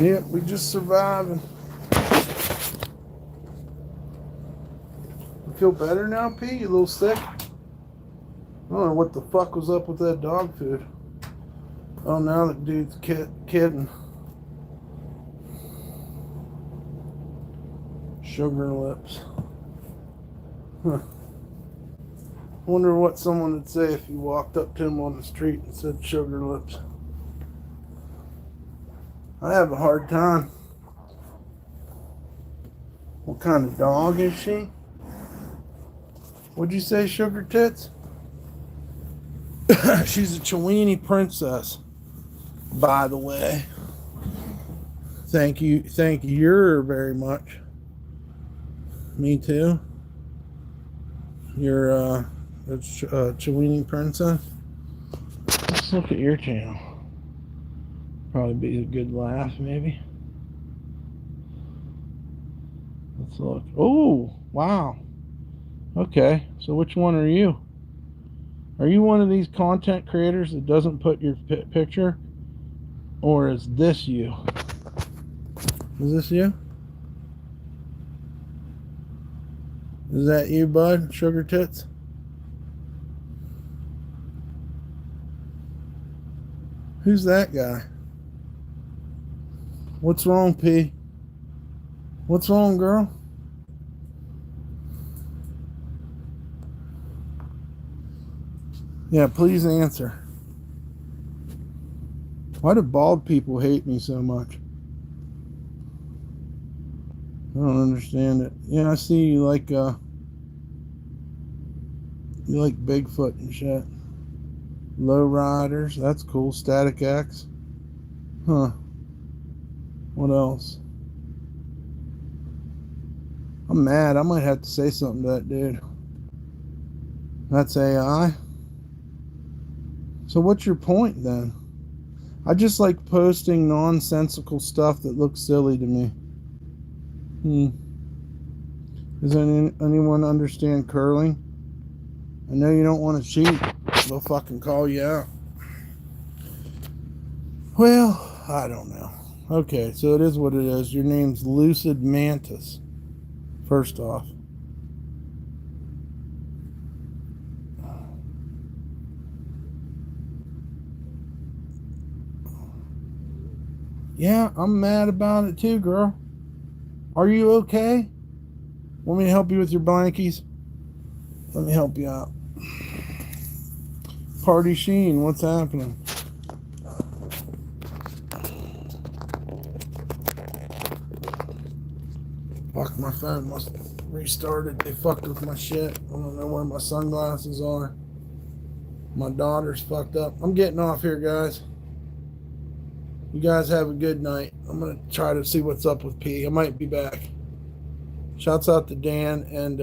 Yep, we just surviving. You feel better now, P? You a little sick? I don't know what the fuck was up with that dog food. Oh, now the dude's kidding. Sugar lips. Huh. Wonder what someone would say if you walked up to him on the street and said sugar lips. I have a hard time. What kind of dog is she? What'd you say, Sugar Tits? She's a Chiweenie princess, by the way. Thank you very much. Me too. You're a Chiweenie princess. Let's look at your channel. Probably be a good laugh, maybe. Let's look. Oh, wow. Okay, so which one are you? Are you one of these content creators that doesn't put your picture? Or is this you? Is this you? Is that you, bud? Sugar Tits? Who's that guy? What's wrong, P? What's wrong, girl? Yeah, please answer. Why do bald people hate me so much? I don't understand it. Yeah, I see you like Bigfoot and shit. Low riders, that's cool. Static X. Huh. What else? I'm mad. I might have to say something to that dude. That's AI. So what's your point then? I just like posting nonsensical stuff that looks silly to me. Does anyone understand curling? I know you don't want to cheat. They'll fucking call you out. Well, I don't know. Okay, so it is what it is. Your name's Lucid Mantis. First off. Yeah, I'm mad about it too, girl. Are you okay? Want me to help you with your blankies? Let me help you out. Party Sheen, what's happening? Fuck, my phone must have restarted. They fucked with my shit. I don't know where my sunglasses are. My daughter's fucked up. I'm getting off here, guys. You guys have a good night. I'm going to try to see what's up with P. I might be back. Shouts out to Dan and